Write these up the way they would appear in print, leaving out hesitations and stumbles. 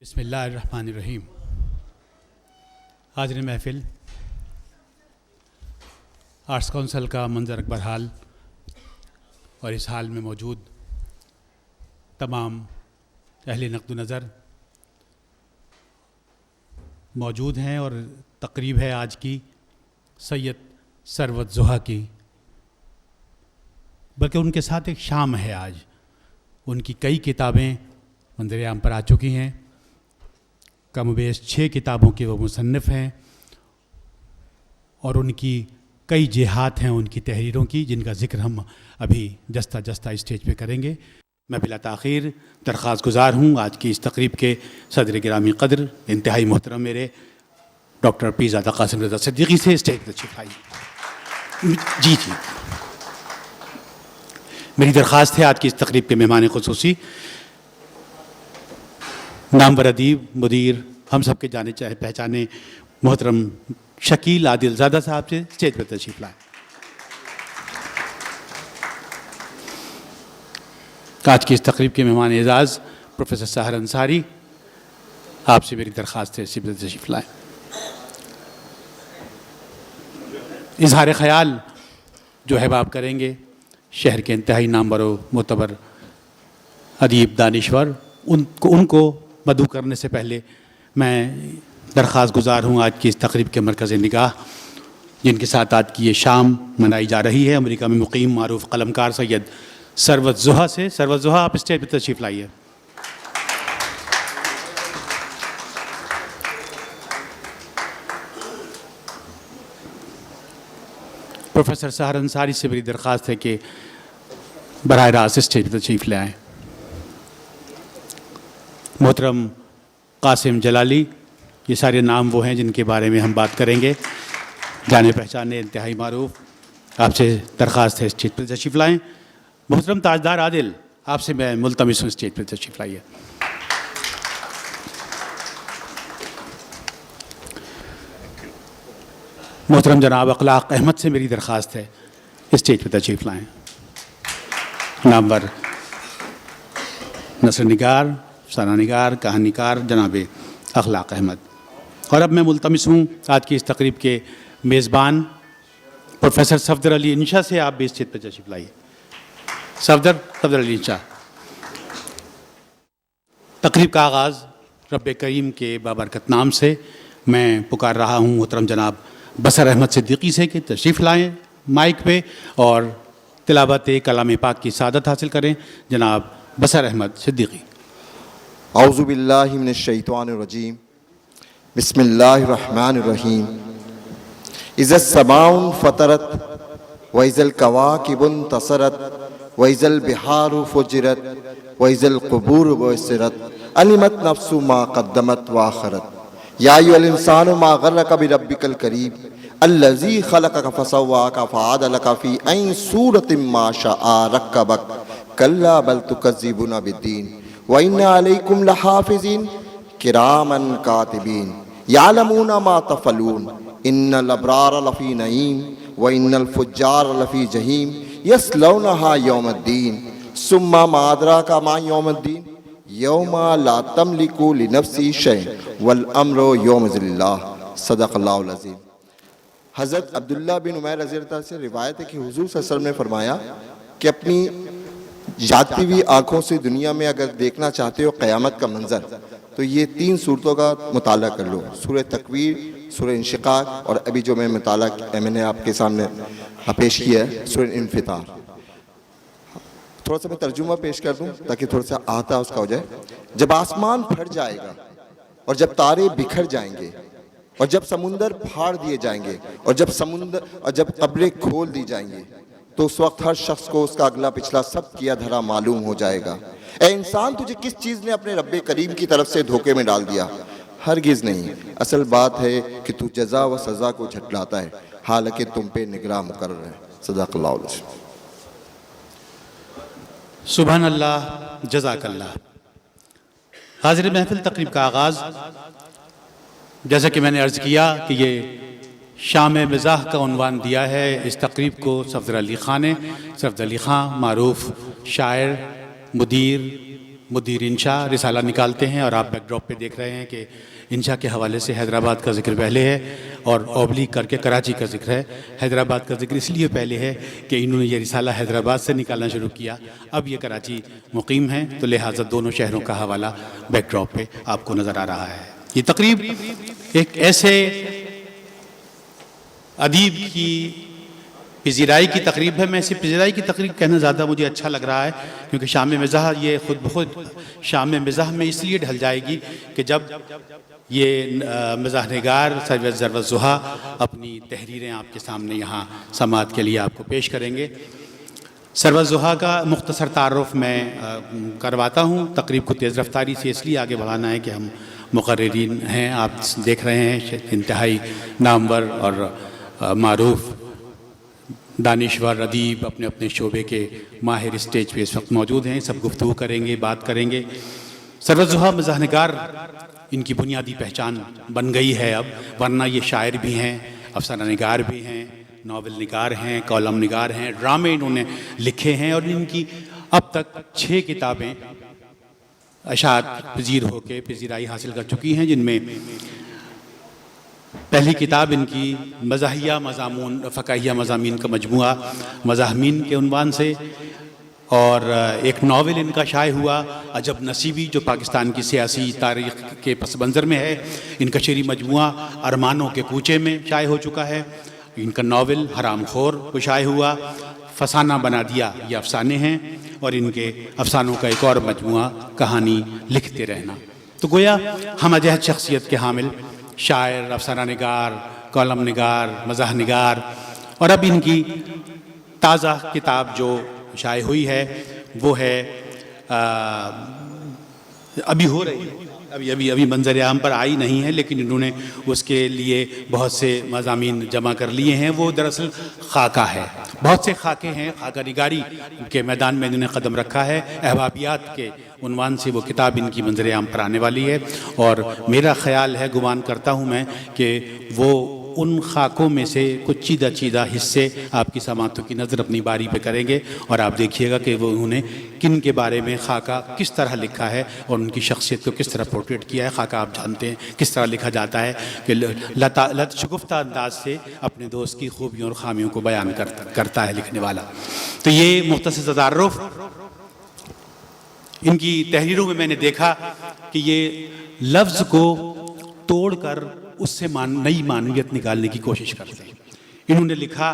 बिस्मिल्लाहिर्रहमानिर्रहीम। हाज़िर महफ़िल, आर्ट्स काउंसिल का मंजर अकबर हाल और इस हाल में मौजूद तमाम अहले नक़्द नज़र मौजूद हैं और तकरीब है आज की सैयद सरवत ज़ुहा की, बल्कि उनके साथ एक शाम है आज। उनकी कई किताबें मंजर आम पर आ चुकी हैं। कमोबेश 6 किताबों के वो मुसन्निफ़ हैं और उनकी कई जिहात हैं उनकी तहरीरों की, जिनका ज़िक्र हम अभी जस्ता जस्ता स्टेज पे करेंगे। मैं बिला ताख़ीर दरख्वास्त गुज़ार हूँ आज की इस तकरीब के सदर गिरामी क़द्र इंतहाई मोहतरम मेरे डॉक्टर पीरज़ादा क़ासिम रज़ा सिद्दीक़ी से स्टेज पर तशरीफ़ लाइए। जी मेरी दरख्वास्त है आज की इस तकरीब के मेहमान ख़ुसूसी नामवर अदीब मुदीर हम सब के जाने चाहे पहचाने मोहतरम शकील आदिलज़ादा साहब से स्टेज पर तशरीफ़ लाए। आज की इस तकरीब के मेहमान एजाज़ प्रोफेसर सहर अंसारी, आपसे मेरी दरख्वास्त है स्टेज पर तशरीफ़ लाए। इज़हार ख़याल जो है आप करेंगे शहर के इंतहाई नामवर मोतबर अदीब दानिश्वर, उनको मदऊ करने से पहले मैं दरख्वास्त गुज़ार हूँ आज की इस तकरीब के मरकज़ निगाह, जिनके साथ आज की ये शाम मनाई जा रही है, अमेरिका में मुक़ीम मारूफ़ कलमकार सैयद सरवत ज़ुहा से। सरवत ज़ुहा, आप स्टेज पर तशरीफ़ लाइए। प्रोफेसर सहर अंसारी से मेरी दरख्वास्त है कि बराह रास्त स्टेज पर तशरीफ़ ले आएँ। मोहतरम कासिम जलाली, ये सारे नाम वो हैं जिनके बारे में हम बात करेंगे, जाने पहचाने इंतहाई मारूफ, आपसे दरख्वास्त है स्टेज पर तशरीफ़ लाएँ। मोहतरम ताजदार आदिल, आपसे मैं मुल्तमिस हूँ स्टेज पर तशरीफ़ लाइए। मोहतरम जनाब अखलाक अहमद से मेरी दरख्वास्त है स्टेज पर तशरीफ़ लाएँ। नामवर नसर निगार, सारा निगार, कहानीकार जनाब अखलाक अहमद। और अब मैं मुल्तमिस हूँ आज की इस तकरीब के मेज़बान प्रोफेसर सफदर अली इंशा से, आप भी स्टेज पर तशरीफ़ लाइए। सफदर अली इंशा। तकरीब का आगाज़ रब्बे करीम के बाबरकत नाम से मैं पुकार रहा हूँ मोहतरम जनाब बसर अहमद सिद्दीक़ी से कि तशरीफ़ लाएँ माइक पे और तिलावत कलाम पाक की सादत हासिल करें। जनाब बसर अहमद सिद्दीक़ी। औज़ु बिल्लाहि मिनश शैतानिर रजीम, बिस्मिल्लाहिर रहमानिर रहीम। इज़्ज़स समाउन फतरत व इज़्ज़ल कवाकिबुन तसरत व इज़्ज़ल बिहारु फुजिरत व इज़्ज़ल क़ुबूर बुइसिरत अलिमत नफ्सु मा क़द्दमत व आखरत। या अय्युहल इंसानु मा गर्रका बिरब्बिकल करीम अल्लज़ी खलक़का फसव्वाका फ़अदलका फ़ी अय्यि सूरतिन मा शाअ रक्कबक कल्ला बल तुकज़्ज़िबूना बिद्दीन व इन्ना अलैकुम लहाफ़िज़ीन किरामन कातिबीन यालमूना मा तफ़अलून इन्नल अब्रार लफ़ी नईम व इन्नल फ़ुज्जार लफ़ी जहीम यस्लौनहा यौमद्दीन सुम्मा मा अदराका मा यौमद्दीन यौमा ला तमलिकु लिनफ़्सी शैअन वल अम्रु यौमइज़िल्लाह। सदक़ल्लाहुल अज़ीम। हज़रत अब्दुल्लाह बिन उमैर रज़ी अल्लाह तआला से रिवायत है कि हुज़ूर सल्लल्लाहु अलैहि वसल्लम ने फरमाया कि अपनी जाती हुई आँखों से दुनिया में अगर देखना चाहते हो क़यामत का मंजर, तो ये 3 सूरतों का मुताला कर लो, सूरह तकवीर, सूरह इंशिक़ाक़ और अभी जो मैंने आपके सामने पेश किया है सूरह इन्फ़ितार। थोड़ा सा मैं तर्जुमा पेश कर दूं ताकि थोड़ा सा आता उसका हो जाए। जब आसमान फट जाएगा और जब तारे बिखर जाएंगे और जब समुंदर फाड़ दिए जाएंगे और जब कब्रें खोल दी जाएंगी, तो उस वक्त हर शख्स को उसका अगला पिछला सब किया धरा मालूम हो जाएगा। ए इंसान, तुझे किस चीज़ ने अपने रब्बे करीम की तरफ से धोखे में डाल दिया? हरगिज़ नहीं, असल बात है कि तू जज़ा व सज़ा को झटलाता है, हालांकि तुम पे निगरान मुकर्रर है। सदाक़ल्लाहुल अज़ीम। सुभान अल्लाह, जज़ाकल्लाह। हाज़िर महफ़िल, तकरीब का आगाज़ जैसा कि मैंने अर्ज़ किया कि ये शाम मिज़ाह का उन्वान दिया है इस तकरीब को सफदर अली ख़ान ने। सफदर अली ख़ान मारूफ़ शायर, मुदीर, मुदीर इंशा रिसाला निकालते हैं और आप बैकड्रॉप पे देख रहे हैं कि इंशा के हवाले से हैदराबाद का जिक्र पहले है और ऑब्लिक करके कराची का जिक्र है। हैदराबाद का जिक्र इसलिए पहले है कि इन्होंने ये रिसाला हैदराबाद से निकालना शुरू किया, अब ये कराची मुकीम है, तो लिहाजा दोनों शहरों का हवाला बैकड्रॉप पे आपको नज़र आ रहा है। ये तकरीब एक ऐसे अदीब की पिज़िराई की तकरीब है। मैं इसे पिज़िराई की तकरीब कहना ज़्यादा मुझे अच्छा लग रहा है, क्योंकि शाम मिज़ाह ये ख़ुद बहुत शाम मिज़ाह में इसलिए ढल जाएगी कि जब ये मिज़ाह निगार सैयद ज़रवत ज़ुहा अपनी तहरीरें आपके सामने यहाँ समाअत के लिए आपको पेश करेंगे। ज़रवत ज़ुहा का मुख्तसर तारुफ़ मैं करवाता हूँ। तकरीब को तेज़ रफ्तारी से इसलिए आगे बढ़ाना है कि हम मुक़र्रिरीन हैं, आप देख रहे हैं इंतहाई नामवर और मारूफ़ दानिश्वर अदीब अपने अपने शोबे के माहिर स्टेज पे इस वक्त मौजूद हैं। सब गुफ्तगू करेंगे, बात करेंगे। ज़रवत ज़ुहा मिज़ाह निगार इनकी बुनियादी पहचान बन गई है अब, वरना ये शायर भी हैं, अफसाना निगार भी हैं, नावल निगार हैं, कॉलम निगार हैं, ड्रामे इन्होंने लिखे हैं और इनकी अब तक 6 किताबें अशात पजीर होके पिज़िराई हासिल कर चुकी हैं, जिनमें पहली किताब इनकी मज़ाहिया मज़ामून फ़क़ाहिया मज़ामीन का मजमुआ मज़ामीन के उन्वान से, और एक नावल इनका शाये हुआ अजब नसीबी जो पाकिस्तान की सियासी तारीख़ के पस मंज़र में है। इनका शेरी मजमुआ अरमानों के कूचे में शाये हो चुका है। इनका नावल हराम खोर को शाये हुआ, फसाना बना दिया, ये अफसाने हैं, और इनके अफसानों का एक और मजमुआ कहानी लिखते रहना। तो गोया हम अजहद शख्सियत के हामिल शायर, अफसाना निगार, कॉलम निगार, मज़ाह निगार, और अब इनकी ताज़ा किताब जो शाये हुई है वो है अभी हो रही है, अभी मंजर आम पर आई नहीं है, लेकिन इन्होंने उसके लिए बहुत से मज़ामीन जमा कर लिए हैं। वो दरअसल खाका है, बहुत से खाके हैं, खाका निगारी के मैदान में इन्होंने कदम रखा है। अहबाबियात के उन्वान से वो किताब इनकी मंजर आम पर आने वाली है, और मेरा ख़याल है, गुमान करता हूँ मैं, कि वो उन खाकों में से कुछ चीदा चीदा हिस्से आपकी समातों की नज़र अपनी बारी पे करेंगे, और आप देखिएगा कि वो उन्होंने किन के बारे में खाका किस तरह लिखा है और उनकी शख्सियत को किस तरह पोर्ट्रेट किया है। खाका आप जानते हैं किस तरह लिखा जाता है कि लतशगुफ्ता अंदाज से अपने दोस्त की खूबियों और ख़ामियों को बयान करता है लिखने वाला। तो ये मुख्तसर तआरुफ़ इनकी तहरीरों में मैंने देखा कि ये लफ्ज़ को तोड़कर उससे नई मानवियत निकालने की कोशिश करते हैं। इन्होंने लिखा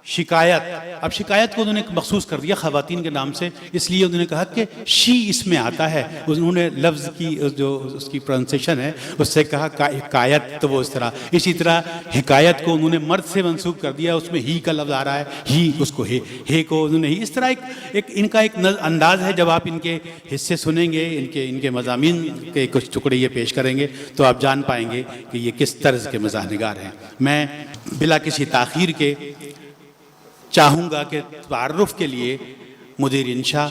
शिकायत। अब शिकायत को उन्होंने मखसूस कर दिया ख़वातीन के नाम से, इसलिए उन्होंने कहा कि शी इसमें आता है। उन्होंने लफ्ज़ की जो उसकी प्रोनाउंसिएशन है उससे कहा हिकायत, तो वो इस तरह, इसी तरह हिकायत को उन्होंने मर्द से मंसूब कर दिया, उसमें ही का लफ्ज़ आ रहा है, ही उसको हे को उन्होंने ही। इस तरह एक इनका एक अंदाज़ है। जब आप इनके हिस्से सुनेंगे, इनके मज़ामीन के कुछ टुकड़े ये पेश करेंगे, तो आप जान पाएंगे कि ये किस तर्ज़ के मज़ाह निगार हैं। मैं बिला किसी ताख़ीर के चाहूँगा कि तारुफ़ के लिए मुदीर इंशा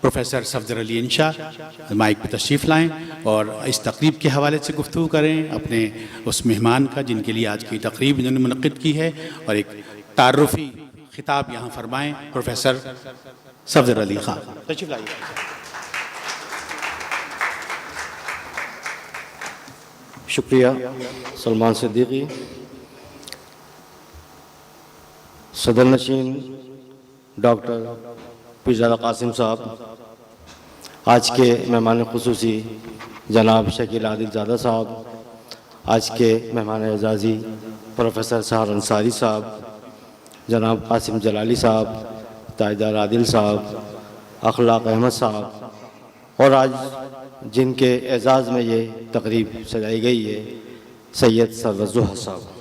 प्रोफेसर सफदर अली इंशा माइक पर तशरीफ़ लाएँ और इस तकरीब के हवाले से गुफ्तगू करें अपने उस मेहमान का जिनके लिए आज की तकरीब इन्होंने मुनक़्क़िद की है, और एक तारुफ़ी खिताब यहाँ फरमाएँ प्रोफेसर सफदर अली ख़ान। तशरीफ़ लाइए। शुक्रिया सलमान सिद्दीकी। सदर नशीन डॉक्टर पिज़ादा कासिम साहब, आज के मेहमान खुसूसी जनाब शकील आदिलज़ादा साहब, आज के मेहमान एजाज़ी प्रोफेसर सहर अंसारी साहब, जनाब कासिम जलाली साहब, ताजदार आदिल साहब, अखलाक अहमद साहब, और आज जिनके एजाज़ में ये तकरीब सजाई गई है सैयद ज़रवत ज़ुहा साहब।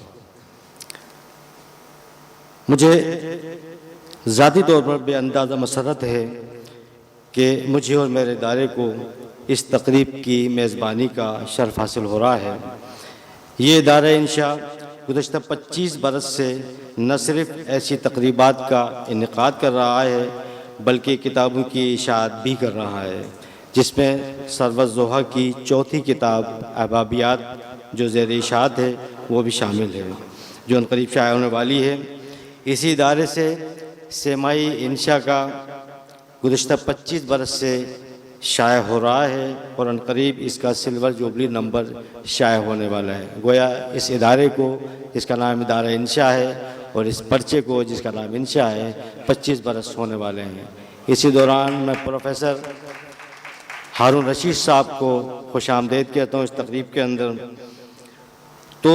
मुझे ज़ाती तौर पर बेअंदाज़ा मसरत है कि मुझे और मेरे इदारे को इस तकरीब की मेज़बानी का शर्फ हासिल हो रहा है। ये इदारा इंशा गुज़श्ता 25 बरस से न सिर्फ़ ऐसी तकरीबात का इनेकाद कर रहा है बल्कि किताबों की इशाअत भी कर रहा है, जिसमें ज़रवत ज़ुहा की चौथी किताब अहबाबियात जो ज़ेर इशाअत है वो भी शामिल है, जो अनक़रीब शाया होने वाली है। इसी इदारे से सेमाई इंशा का गुज़श्ता 25 बरस से शाया हो रहा है और अनकरीब इसका सिल्वर जुबली नंबर शाया होने वाला है। गोया इस इदारे को, जिसका नाम इदारा इंशा है, और इस पर्चे को, जिसका नाम इंशा है, 25 बरस होने वाले हैं। इसी दौरान मैं प्रोफेसर हारून रशीद साहब को खुश आमदेद कहता हूँ इस तकरीब के अंदर। तो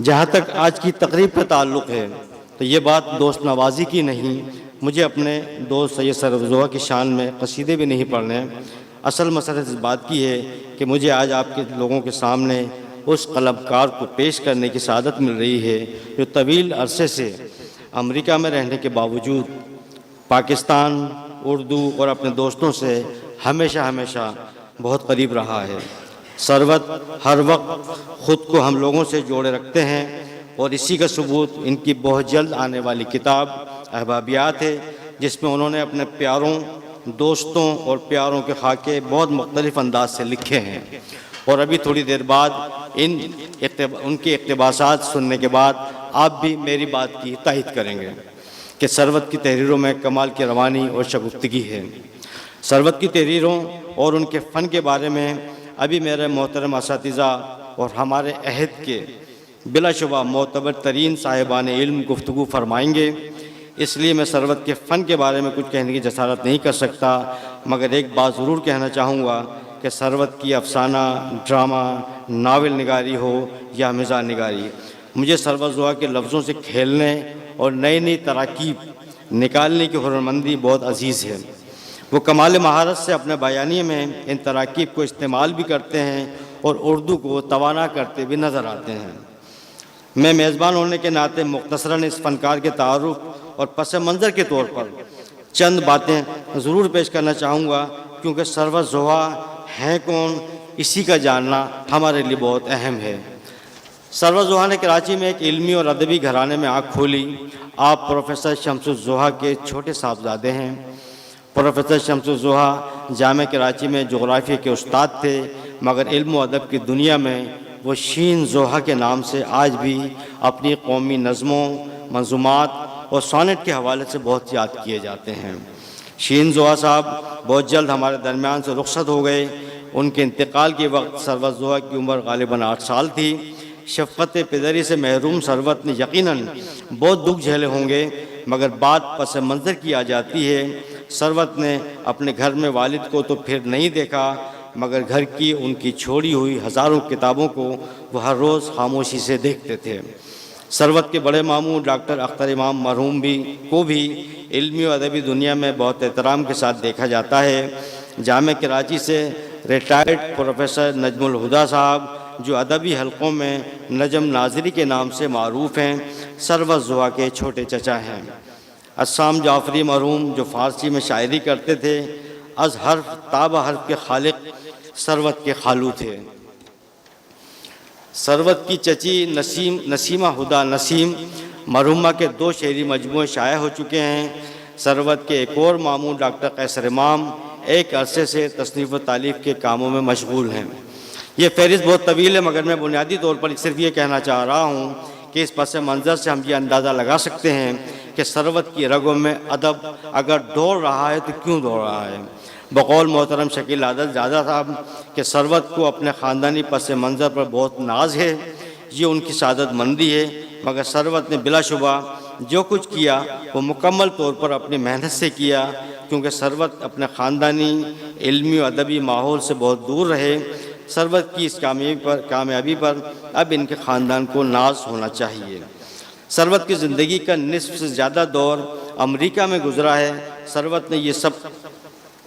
जहाँ तक आज की तकरीब का ताल्लुक़ है, तो ये बात दोस्त नवाजी की नहीं, मुझे अपने दोस्त सैयद सरवज़ोहा की शान में कसीदे भी नहीं पढ़ने। असल मसला इस बात की है कि मुझे आज आपके लोगों के सामने उस कलमकार को पेश करने की सआदत मिल रही है जो तवील अरसे से अमेरिका में रहने के बावजूद पाकिस्तान, उर्दू और अपने दोस्तों से हमेशा बहुत करीब रहा है। सरवत हर वक्त ख़ुद को हम लोगों से जोड़े रखते हैं और इसी का सबूत इनकी बहुत जल्द आने वाली किताब अहबाबियात है, जिसमें उन्होंने अपने प्यारों, दोस्तों और प्यारों के खाके बहुत मुख्तलिफ़ अंदाज से लिखे हैं। और अभी थोड़ी देर बाद उनके इक़्तिबासात सुनने के बाद आप भी मेरी बात की तायीद करेंगे कि सरवत की तहरीरों में कमाल की रवानी और शगुफ्तगी है। सरवत की तहरीरों और उनके फ़न के बारे में अभी मेरे मोहतरम असातिज़ा और हमारे अहद के बिलाशुबा मोतबर तरीन साहिबान इल्म गुफ्तगू फरमाएंगे, इसलिए मैं सरवत के फ़न के बारे में कुछ कहने की जसारत नहीं कर सकता। मगर एक बात ज़रूर कहना चाहूँगा कि सरवत की अफसाना, ड्रामा, नावल निगारी हो या मिज़ाह निगारी, मुझे सरवज़ोहा के लफ्ज़ों से खेलने और नई नई तराकीब निकालने की हुर्रमंदी बहुत अजीज़ है। वो कमाल महारत से अपने बयानिए में इन तराकीब को इस्तेमाल भी करते हैं और उर्दू को तवाना करते भी नज़र आते हैं। मैं मेज़बान होने के नाते मुख्तसरन इस फ़नकार के तारुफ़ और पस मंज़र के तौर पर चंद बातें ज़रूर पेश करना चाहूँगा, क्योंकि सरवज़ोहा हैं कौन, इसी का जानना हमारे लिए बहुत अहम है। सरवज़ोहा ने कराची में एक इल्मी और अदबी घराने में आँख खोली। आप प्रोफेसर शम्सुज़्ज़ोहा के छोटे साहबजादे हैं। प्रोफेसर शम्सुज़्ज़ोहा जामे कराची में जोग्राफ़ी के उस्ताद थे, मगर इल्म व अदब की दुनिया में वो शीन ज़ोहा के नाम से आज भी अपनी कौमी नज़मों, मंज़ूमात और सोनेट के हवाले से बहुत याद किए जाते हैं। शीन ज़ोहा साहब बहुत जल्द हमारे दरमियान से रुखसत हो गए। उनके इंतकाल के वक्त सरवत की उम्र गालिबन 8 साल थी। शफ़क़त पिदरी से महरूम सरवत ने यकीनन बहुत दुख झेले होंगे, मगर बात पस मंज़र की आ जाती है। सरवत ने अपने घर में वालिद को तो फिर नहीं देखा, मगर घर की उनकी छोड़ी हुई हज़ारों किताबों को वह हर रोज़ खामोशी से देखते थे। सरवत के बड़े मामू डॉक्टर अख्तर इमाम मरहूम को भी इल्मी और अदबी दुनिया में बहुत एहतराम के साथ देखा जाता है। जामे कराची से रिटायर्ड प्रोफेसर नजमुल हुदा साहब, जो अदबी हलक़ों में नजम नाज़री के नाम से मारूफ़ हैं, सरवज़ोहा के छोटे चचा हैं। अस्साम जाफ़री मरहूम, जो फ़ारसी में शायरी करते थे, अज़ हर्फ ताब हर्फ के खालिक सरवत के खालू थे। सरवत की चची नसीमा हुदा नसीम मरहुमा के 2 शेरी मजमूए शाया हो चुके हैं। सरवत के एक और मामू डॉक्टर कैसर इमाम एक अरसे से तसनीफ़ व तालीफ़ के कामों में मशगूल हैं। ये फ़हरिस्त बहुत तवील है, मगर मैं बुनियादी तौर पर सिर्फ ये कहना चाह रहा हूँ कि इस पस मंज़र से हम ये अंदाज़ा लगा सकते हैं कि सरवत की रगों में अदब अगर दौड़ रहा है तो क्यों दौड़ रहा है। बकौल मोहतरम शकील आदत ज़्यादा साहब कि सरवत को अपने ख़ानदानी पस मंज़र पर बहुत नाज है, ये उनकी सादत मंदी है। मगर सरवत ने बिलाशुबा जो कुछ किया वो मुकम्मल तौर पर अपनी मेहनत से किया, क्योंकि सरवत अपने ख़ानदानी इल्मी और अदबी माहौल से बहुत दूर रहे। सरवत की इस कामयाबी पर अब इनके ख़ानदान को नाज होना चाहिए। सरवत की ज़िंदगी का निस्फ से ज़्यादा दौर अमेरिका में गुजरा है। सरवत ने ये सब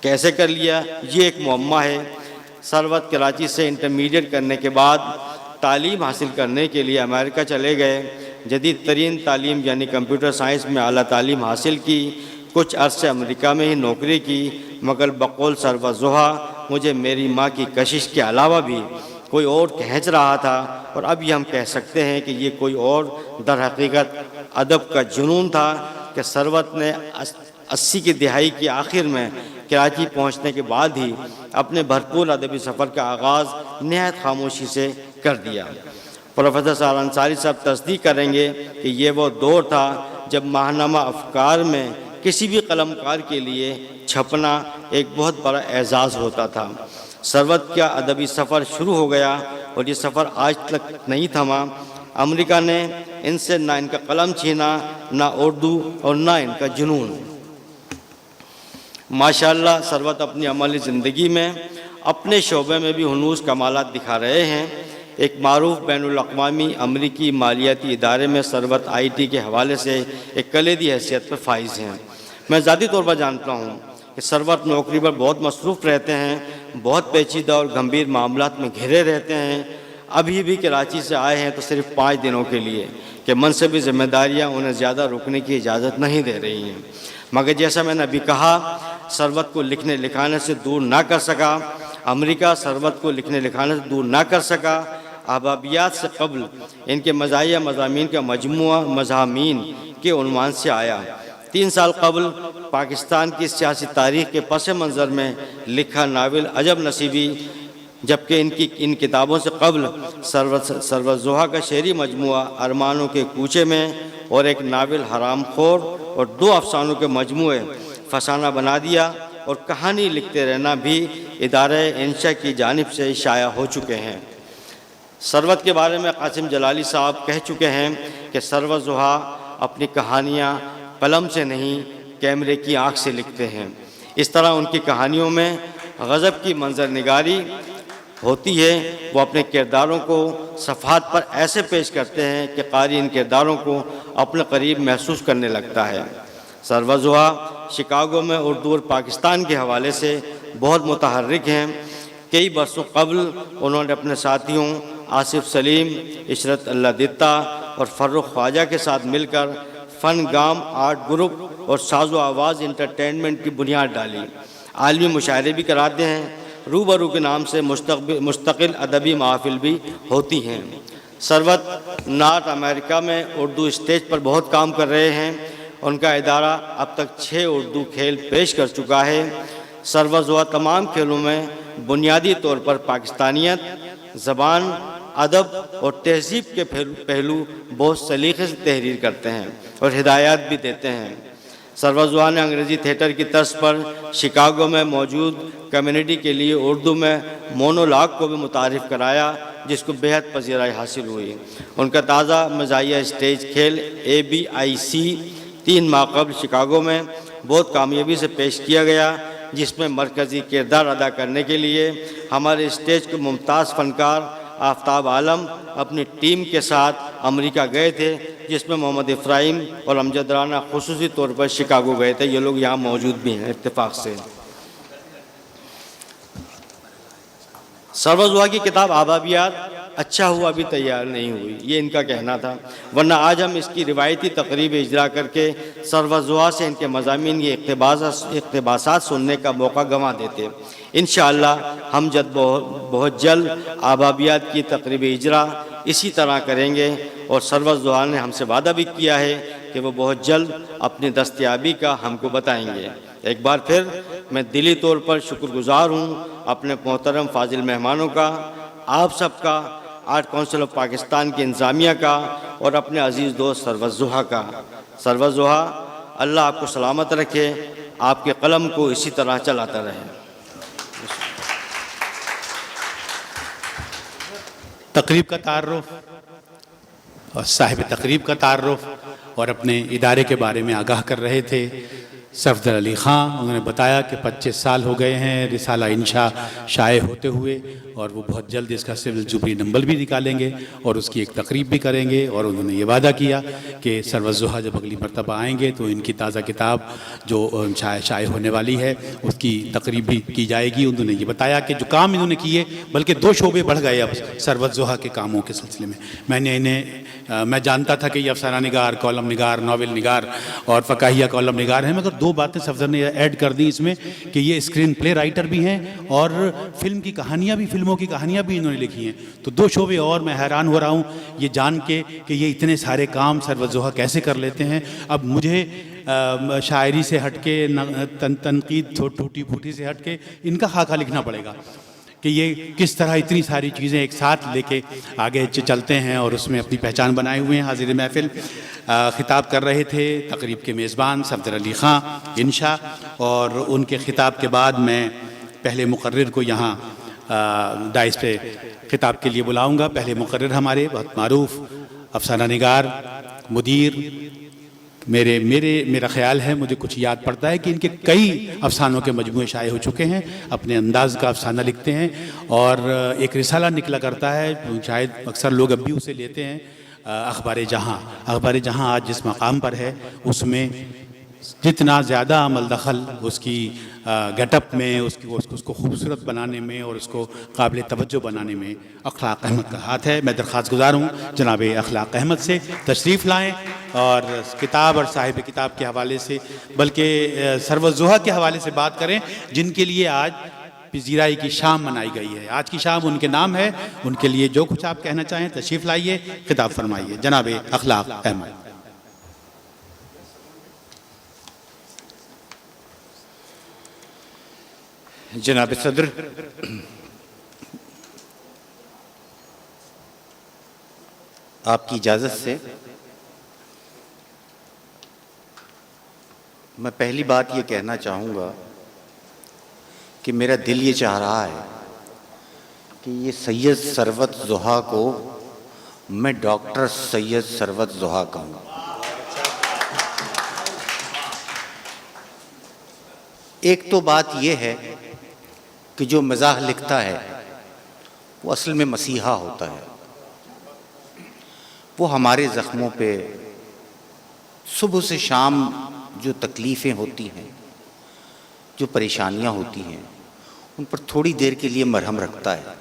कैसे कर लिया, ये एक मुअम्मा है। सरवत कराची से इंटरमीडिएट करने के बाद तालीम हासिल करने के लिए अमेरिका चले गए। जदीद तरीन तालीम यानी कंप्यूटर साइंस में आला तालीम हासिल की। कुछ अरसे अमेरिका में ही नौकरी की, मगर बकौल सरवज़ोहा मुझे मेरी माँ की कशिश के अलावा भी कोई और खींच रहा था, और अब ये हम कह सकते हैं कि ये कोई और दर हकीकत अदब का जुनून था कि सरवत ने 80 की दिहाई की आखिर में कराची पहुंचने के बाद ही अपने भरपूर अदबी सफ़र का आगाज़ नहायत खामोशी से कर दिया। प्रोफेसर सार अंसारी साहब तस्दीक करेंगे कि ये वो दौर था जब माहनामा अफ़कार में किसी भी कलमकार के लिए छपना एक बहुत बड़ा एजाज़ होता था। सरवत का अदबी सफ़र शुरू हो गया और ये सफ़र आज तक नहीं थमा। अमेरिका ने इनसे ना इनका कलम छीना, ना उर्दू और ना इनका जुनून। माशाअल्लाह सरवत अपनी अमली ज़िंदगी में अपने शोबे में भी हुनूस कमालात दिखा रहे हैं। एक मारूफ बैनुल-अक़वामी अमरीकी मालियाती इदारे में सरवत IT के हवाले से एक कलीदी हैसियत पर फाइज़ हैं। मैं ज़ाती तौर पर जानता हूँ कि सरवत नौकरी पर बहुत मसरूफ़ रहते हैं, बहुत पेचीदा और गंभीर मामलात में घिरे रहते हैं। अभी भी कराची से आए हैं तो सिर्फ 5 दिनों के लिए कि मनसबी ज़िम्मेदारियाँ उन्हें ज़्यादा रुकने की इजाज़त नहीं दे रही हैं। मगर जैसा मैंने अभी कहा, सरवत को लिखने लिखाने से दूर ना कर सका, अमेरिका सरवत को लिखने लिखाने से दूर ना कर सका। अहबाबियात से कबल इनके मज़ाहिया मज़ामीन का मजमुआ मज़ामीन के उन्वान से आया। 3 साल कबल पाकिस्तान की सियासी तारीख़ के पस मंज़र में लिखा नावल अजब नसीबी, जबकि इन किताबों से कबल सरवत ज़ोहा का शेरी मजमुआ अरमानों के कूचे में और एक नावल हराम खोर और 2 अफसानों के मजमुए फसाना बना दिया और कहानी लिखते रहना भी इदारे इंशा की जानिब से शाया हो चुके हैं। सरवत के बारे में कासिम जलाली साहब कह चुके हैं कि सरवत ज़ोहा अपनी कहानियाँ कलम से नहीं कैमरे की आँख से लिखते हैं। इस तरह उनकी कहानियों में गज़ब की मंजर निगारी होती है। वो अपने किरदारों को सफ़हात पर ऐसे पेश करते हैं कि क़ारी इन किरदारों को अपने करीब महसूस करने लगता है। सरवत ज़ोहा शिकागो में उर्दू और पाकिस्तान के हवाले से बहुत मुतहर्रिक हैं। कई बरसों कबल उन्होंने अपने साथियों आसिफ सलीम, इशरत अल्लाह दित्ता और फ़र्रुख ख्वाजा के साथ मिलकर फ़न गाम आर्ट ग्रुप और साज़ो आवाज़ इंटरटेनमेंट की बुनियाद डाली। आलमी मुशायरे भी कराते हैं। रूबरू के नाम से मुस्तकिल अदबी महफ़िल भी होती हैं। सरवत नॉर्थ अमेरिका में उर्दू स्टेज पर बहुत काम कर रहे हैं। उनका इदारा अब तक 6 उर्दू खेल पेश कर चुका है। सरवत ज़ोहा तमाम खेलों में बुनियादी तौर पर पाकिस्तानियत, ज़बान, अदब और तहज़ीब के पहलू बहुत सलीक़े से तहरीर करते हैं और हिदायत भी देते हैं। सरवत ज़ोहा ने अंग्रेज़ी थिएटर की तर्ज पर शिकागो में मौजूद कम्युनिटी के लिए उर्दू में मोनोलॉग को भी मुतारिफ़ कराया, जिसको बेहद पज़ीराई हासिल हुई। उनका ताज़ा मज़ाहिया स्टेज खेल ABIC 3 माह कबल शिकागो में बहुत कामयाबी से पेश किया गया, जिसमें मरकज़ी किरदार अदा करने के लिए हमारे स्टेज के मुमताज़ फ़नकार आफ्ताब आलम अपनी टीम के साथ अमेरिका गए थे, जिसमें मोहम्मद इफ्राहिम और अमजद राना खुसूसी तौर पर शिकागो गए थे। ये लोग यहाँ मौजूद भी हैं इत्तेफाक से। सरवत ज़ोहा की किताब अहबाबियात अच्छा हुआ अभी तैयार नहीं हुई, ये इनका कहना था, वरना आज हम इसकी रिवायती तकरीब इजरा करके सरवत ज़ोहा से इनके मज़ामीन ये इक़्तिबासात सुनने का मौका गंवा देते। इंशाअल्लाह हम बहुत जल्द अहबाबियात की तकरीब इजरा इसी तरह करेंगे और सरवत ज़ोहा ने हमसे वादा भी किया है कि वो बहुत जल्द अपनी दस्तयाबी का हमको बताएंगे। एक बार फिर मैं दिली तौर पर शुक्रगुज़ार हूँ अपने मोहतरम फाजिल मेहमानों का, आप सबका, आर्ट काउंसिल ऑफ पाकिस्तान की इंतज़ामिया का और अपने अज़ीज़ दोस्त सरवत ज़ोहा का। सरवत ज़ोहा, अल्लाह आपको सलामत रखे, आपके कलम को इसी तरह चलाता रहे। तकरीब का तारुफ और साहिब तकरीब का तारुफ और अपने इदारे के बारे में आगाह कर रहे थे सफदर अली ख़ान। उन्होंने बताया कि 25 साल हो गए हैं रिसाला इंशा शाये होते हुए और वो बहुत जल्द इसका सिविल जुबली नंबर भी निकालेंगे और उसकी एक तकरीब भी करेंगे। और उन्होंने ये वादा किया कि सरवत ज़ोहा जब अगली मरतबा आएंगे तो इनकी ताज़ा किताब जो शाये होने वाली है उसकी तकरीब भी की जाएगी। उन्होंने ये बताया कि जो काम इन्होंने किए, बल्कि 2 शोबे बढ़ गए अब सरवत ज़ोहा के कामों के सिलसिले में। मैं जानता था कि ये अफसाना निगार, कॉलम निगार, नावल निगार और फ़काहिया कॉलम निगार हैं, मगर 2 बातें सफदर ने ऐड कर दी इसमें कि ये स्क्रीन प्ले राइटर भी हैं और फिल्मों की कहानियाँ भी इन्होंने लिखी हैं। तो 2 शोबे और मैं हैरान हो रहा हूँ ये जान के कि ये इतने सारे काम सरवत ज़ोहा कैसे कर लेते हैं। अब मुझे शायरी से हट के तनकीद टूटी फूटी से हट के इनका खाका लिखना पड़ेगा कि ये किस तरह इतनी सारी चीज़ें एक साथ लेके आगे चलते हैं और उसमें अपनी पहचान बनाए हुए हैं। हाज़िर महफिल ख़िताब कर रहे थे तकरीब के मेज़बान सफदर अली ख़ां इंशा, और उनके ख़िताब के बाद मैं पहले मुक़र्रिर को यहाँ डाइस पे ख़िताब के लिए बुलाऊंगा। पहले मुक़र्रिर हमारे बहुत मारूफ़ अफ़साना निगार मुदीर, मेरा ख़्याल है, मुझे कुछ याद पड़ता है कि इनके कई अफ़सानों के मजमूए शाये हो चुके हैं। अपने अंदाज़ का अफ़साना लिखते हैं और एक रिसाला निकला करता है, शायद अक्सर लोग अब भी उसे लेते हैं, अख़बार जहाँ। अख़बार जहाँ आज जिस मकाम पर है उसमें जितना ज़्यादा अमल दखल उसकी गेटअप में, उसको खूबसूरत बनाने में और उसको काबिल तवज्जो बनाने में अखलाक अहमद का हाथ है। मैं दरख्वास्त गुजार हूँ जनाब अखलाक अहमद से तशरीफ़ लाएँ और किताब और साहिब किताब के हवाले से, बल्कि सरवज़ुहा के हवाले से बात करें, जिनके लिए आज पिज़ीराई की शाम मनाई गई है। आज की शाम उनके नाम है, उनके लिए जो कुछ आप कहना चाहें तशरीफ़ लाइए, खिताब फरमाइए। जनाब अखलाक अहमद। जनाब सदर, आपकी इजाज़त से मैं पहली बात ये कहना चाहूँगा कि मेरा दिल ये चाह रहा है कि ये सैयद सरवत ज़ुहा को मैं डॉक्टर सैयद सरवत ज़ुहा कहूँ। एक तो बात ये है कि जो मज़ाह लिखता है वो असल में मसीहा होता है। वो हमारे ज़ख्मों पे सुबह से शाम जो तकलीफ़ें होती हैं, जो परेशानियां होती हैं, उन पर थोड़ी देर के लिए मरहम रखता है।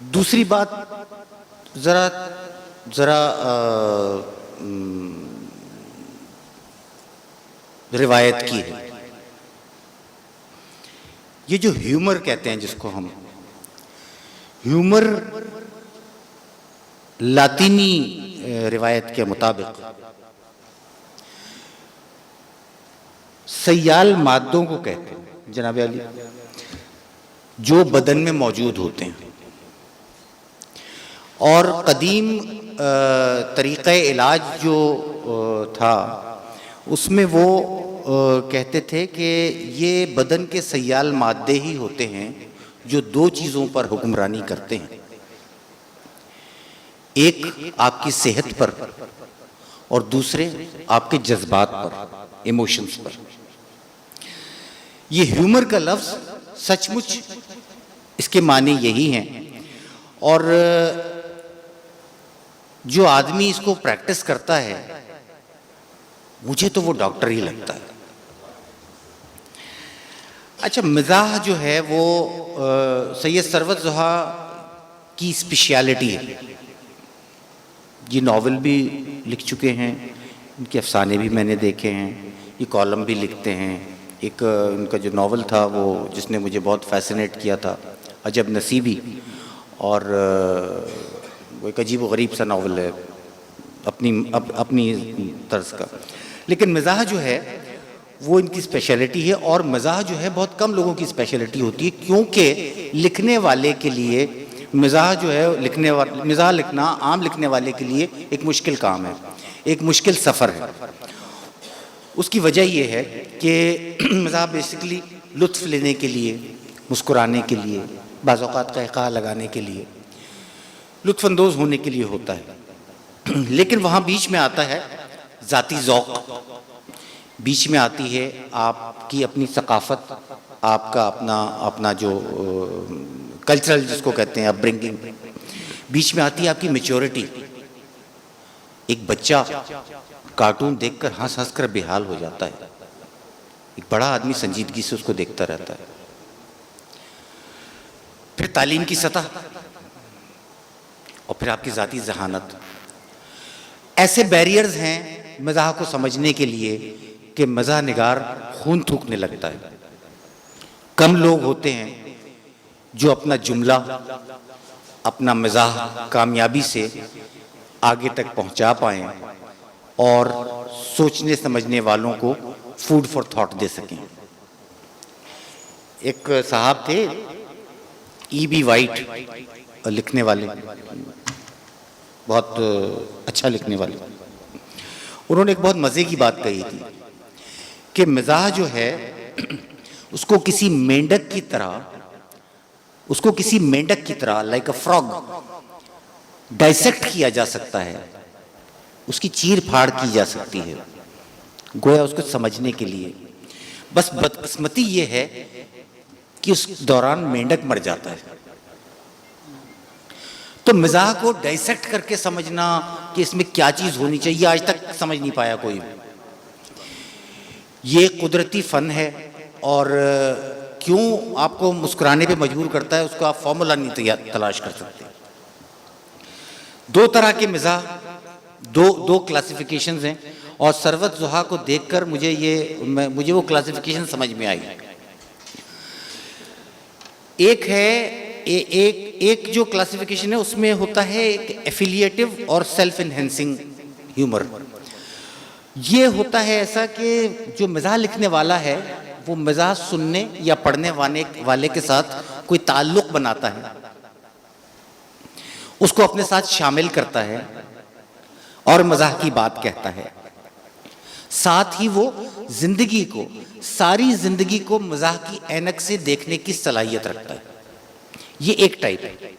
दूसरी बात ज़रा रिवायत की है। ये जो ह्यूमर कहते हैं, जिसको हम ह्यूमर लातीनी रिवायत के मुताबिक सयाल मादों को कहते हैं जनाब अली, जो बदन में मौजूद होते हैं। और कदीम तरीक़ा इलाज जो था उसमें वो कहते थे कि ये बदन के सयाल मादे ही होते हैं जो दो चीज़ों पर हुक्मरानी करते हैं, एक आपकी सेहत पर और दूसरे आपके जज्बात पर, इमोशंस पर। ये ह्यूमर का लफ्ज़ सचमुच इसके माने यही हैं। और जो आदमी इसको प्रैक्टिस करता है, मुझे तो वो डॉक्टर ही लगता है। अच्छा, मिजाह जो है वो सैयद सरवत ज़ुहा की स्पेशलिटी है। ये नावल भी लिख चुके हैं, इनके अफसाने भी मैंने देखे हैं, ये कॉलम भी लिखते हैं। एक उनका जो नावल था वो जिसने मुझे बहुत फैसिनेट किया था, अजब नसीबी, और वो एक अजीब व गरीब सा नावल है अपनी तर्ज का। लेकिन मज़ाह जो है वो इनकी स्पेशलिटी है, और मज़ाह जो है बहुत कम लोगों की स्पेशलिटी होती है, क्योंकि लिखने वाले के लिए मज़ाह जो है मज़ाह लिखना आम लिखने वाले के लिए एक मुश्किल काम है, एक मुश्किल सफ़र है। उसकी वजह यह है कि मज़ाह बेसिकली लुत्फ़ लेने के लिए, मुस्कुराने के लिए, बाज़ औक़ात क़हक़हा लगाने के लिए, लुत्फ़अंदोज़ होने के लिए होता है। लेकिन वहाँ बीच में आता है ज़ाती ज़ौक़, बीच में आती है आपकी अपनी सकाफ़त, आपका अपना जो कल्चरल जिसको कहते हैं अपब्रिंगिंग, बीच में आती है आपकी मैच्योरिटी। एक बच्चा कार्टून देखकर हंस हंस कर बेहाल हो जाता है, एक बड़ा आदमी संजीदगी से उसको देखता रहता है। फिर तालीम की सतह, और फिर आपकी ज़ाती ज़हानत। ऐसे बैरियर्स हैं मज़ाह को समझने के लिए कि मज़ाह निगार खून थूकने लगता है। कम लोग होते हैं जो अपना जुमला, अपना मज़ाह कामयाबी से आगे तक पहुंचा पाएं और सोचने समझने वालों को फूड फॉर थॉट दे सकें। एक साहब थे E.B. वाइट लिखने वाले, बहुत अच्छा लिखने वाले। उन्होंने एक बहुत मज़े की बात कही थी कि मिजाह जो है उसको किसी मेंढक की तरह लाइक अ फ्रॉग डाइसेक्ट किया जा सकता है, उसकी चीर फाड़ की जा सकती है, गोया उसको समझने के लिए। बस बदकिस्मती ये है कि उस दौरान मेंढक मर जाता है। तो मिजाह को डाइसेक्ट करके समझना कि इसमें क्या चीज होनी चाहिए, आज तक समझ नहीं पाया कोई। ये कुदरती फन है, और क्यों आपको मुस्कुराने पे मजबूर करता है उसका आप फॉर्मूला नहीं तलाश कर सकते। दो तरह के मिजाह, दो क्लासिफिकेशंस हैं, और सरवत ज़ुहा को देखकर मुझे वो क्लासिफिकेशन समझ में आई। एक जो क्लासिफिकेशन है उसमें होता है एक एफिलिएटिव और सेल्फ इनहेंसिंग ह्यूमर। ये होता है ऐसा कि जो मिजाह लिखने वाला है वो मिजाह सुनने या पढ़ने वाले के साथ कोई ताल्लुक बनाता है, उसको अपने साथ शामिल करता है और मजाह की बात कहता है। साथ ही वो सारी जिंदगी को मजाह की ऐनक से देखने की सलाहियत रखता है। ये एक टाइप है।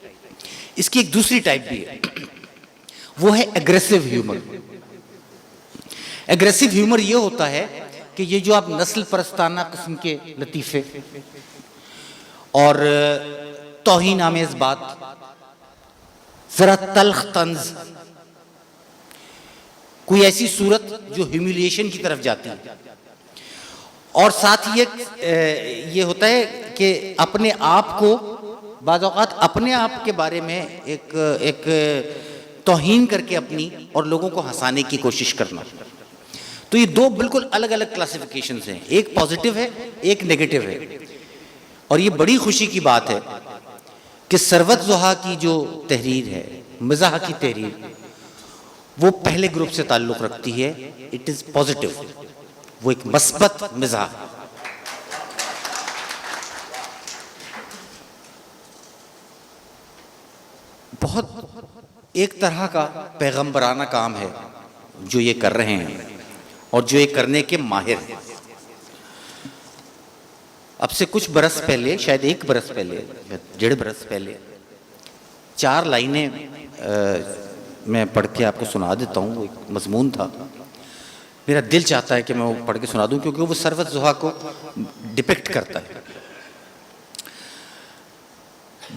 इसकी एक दूसरी टाइप भी है, वो है एग्रेसिव ह्यूमर। एग्रेसिव ह्यूमर ये होता है कि ये जो आप नस्ल परस्ताना किस्म के लतीफे और तौहीन आमेज बात, जरा तल्ख तंज, कोई ऐसी सूरत जो ह्यूमिलिएशन की तरफ जाती है, और साथ ही ये होता है कि अपने आप को बाज़ औक़ात अपने आप के बारे में एक तौहीन करके अपनी और लोगों को हंसाने की कोशिश करना। तो ये दो बिल्कुल अलग अलग क्लासिफिकेशंस हैं, एक पॉजिटिव है एक नेगेटिव है। और ये बड़ी खुशी की बात है कि सरवत ज़ुहा की जो तहरीर है, मिज़ाह की तहरीर, वो पहले ग्रुप से ताल्लुक़ रखती है, इट इज़ पॉजिटिव, वो एक मस्बत मिज़ाह। बहुत एक तरह का पैगंबराना काम है जो ये कर रहे हैं और जो ये करने के माहिर हैं। अब से कुछ बरस पहले, शायद 1 बरस पहले, 1.5 बरस पहले, 4 लाइनें मैं पढ़ के आपको सुना देता हूँ। एक मजमून था, मेरा दिल चाहता है कि मैं वो पढ़ के सुना दूँ क्योंकि वो सरवत ज़ुहा को डिपिक्ट करता है।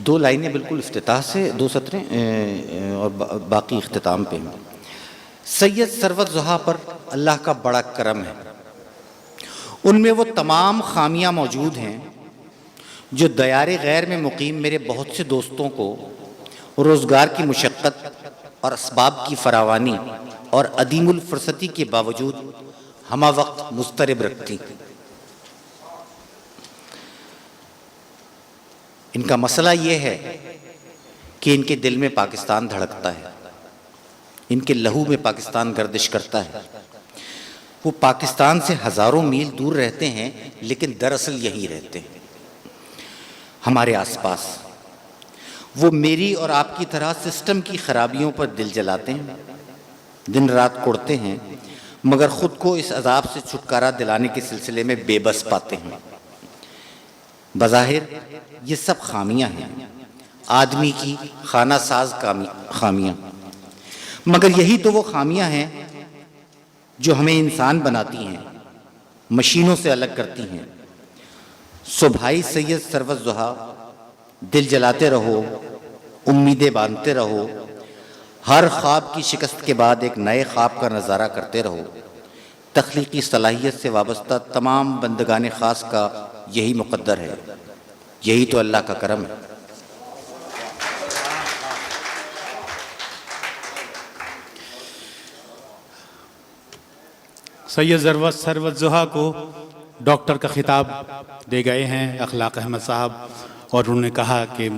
2 लाइनें बिल्कुल इफ्तिताह से, 2 सत्रें और बाकी इख्तिताम पे हैं। सैयद सरवत ज़ुहा पर अल्लाह का बड़ा करम है, उनमें वो तमाम खामियां मौजूद हैं जो दयारे गैर में मुकीम मेरे बहुत से दोस्तों को रोज़गार की मुशक्क़त और असबाब की फरावानी और अदीमुल फुर्सती के बावजूद हमा वक्त मुस्तरब रखती। इनका मसला ये है कि इनके दिल में पाकिस्तान धड़कता है, इनके लहू में पाकिस्तान गर्दिश करता है। वो पाकिस्तान से हज़ारों मील दूर रहते हैं लेकिन दरअसल यहीं रहते हैं, हमारे आसपास। वो मेरी और आपकी तरह सिस्टम की खराबियों पर दिल जलाते हैं, दिन रात कुड़ते हैं, मगर ख़ुद को इस अजाब से छुटकारा दिलाने के सिलसिले में बेबस पाते हैं। बज़ाहिर ये सब खामियां हैं, आदमी की खाना साज खामियां, मगर यही तो वो खामियां हैं जो हमें इंसान बनाती हैं, मशीनों से अलग करती हैं। सो भाई सैयद सरवत ज़ुहा, दिल जलाते रहो, उम्मीदें बांधते रहो, हर ख्वाब की शिकस्त के बाद एक नए ख्वाब का नज़ारा करते रहो। तख्लीकी सलाहियत से वाबस्ता तमाम बंदगान ख़ास का यही मुक़द्दर है, यही तो अल्लाह का करम है। सैयद सरवत ज़ुहा को डॉक्टर का खिताब दे गए हैं अखलाक अहमद साहब, और उन्होंने कहा कि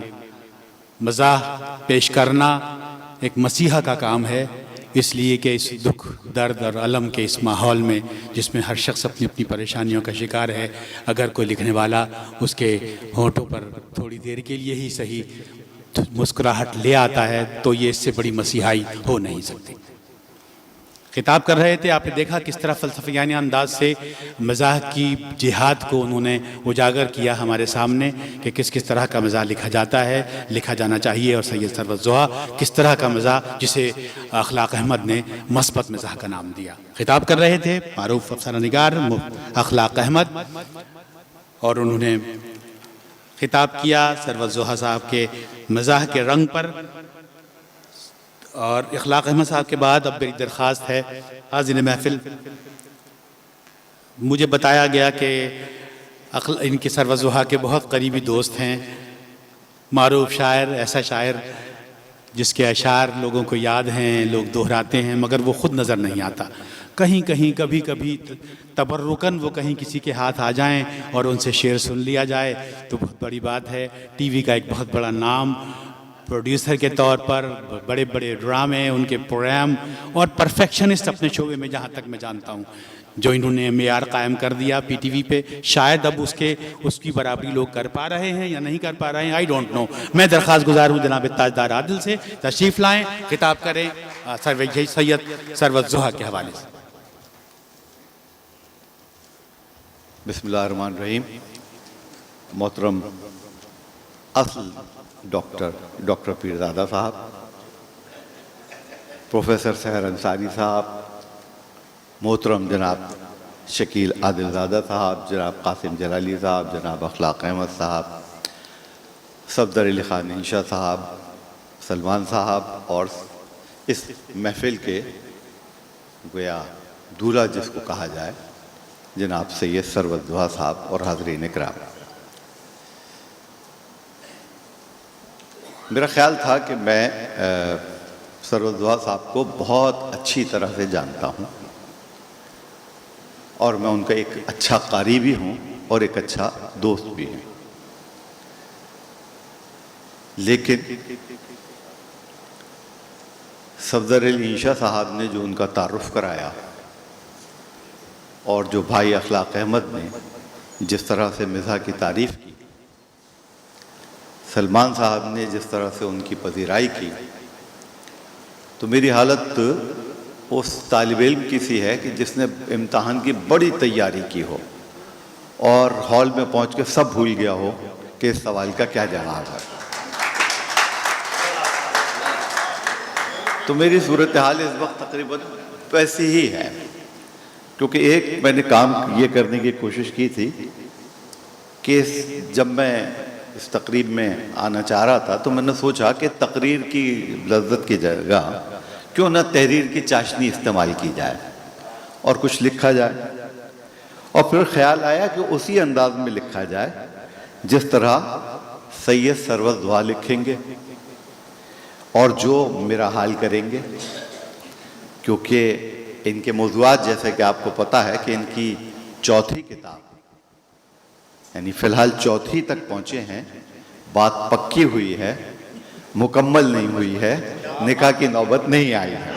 मज़ाह पेश करना एक मसीहा का काम है, इसलिए कि इस दुख दर्द और अलम के इस माहौल में जिसमें हर शख्स अपनी अपनी परेशानियों का शिकार है, अगर कोई लिखने वाला उसके होठों पर थोड़ी देर के लिए ही सही मुस्कुराहट ले आता है तो ये इससे बड़ी मसीहाई हो नहीं सकती। खिताब कर रहे थे, आपने देखा किस तरह फ़लसफ़ियाना अंदाज से मज़ाह की जिहाद को उन्होंने उजागर किया हमारे सामने कि किस किस तरह का मज़ाह लिखा जाता है, लिखा जाना चाहिए, और सैयद सरवत ज़ुहा किस तरह का मज़ाह जिसे अखलाक अहमद ने मस्बत मज़ाह का नाम दिया। खिताब कर रहे थे मारूफ अफसाना निगार अखलाक अहमद, और उन्होंने खिताब किया सरवत ज़ुहा साहब के मज़ाह के रंग पर। और अखलाक अहमद साहब के बाद अब मेरी दरख्वास्त है हाज़िर महफिल, मुझे बताया गया कि इनके सरवत ज़ुहा के बहुत करीबी दोस्त हैं, मारूफ शायर, ऐसा शायर जिसके अशार लोगों को याद हैं, लोग दोहराते हैं, मगर वो ख़ुद नज़र नहीं आता। कहीं कहीं कभी कभी तबर्रुकन वो कहीं किसी के हाथ आ जाएं और उनसे शेर सुन लिया जाए तो बहुत बड़ी बात है। टीवी का एक बहुत बड़ा नाम प्रोड्यूसर के तौर पर, बड़े बड़े ड्रामे, उनके प्रोग्राम, और परफेक्शनिस्ट अपने शोबे में, जहाँ तक मैं जानता हूँ, जो इन्होंने मेयार कायम कर दिया पीटीवी पे, शायद अब उसकी बराबरी लोग कर पा रहे हैं या नहीं कर पा रहे हैं, आई डोंट नो। मैं दरख्वास्त गुजार हूँ जनाब ताजदार आदिल से तशरीफ़ लाएँ, खिताब करें सैयद सरवत ज़ुहा के हवाले से। बिस्मिल्लाहिर्रहमानिर्रहीम। मोहतरम असल डॉक्टर पीरज़ादा साहब, प्रोफेसर सहर अंसारी साहब, मोहतरम जनाब शकील आदिलज़ादा साहब, जनाब कासिम जलाली साहब, जनाब अखलाक अहमद साहब, सफदर अली खान इंशा साहब, सलमान साहब, और इस महफिल के गोया दूल्हा जिसको कहा जाए जनाब सैयद सरवत ज़ुहा साहब, और हाज़रीन इकराम। मेरा ख़्याल था कि मैं सरवत ज़ुहा साहब को बहुत अच्छी तरह से जानता हूँ और मैं उनका एक अच्छा कारी भी हूँ और एक अच्छा दोस्त भी हूँ, लेकिन सफदर अली इंशा साहब ने जो उनका तारुफ़ कराया और जो भाई अखलाक अहमद ने जिस तरह से मिज़ाह की तारीफ़ की, सलमान साहब ने जिस तरह से उनकी पजीराई की, तो मेरी हालत उस तालिब इल्म की सी है कि जिसने इम्तहान की बड़ी तैयारी की हो और हॉल में पहुंच के सब भूल गया हो कि इस सवाल का क्या जवाब है। तो मेरी सूरत हाल इस वक्त तकरीबन वैसी ही है, क्योंकि एक मैंने काम ये करने की कोशिश की थी कि जब मैं इस तकरीब में आना चाह रहा था तो मैंने सोचा कि तकरीर की लज्जत की जगह क्यों ना तहरीर की चाशनी इस्तेमाल की जाए और कुछ लिखा जाए, और फिर ख्याल आया कि उसी अंदाज में लिखा जाए जिस तरह सैयद सरवत ज़ुहा लिखेंगे और जो मेरा हाल करेंगे, क्योंकि इनके मौज़ूआत जैसे कि आपको पता है कि इनकी चौथी किताब यानी फ़िलहाल चौथी तक पहुँचे हैं, बात पक्की हुई है, मुकम्मल नहीं हुई है, निकाह की नौबत नहीं आई है।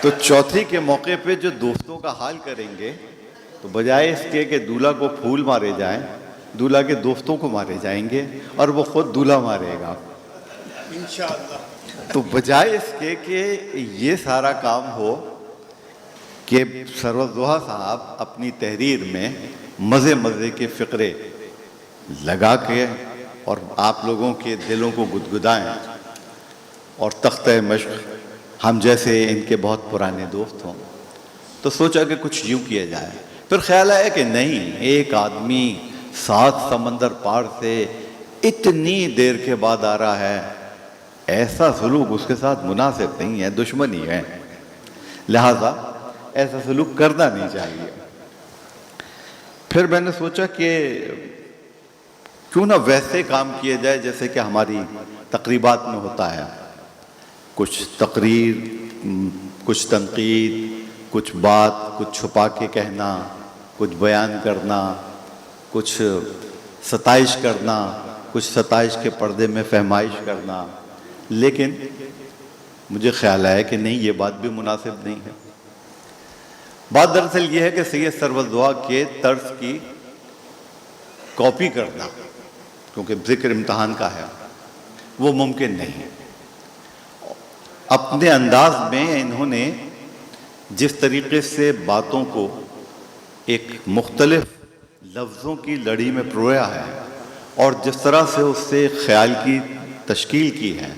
तो चौथी के मौके पे जो दोस्तों का हाल करेंगे तो बजाय इसके कि दूल्हा को फूल मारे जाएं, दूल्हा के दोस्तों को मारे जाएंगे और वो खुद दूल्हा मारेगा इंशाअल्लाह। तो बजाय इसके कि ये सारा काम हो कि सरवत ज़ुहा साहब अपनी तहरीर में मज़े मज़े के फ़िक्रे लगा के और आप लोगों के दिलों को गुदगुदाएं और तख्ते मश्क हम जैसे इनके बहुत पुराने दोस्त हों, तो सोचा कि कुछ यूँ किया जाए। फिर ख्याल आया कि नहीं, एक आदमी 7 समंदर पार से इतनी देर के बाद आ रहा है, ऐसा सलूक उसके साथ मुनासिब नहीं है, दुश्मनी है, लिहाजा ऐसा सलूक करना नहीं चाहिए। फिर मैंने सोचा कि क्यों ना वैसे काम किए जाए जैसे कि हमारी तकरीबात में होता है, कुछ तकरीर, कुछ तनकीद, कुछ बात, कुछ छुपा के कहना, कुछ बयान करना, कुछ सताइश करना, कुछ सताइश के पर्दे में फहमाइश करना, लेकिन मुझे ख्याल आया कि नहीं, ये बात भी मुनासिब नहीं है। बात दरअसल ये है कि सैयद सरवत दुआ के तर्ज की कॉपी करना, क्योंकि जिक्र इम्तहान का है, वो मुमकिन नहीं है। अपने अंदाज में इन्होंने जिस तरीके से बातों को एक मुख्तलिफ लफ्ज़ों की लड़ी में परोया है और जिस तरह से उससे ख्याल की तश्कील की है,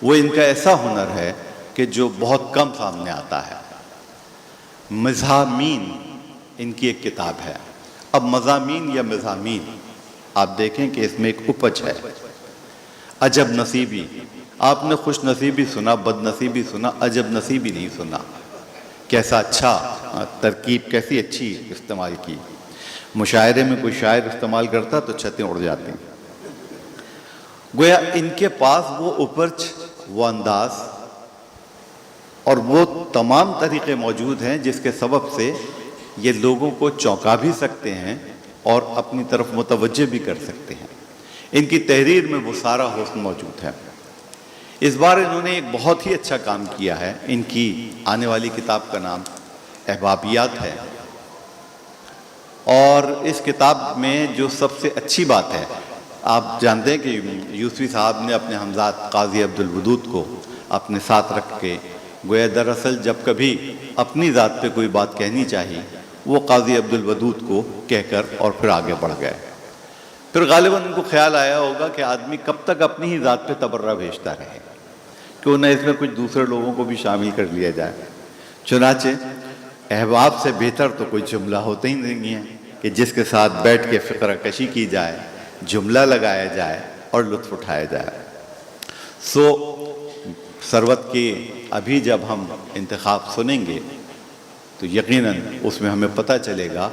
वो इनका ऐसा हुनर है कि जो बहुत कम सामने आता है। मज़ामीन इनकी एक किताब है। अब मज़ामीन या मज़ामीन आप देखें कि इसमें एक उपज है। अजब नसीबी, आपने खुश नसीबी सुना, बदनसीबी सुना, अजब नसीबी नहीं सुना। कैसा अच्छा तरकीब, कैसी अच्छी इस्तेमाल की। मुशायरे में कोई शायर इस्तेमाल करता तो छतें उड़ जाती। गोया इनके पास वो उपज, वो अंदाज और वो तमाम तरीक़े मौजूद हैं जिसके सबब से ये लोगों को चौंका भी सकते हैं और अपनी तरफ मुतवज्जे भी कर सकते हैं। इनकी तहरीर में वो सारा हुस्न मौजूद है। इस बार इन्होंने एक बहुत ही अच्छा काम किया है। इनकी आने वाली किताब का नाम अहबाबियात है और इस किताब में जो सबसे अच्छी बात है, आप जानते हैं कि यूसुफी साहब ने अपने हमजाद काजी अब्दुल वदूद को अपने साथ रख के, गोया दरअसल जब कभी अपनी ज़ात पे कोई बात कहनी चाहिए, वो काजी अब्दुल वदूद को कहकर और फिर आगे बढ़ गए। फिर गालिबन उनको ख्याल आया होगा कि आदमी कब तक अपनी ही ज़ात पे तबर्रा भेजता रहे, क्यों न इसमें कुछ दूसरे लोगों को भी शामिल कर लिया जाए। चुनाचे अहबाब से बेहतर तो कोई जुमला होता ही नहीं है कि जिसके साथ बैठ के फ़िक्र कशी की जाए, जुमला लगाया जाए और लुत्फ़ उठाया जाए। सरवत के अभी जब हम इंतखाब सुनेंगे तो यकीनन उसमें हमें पता चलेगा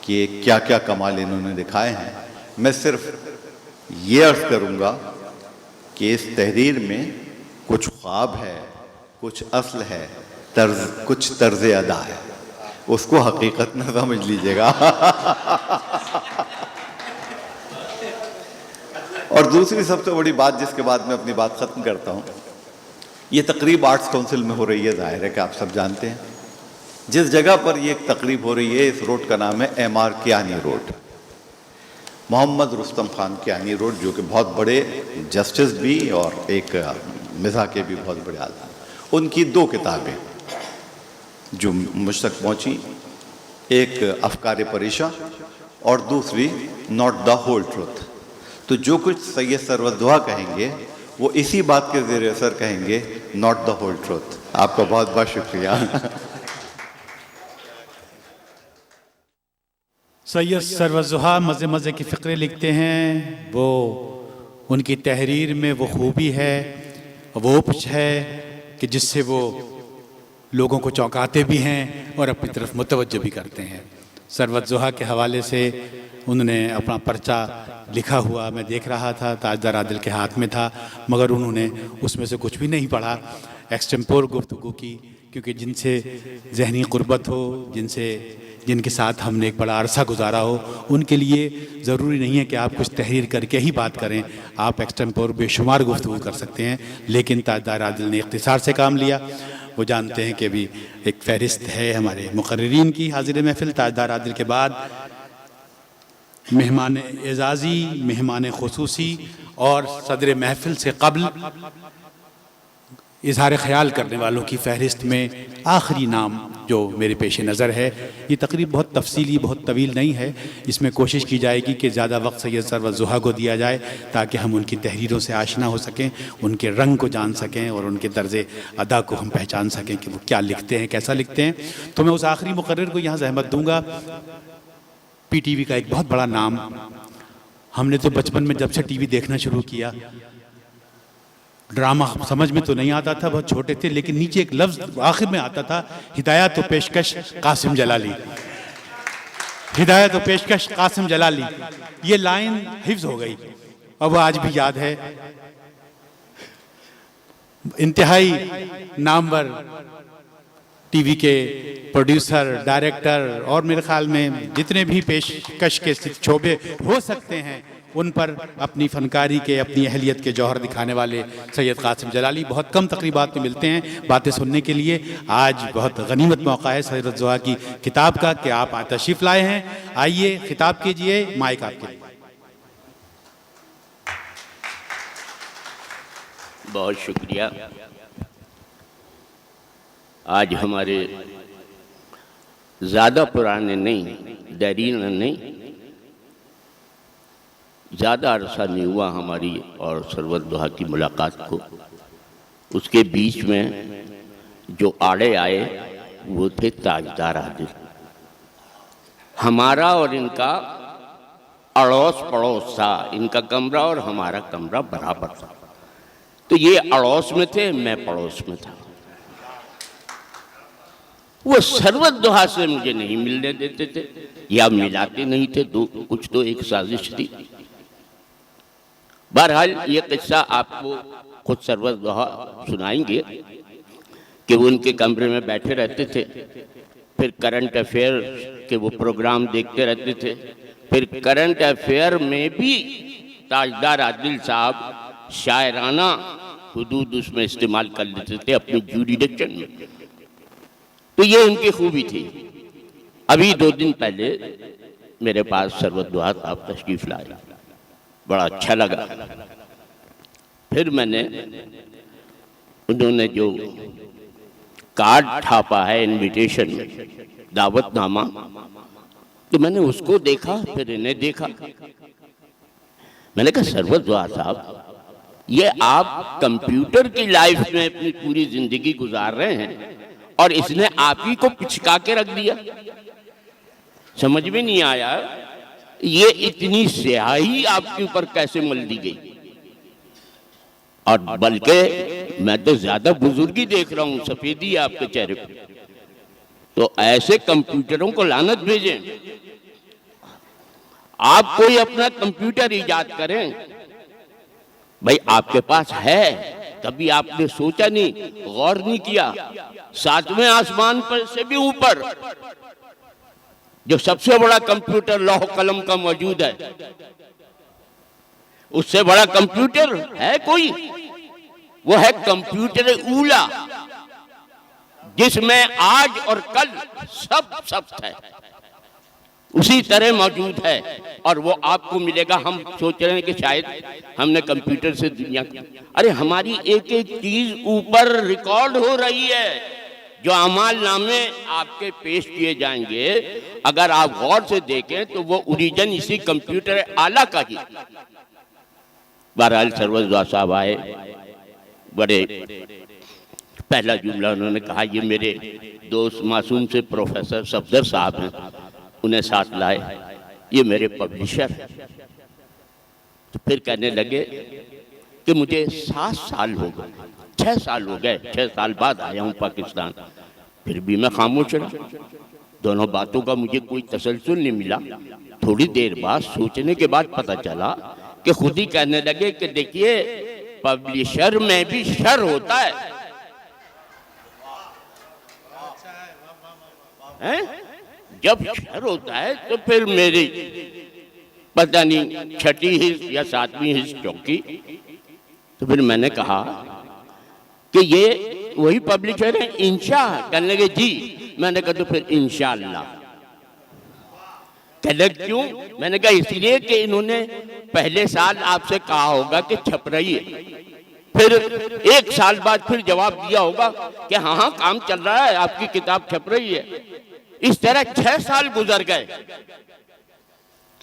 कि क्या क्या कमाल इन्होंने दिखाए हैं। मैं सिर्फ ये अर्ज़ करूँगा कि इस तहरीर में कुछ ख्वाब है, कुछ असल है, कुछ तर्ज अदा है, उसको हकीकत न समझ लीजिएगा। और दूसरी सबसे बड़ी बात जिसके बाद मैं अपनी बात ख़त्म करता हूँ, ये तकरीब आर्ट्स काउंसिल में हो रही है। ज़ाहिर है कि आप सब जानते हैं जिस जगह पर ये एक तकरीब हो रही है, इस रोड का नाम है MR. Kiani road, Mohammad Rustam Khan Kiani road, जो कि बहुत बड़े जस्टिस भी और एक मिज़ाह के भी बहुत बड़े आदमी। उनकी दो किताबें जो मुझ तक पहुँची, एक अफ़कार परेशा और दूसरी नॉट द होल ट्रुथ। तो जो कुछ सैयद सरवत दुआ कहेंगे वो इसी बात के ज़ेर असर कहेंगे, नॉट द होल ट्रुथ। आपका बहुत बहुत शुक्रिया। सैयद सरवत दुआ मज़े मज़े की फ़िक्रे लिखते हैं। वो उनकी तहरीर में वो खूबी है, वो उपज है कि जिससे वो लोगों को चौंकाते भी हैं और अपनी तरफ मुतवज्जो भी करते हैं। सरवत दुआ के हवाले से उन्होंने अपना पर्चा लिखा हुआ मैं देख रहा था, ताजदार आदिल के हाथ में था, मगर उन्होंने उसमें से कुछ भी नहीं पढ़ा। एक्सटेम्पोर गुफ्तगू की, क्योंकि जिनसे ज़हनी क़ुर्बत हो, जिनके साथ हमने एक बड़ा अरसा गुजारा हो, उनके लिए ज़रूरी नहीं है कि आप कुछ तहरीर करके ही बात करें। आप एक्सटेम्पोर बेशुमार गुफ्तगू कर सकते हैं, लेकिन ताजदार आदिल ने इख्तिसार से काम लिया। वो जानते हैं कि अभी एक फ़हरिस्त है हमारे मुक़र्रिरीन की हाज़िर महफ़िल। ताजदार आदिल के बाद मेहमान एजाज़ी, मेहमान ख़ुसूसी और सदर महफ़िल से क़ब्ल इजहार ख़याल करने वालों की फ़हरिस्त में आखिरी नाम जो मेरे पेश नज़र है। ये तकरीब बहुत तफसीली, बहुत तवील नहीं है। इसमें कोशिश की जाएगी कि ज़्यादा वक्त सैयद सरवत दुआ को दिया जाए ताकि हम उनकी तहरीरों से आशना हो सकें, उनके रंग को जान सकें और उनके तर्ज़ अदा को हम पहचान सकें कि वो क्या लिखते हैं, कैसा लिखते हैं। तो मैं उस आखिरी मुक़र्रिर को यहाँ ज़हमत दूँगा। PTV का एक बहुत बड़ा नाम, हमने तो बचपन में जब से TV देखना शुरू किया, ड्रामा समझ में तो नहीं आता था, बहुत छोटे थे, लेकिन नीचे एक लफ्ज़ आखिर में आता था, हिदायत व पेशकश कासिम जलाली। हिदायत व पेशकश कासिम जलाली, ये लाइन हिफ्ज़ हो गई और वो आज भी याद है। इंतहाई नामवर TV के प्रोड्यूसर, डायरेक्टर और मेरे ख्याल में जितने भी पेशकश के शोबे हो सकते हैं उन पर अपनी फनकारी के, अपनी अहलियत के जौहर दिखाने वाले सैयद कासिम जलाली बहुत कम तकरीबात में मिलते हैं बातें सुनने के लिए। आज बहुत गनीमत मौका है हज़रत ज़ोहा की किताब का कि आप तशरीफ़ लाए हैं। आइए खिताब कीजिए, माइक आपके लिए। बहुत शुक्रिया। आज हमारे ज़्यादा पुराने नहीं, देरीन नहीं, ज़्यादा अरसा नहीं हुआ हमारी और सरवत ज़ोहा की मुलाकात को। उसके बीच में जो आड़े आए वो थे ताजदार आदिल। हमारा और इनका अड़ोस पड़ोस था, इनका कमरा और हमारा कमरा बराबर था। तो ये अड़ोस में थे, मैं पड़ोस में था। वो सरवत ज़ोहा से मुझे नहीं मिलने देते थे या मिलाते नहीं थे, दो कुछ तो एक साजिश थी। बहरहाल ये किस्सा आपको खुद सरवत ज़ोहा सुनाएंगे कि वो उनके कमरे में बैठे रहते थे, फिर करंट अफेयर के वो प्रोग्राम देखते रहते थे। फिर करंट अफेयर में भी ताजदार आदिल साहब शायराना हुदूद उसमें इस्तेमाल कर लेते थे अपनी जुरिडिक्शन में। तो ये उनकी खूबी थी। अभी 2 दिन पहले मेरे पास सरवत ज़ोहा साहब तशरीफ़ लाए, बड़ा अच्छा लगा। फिर मैंने उन्होंने जो कार्ड छापा है, इनविटेशन, दावतनामा, तो मैंने उसको देखा, फिर इन्हें देखा। मैंने कहा सरवत ज़ोहा साहब, ये आप कंप्यूटर की लाइफ में अपनी पूरी जिंदगी गुजार रहे हैं और इसने आप ही को पिचका के रख दिया। समझ में नहीं आया ये इतनी स्याही आपके ऊपर कैसे मल दी गई। और बल्कि मैं तो ज्यादा बुजुर्गी देख रहा हूं, सफेदी है आपके चेहरे पे। तो ऐसे कंप्यूटरों को लानत भेजें। आप कोई अपना कंप्यूटर इजाद करें, भाई आपके पास है, कभी आपने सोचा नहीं, गौर नहीं किया। 7वें आसमान पर से भी ऊपर जो सबसे बड़ा कंप्यूटर लौह कलम का मौजूद है, उससे बड़ा कंप्यूटर है कोई? वो है कंप्यूटर ऊला, जिसमें आज और कल सब है, उसी तरह मौजूद है। और वो आपको मिलेगा। हम सोच रहे हैं कि शायद हमने कंप्यूटर से दुनिया, अरे हमारी एक एक चीज ऊपर रिकॉर्ड हो रही है। जो अमाल नामे आपके पेश किए जाएंगे, अगर आप गौर से देखें तो वो ओरिजिन इसी कंप्यूटर आला का ही। बहरहाल सरवत ज़ोहा साहब आए, बड़े पहला जुमला उन्होंने कहा, ये मेरे दोस्त मासूम से प्रोफेसर सफदर साहब हैं, उन्हें साथ लाए, ये मेरे पब्लिशर हैं। तो फिर कहने लगे कि मुझे 7 साल हो गए, 6 साल हो गए, 6 साल बाद आया हूँ पाकिस्तान। फिर भी मैं खामोश रहा, दोनों बातों का मुझे कोई तसलसल नहीं मिला। थोड़ी देर बाद सोचने के बाद पता चला कि खुद ही कहने लगे कि देखिए पब्लिशर में भी शर होता है। जब शर होता है तो फिर मेरी पता नहीं 6ठी हिस्स या 7वीं हिस्स चौकी। तो फिर मैंने कहा कि ये वही पब्लिशर है इंशा? कहने लगे जी। मैंने कहा तो फिर इंशाअल्लाह। कहने लगे क्यों? मैंने कहा इसलिए कि इन्होंने पहले साल आपसे कहा होगा कि छप रही है, फिर 1 साल बाद फिर जवाब दिया होगा कि हाँ हाँ काम चल रहा है, आपकी किताब छप रही है। इस तरह 6 साल गुजर गए।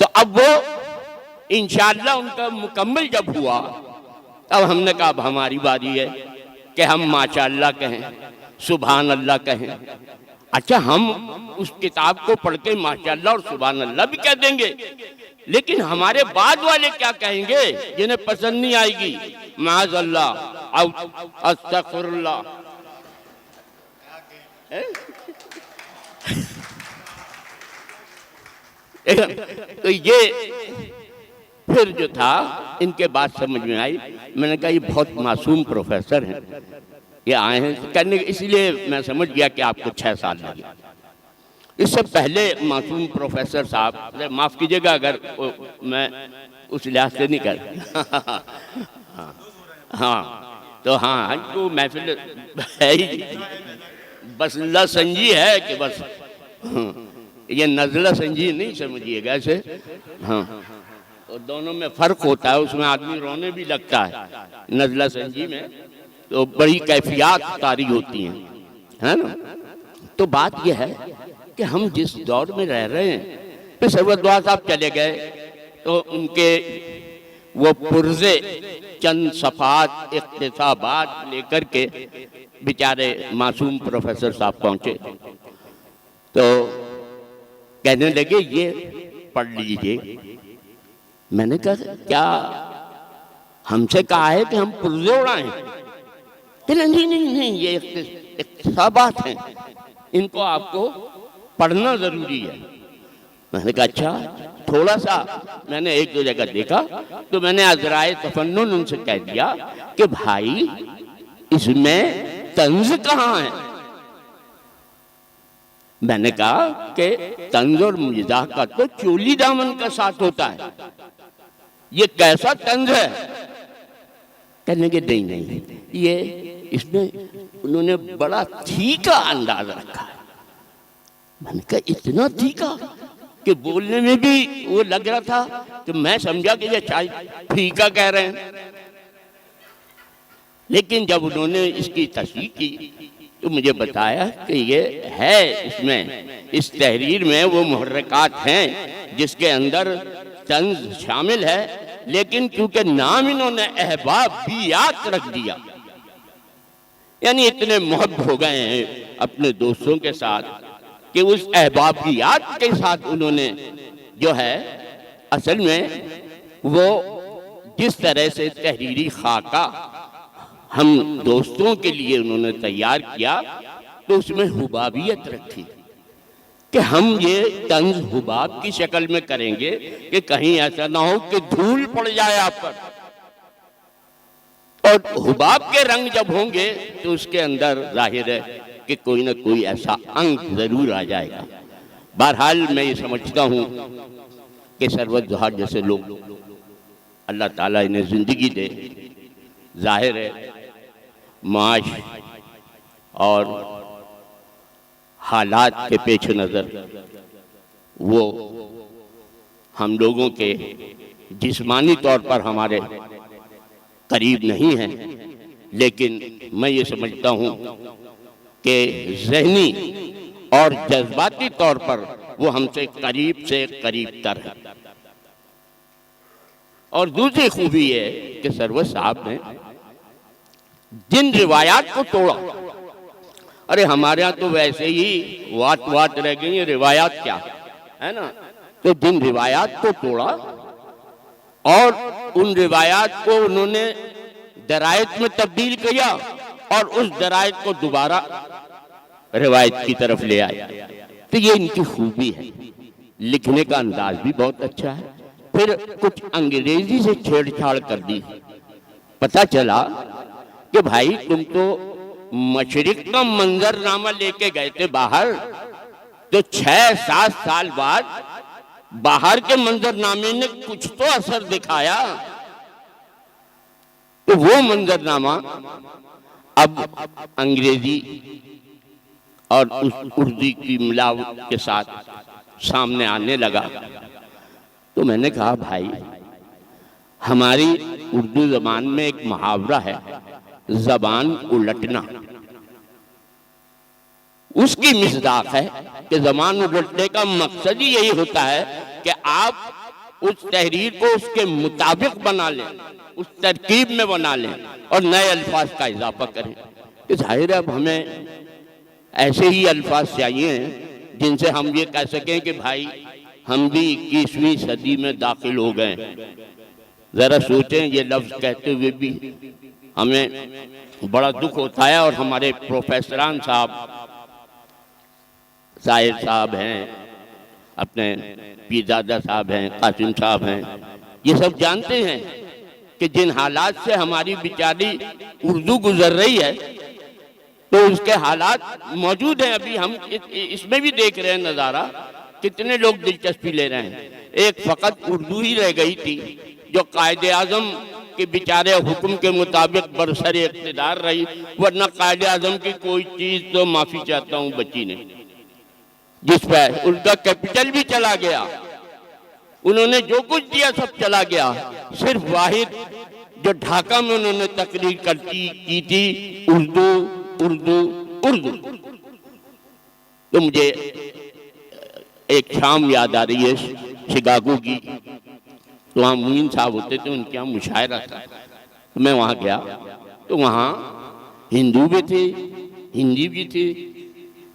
तो अब वो इंशाअल्लाह उनका मुकम्मल जब हुआ, अब हमने कहा अब हमारी बारी है कि हम माशाअल्लाह कहें, सुभान अल्लाह कहें। अच्छा, हम उस किताब को पढ़ के माशाअल्लाह और सुभान अल्लाह भी कह देंगे, लेकिन हमारे बाद वाले क्या कहेंगे जिन्हें पसंद नहीं आएगी? माज़अल्लाह, अस्तगफिरुल्लाह। तो ये फिर जो था इनके बात समझ में आई। मैंने कहा ये बहुत मासूम प्रोफेसर हैं, ये आए हैं करने, इसलिए मैं समझ गया कि आपको 6 साल लगे। इससे पहले मासूम प्रोफेसर साहब, माफ़ कीजिएगा अगर मैं उस लिहाज से नहीं कर हाँ तो हाँ तो महफिल है ही, बस संजी है कि बस ये नज़ला संजी नहीं समझिएगा ऐसे। हाँ तो दोनों में फ़र्क होता है, उसमें आदमी रोने भी लगता है, नज़ला संजी में तो बड़ी कैफियत तारी होती हैं, है ना। तो बात यह है कि हम जिस दौर में रह रहे हैं, फिर सरवत दुआ साहब चले गए तो उनके वो पुर्जे चंद सफ़ात इख्तिसाबात लेकर के बेचारे मासूम प्रोफेसर साहब पहुँचे तो कहने लगे ये पढ़ लीजिए। मैंने कहा क्या हमसे कहा है कि हम पुर्जे उड़ाएं? नहीं नहीं नहीं, ये इख्तिसाबात हैं, इनको आपको पढ़ना ज़रूरी है। मैंने कहा अच्छा। थोड़ा सा मैंने एक दो जगह देखा तो मैंने अज़राए तफन्नुन उनसे कह दिया कि भाई इसमें तंज कहाँ है। मैंने कहा कि तंज और मिजाह का तो चोली दामन का साथ होता है, ये कैसा तंज है? कहने के नहीं नहीं, ये इसमें उन्होंने बड़ा तीखा अंदाज रखा है। मैंने कहा इतना तीखा कि बोलने में भी वो लग रहा था कि मैं समझा कि ये चाय फीका कह रहे हैं। लेकिन जब उन्होंने इसकी तस्दीक की तो मुझे बताया कि ये है, इसमें इस तहरीर में वो मुहर्रकात हैं जिसके अंदर तंज शामिल है, लेकिन क्योंकि नाम इन्होंने अहबाबियात रख दिया, यानी इतने मुहब्बत हो गए हैं अपने दोस्तों के साथ कि उस अहबाबियात के साथ उन्होंने जो है असल में वो जिस तरह से तहरीरी खाका हम दोस्तों के लिए उन्होंने तैयार किया तो उसमें हुबाबियत रखी कि हम ये तंज हुबाब की शक्ल में करेंगे कि कहीं ऐसा ना हो कि धूल पड़ जाए आप पर। और हुबाब के रंग जब होंगे तो उसके अंदर जाहिर है कि कोई ना कोई ऐसा अंक जरूर आ जाएगा। बहरहाल मैं ये समझता हूँ कि सरवत दुहा जैसे लोग अल्लाह ताला इन्हें जिंदगी दे, जाहिर है माश और हालात के पेश नज़र वो हम लोगों के जिस्मानी तौर पर हमारे करीब नहीं हैं, लेकिन मैं ये समझता हूँ कि ज़हनी और जज्बाती तौर पर वो हमसे करीब से करीब तर है। और दूसरी खूबी है कि सरवत साहब ने जिन रिवायात को तोड़ा, अरे हमारे यहाँ तो वैसे ही वात रह गई है, रिवायात क्या है ना, तो जिन रिवायात को तोड़ा और उन रिवायात को उन्होंने दरायत में तब्दील किया और उस दरायत को दोबारा रिवायत की तरफ ले आए, तो ये इनकी खूबी है। लिखने का अंदाज भी बहुत अच्छा है। फिर कुछ अंग्रेजी से छेड़छाड़ कर दी, पता चला कि भाई तुम तो मशरिक का मंजरनामा लेके गए थे बाहर, तो 6-7 साल बाद बाहर के मंजरनामे ने कुछ तो असर दिखाया, तो वो मंजरनामा अब अंग्रेजी और उस उर्दू की मिलावट के साथ सामने आने लगा। तो मैंने कहा भाई हमारी उर्दू जबान में एक मुहावरा है, जबान उलटना, उसकी मिसदाक है कि जबान उलटने का मकसद ही यही होता है कि आप उस तहरीर को उसके मुताबिक बना लें, उस तरकीब में बना लें और नए अल्फाज का इजाफा करें। तो जाहिर है अब हमें ऐसे ही अल्फाज चाहिए जिनसे हम ये कह सकें कि भाई हम भी 21वीं सदी में दाखिल हो गए। जरा सोचें, ये लफ्ज कहते हुए भी हमें बड़ा दुख होता है। और हमारे प्रोफेसरान साहब, साहिर साहब हैं, अपने पीरजादा साहब हैं, कासिम साहब हैं, ये सब जानते हैं कि जिन हालात से हमारी बेचारी उर्दू गुजर रही है, तो उसके हालात मौजूद हैं। अभी हम इसमें भी देख रहे हैं नज़ारा, कितने लोग दिलचस्पी ले रहे हैं। एक फ़कत उर्दू ही रह गई थी जो कायदे आजम के बेचारे हुक्म के मुताबिक बरसरे इख्तिदार रही, वरना कायदे आजम की कोई चीज तो माफी चाहता हूँ बची नहीं, जिस पर उनका कैपिटल भी चला गया, उन्होंने जो कुछ दिया सब चला गया। सिर्फ वाहिद जो ढाका में उन्होंने तकरीर की थी उर्दू उर्दू उर्दू। तो मुझे एक शाम याद आ रही है शिकागो की, तो वहाँ मुइन साहब होते थे, उनके यहाँ मुशायरा था। तो मैं वहाँ गया तो वहाँ हिंदू भी थे, हिंदी भी थे,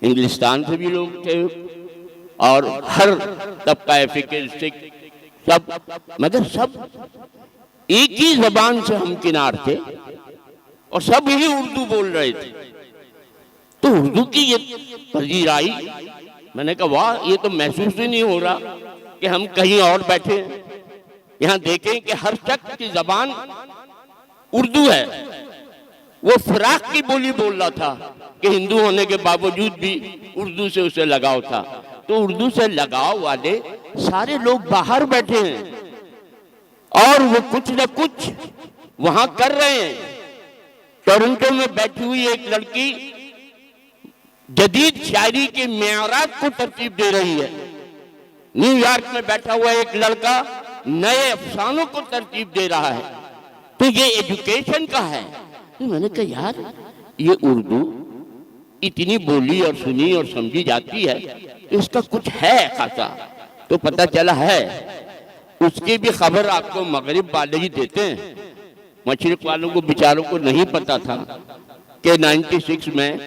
इंग्लिस्तान से भी लोग थे और हर तबका फिक्र से सब, मगर सब एक ही जबान से हम किनार थे और सब ही उर्दू बोल रहे थे। तो उर्दू की ये पजीर आई, मैंने कहा वाह, ये तो महसूस ही नहीं हो रहा कि हम कहीं और बैठे हैं। यहाँ देखें कि हर शख्स की जबान उर्दू है। वो फिराक की बोली बोल रहा था कि हिंदू होने के बावजूद भी उर्दू से उसे लगाव था। तो उर्दू से लगाव वाले सारे लोग बाहर बैठे हैं और वो कुछ न कुछ वहां कर रहे हैं। टोरंटो में बैठी हुई एक लड़की जदीद शायरी के मेयारात को तरतीब दे रही है। न्यूयॉर्क में बैठा हुआ एक लड़का नए अफसानों को तरतीब दे रहा है। तो ये एजुकेशन का है। तो मैंने कहा यार, ये उर्दू इतनी बोली और सुनी और समझी जाती है, इसका कुछ है खासा। तो पता चला है, उसकी भी खबर आपको मगरिब वाले ही देते हैं। मशरिक वालों को बेचारों को नहीं पता था कि 96 में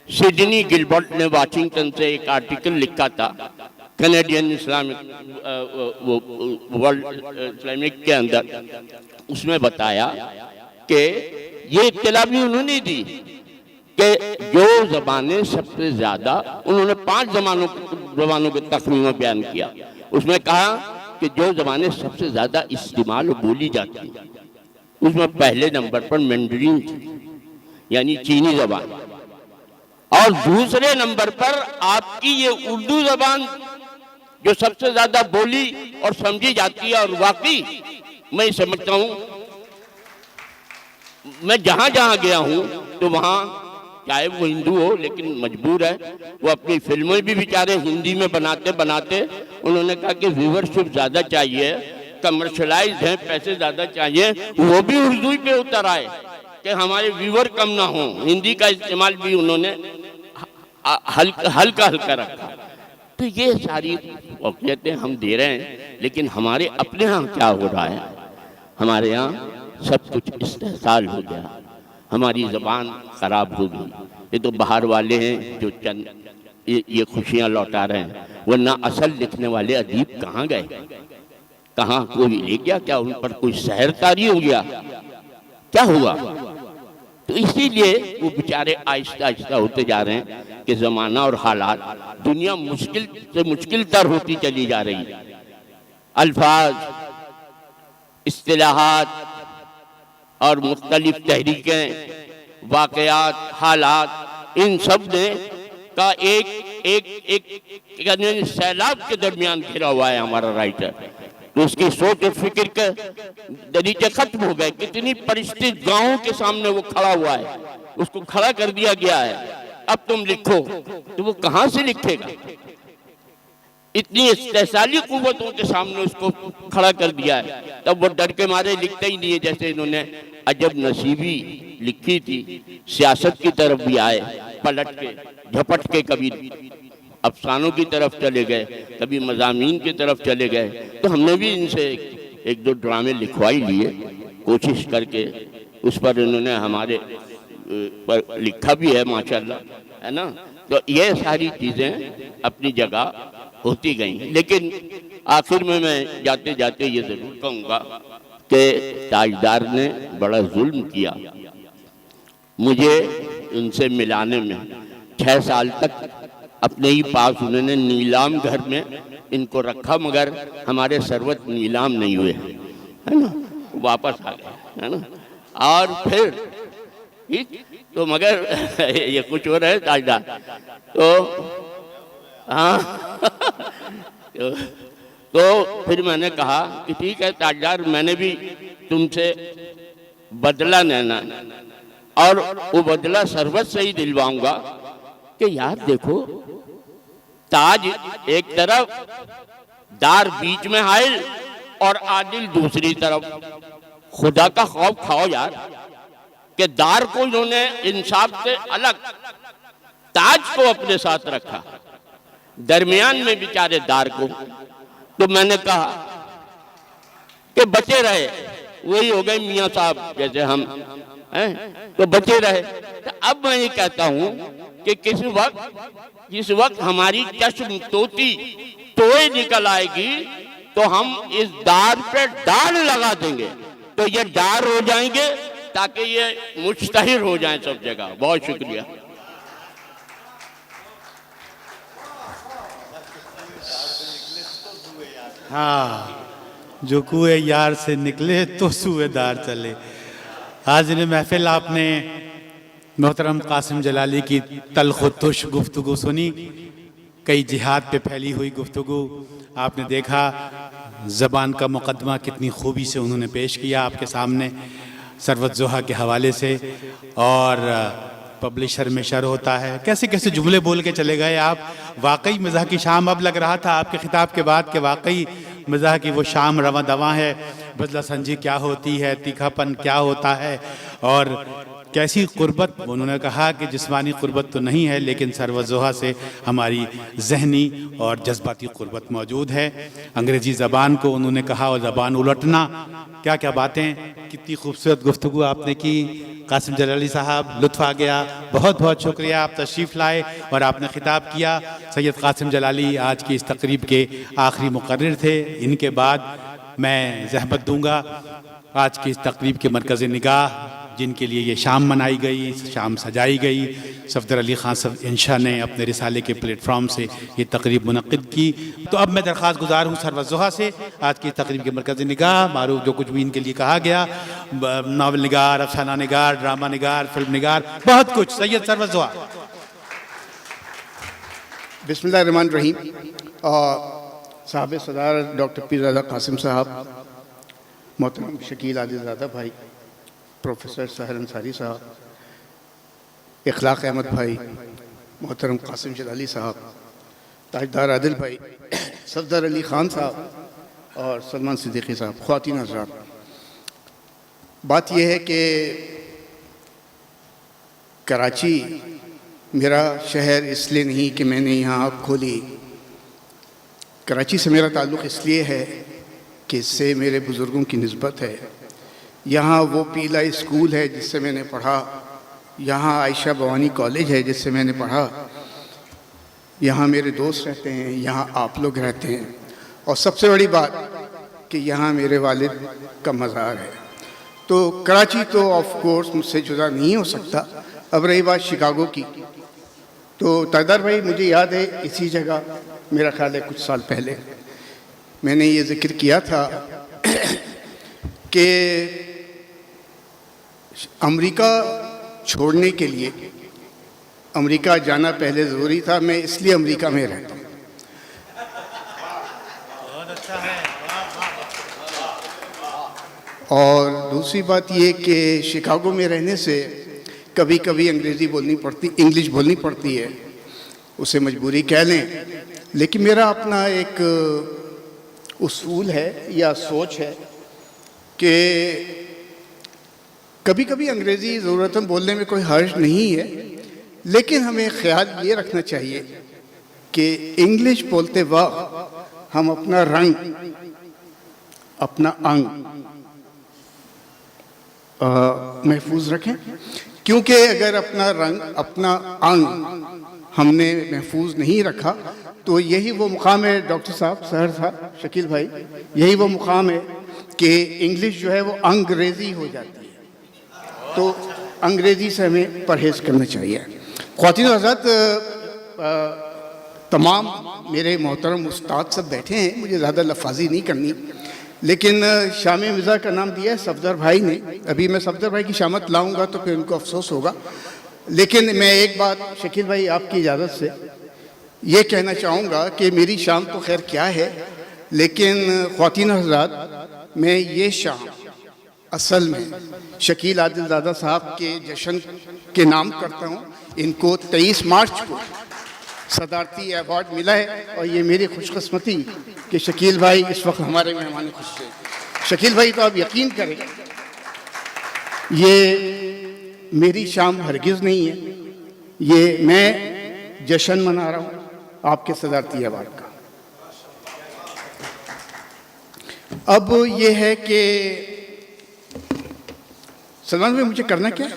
सिडनी गिलबर्ट ने वाशिंगटन से एक आर्टिकल लिखा था कैनेडियन इस्लामिक वर्ल्ड इस्लामिक के अंदर। उसमें बताया कि ये इत्तला भी उन्होंने दी कि जो जबानें सबसे ज्यादा, उन्होंने 5 जबानों के तखमीमा बयान किया। उसमें कहा कि जो जबानें सबसे ज्यादा इस्तेमाल बोली जाती हैं, उसमें पहले नंबर पर मैंडरीन थी, यानी चीनी जबान, और दूसरे नंबर पर आपकी ये उर्दू जबान जो सबसे ज्यादा बोली और समझी जाती है। और वाकई मैं समझता हूं, मैं जहां जहां गया हूं तो वहां चाहे वो हिंदू हो लेकिन मजबूर है, वो अपनी फिल्में भी बेचारे हिंदी में बनाते बनाते उन्होंने कहा कि व्यूवरशिप ज्यादा चाहिए, कमर्शलाइज है, पैसे ज्यादा चाहिए, वो भी उर्दू पे उतर आए कि हमारे व्यूवर कम ना हो। हिंदी का इस्तेमाल भी उन्होंने हल्का हल्का रखा। तो ये सारी औकियतें हम दे रहे हैं, लेकिन हमारे अपने यहाँ क्या हो रहा है? हमारे यहाँ सब कुछ इस्तेहसाल हो गया, हमारी ज़बान ख़राब हो गई। ये तो बाहर वाले हैं जो चंद ये खुशियाँ लौटा रहे हैं, वरना असल लिखने वाले अदीब कहाँ गए? कहाँ कोई ले गया क्या? उन पर कोई सहर तारी हो गया? क्या हुआ? तो इसीलिए वो बेचारे आहिस्ता आहिस्ता होते जा रहे हैं कि ज़माना और हालात, दुनिया मुश्किल से मुश्किल तर होती चली जा रही है। अल्फाज, इस्तिलाहात और मुख्तलिफ तहरीकें, वाक़यात, हालात, इन सब ने का एक सैलाब के दरमियान घिरा हुआ है हमारा राइटर। तो उसकी सोच और फिक्र के दरीचे खत्म हो गए। कितनी परिस्थिति गांवों के सामने वो खड़ा हुआ है, उसको खड़ा कर दिया गया है, अब तुम लिखो। तो वो कहां से लिखेगा? इतनी इस्तेहसाली कुव्वतों के सामने उसको खड़ा कर दिया है, तब वो डर के मारे लिखते ही नहीं है। जैसे इन्होंने अजब नसीबी लिखी थी, सियासत की तरफ भी आए, पलट के झपट के कभी अफसानों की तरफ चले गए, कभी मज़ामीन की तरफ चले गए। तो हमने भी इनसे एक दो ड्रामे लिखवाई लिए कोशिश करके, उस पर इन्होंने हमारे पर लिखा भी है माशाल्लाह, है ना। तो ये सारी चीज़ें अपनी जगह होती गई। लेकिन आखिर में मैं जाते जाते ये ज़रूर कहूँगा कि ताजदार ने बड़ा जुल्म किया मुझे उनसे मिलाने में। 6 साल तक अपने ही पास उन्होंने नीलाम घर में इनको रखा, मगर हमारे सरवत नीलाम नहीं हुए, है ना, वापस आ गए, है ना। और फिर तो मगर ये कुछ हो रहा है ताजदार तो हाँ तो फिर मैंने कहा कि ठीक है ताजदार, मैंने भी तुमसे बदला लेना और वो बदला शरबत से ही दिलवाऊंगा कि यार देखो, ताज एक तरफ, दार बीच में हाइल और आदिल दूसरी तरफ। खुदा का खौफ खाओ यार कि दार को इन्होंने इंसाफ से अलग, ताज को अपने साथ रखा, दरमियान में बेचारे दार को। तो मैंने कहा कि बचे रहे, वही हो गए मियाँ साहब जैसे हम हैं, तो बचे रहे। तो अब मैं ये कहता हूं कि जिस वक्त हमारी चश्म तोती तोए निकल आएगी तो हम इस दार पे डाल लगा देंगे, तो ये डार हो जाएंगे ताकि ये मुश्तहिर हो जाए सब जगह। बहुत शुक्रिया। हाँ, जो कुएं यार से निकले तो सूएदार चले। आज ने महफिल आपने मोहतरम कासिम जलाली की तल्ख व तुश गुफ्तगू सुनी, कई जिहाद पे फैली हुई गुफ्तगू आपने देखा, ज़बान का मुकदमा कितनी खूबी से उन्होंने पेश किया आपके सामने सरवत ज़ुहा के हवाले से। और पब्लिशर में शर होता है, कैसे कैसे जुमले बोल के चले गए आप। वाकई मज़ाह की शाम अब लग रहा था आपके खिताब के बाद कि वाकई मज़ाह की वो शाम रवां दवां है। बदला संजी क्या होती है, तीखापन क्या होता है, और कैसी कुर्बत। उन्होंने कहा कि जिस्मानी कुर्बत तो नहीं है, लेकिन सरवत ज़ुहा से हमारी जहनी और जज्बाती कुर्बत मौजूद है। अंग्रेज़ी ज़बान को उन्होंने कहा और ज़बान उलटना, क्या क्या बातें, कितनी खूबसूरत गुफ्तगू आपने की कासिम जलाली साहब। लुत्फ़ आ गया, बहुत बहुत शुक्रिया, आप तशरीफ़ लाए और आपने खिताब किया। सैयद कासिम जलाली आज की इस तकरीब के आखिरी मुकर्रिर थे। इनके बाद मैं ज़हमत दूंगा आज की इस तकरीब के मरकज़ निगाह जिनके लिए ये शाम मनाई गई, शाम सजाई गई, सफदर अली खान साहब इंशा ने अपने रिसाले के प्लेटफॉर्म से ये तकरीब मुनक़िद की। तो अब मैं दरख्वास्त गुजार हूँ सरवत ज़ुहा से आज की तकरीब के मरकज़ निगाह, मारूफ जो कुछ भी इनके लिए कहा गया, नावल निगार, अफसाना निगार, ड्रामा निगार, फिल्म निगार, बहुत कुछ। सैयद सरवत ज़ुहा। बिस्मिल्लाहिर्रहमानिर्रहीम। साहब सदार डॉक्टर पीरज़ादा कासिम साहब, मोहतरम शकील आदिलज़ादा भाई, प्रोफेसर सहर अंसारी साहब, इखलाक अहमद भाई, मोहतरम कासिम जलाली साहब, ताजदार आदिल भाई, सफदर अली ख़ान साहब और सलमान सिद्दीकी साहब, ख़वातीन हज़रात, बात यह है कि कराची मेरा शहर इसलिए नहीं कि मैंने यहाँ आप खोली। कराची से मेरा ताल्लुक़ इसलिए है कि इससे मेरे बुज़ुर्गों की निस्बत है। यहाँ वो पीला स्कूल है जिससे मैंने पढ़ा, यहाँ आयशा भवानी कॉलेज है जिससे मैंने पढ़ा, यहाँ मेरे दोस्त रहते हैं, यहाँ आप लोग रहते हैं, और सबसे बड़ी बात कि यहाँ मेरे वालिद का मज़ार है। तो कराची तो ऑफ कोर्स मुझसे जुदा नहीं हो सकता। अब रही बात शिकागो की, तो ताजदार भाई मुझे याद है इसी जगह मेरा ख्याल है कुछ साल पहले मैंने ये जिक्र किया था कि अमेरिका छोड़ने के लिए अमेरिका जाना पहले ज़रूरी था। मैं इसलिए अमेरिका में रहता हूँ। और दूसरी बात ये कि शिकागो में रहने से कभी कभी इंग्लिश बोलनी पड़ती है, उसे मजबूरी कह लें, लेकिन मेरा अपना एक उसूल है या सोच है कि कभी कभी अंग्रेज़ी ज़रूरतन बोलने में कोई हर्ज नहीं है, लेकिन हमें ख्याल ये रखना चाहिए कि इंग्लिश बोलते वक्त हम अपना रंग, अपना अंग महफूज रखें, क्योंकि अगर अपना रंग, अपना अंग हमने महफूज नहीं रखा तो यही वो मुकाम है डॉक्टर साहब, सहर साहब, शकील भाई, यही वो मुकाम है कि इंग्लिश जो है वो अंग्रेज़ी हो जाती है। तो अंग्रेज़ी से हमें परहेज़ करना चाहिए। ख़वातीन हज़रात, तमाम मेरे मोहतरम उस्ताद सब बैठे हैं, मुझे ज़्यादा लफाजी नहीं करनी, लेकिन शाम मिज़ा का नाम दिया है सफदर भाई ने। अभी मैं सफदर भाई की शामत लाऊंगा तो फिर उनको अफसोस होगा, लेकिन मैं एक बात शकील भाई आपकी इजाज़त से ये कहना चाहूँगा कि मेरी शाम तो खैर क्या है, लेकिन ख्वातीन हज़रात, मैं ये शाम असल में शकील आदिलज़ादा साहब के जश्न के नाम करता हूँ। इनको 23 मार्च को सदारती अवार्ड मिला है और ये मेरी खुशकिस्मती कि शकील भाई इस वक्त हमारे मेहमान खुश हैं। शकील भाई, तो आप यकीन करें, ये मेरी शाम हरगिज़ नहीं है, ये मैं जश्न मना रहा हूँ आपके सदारती अवार्ड का। अब ये है कि सलमान भाई, मुझे करना क्या है?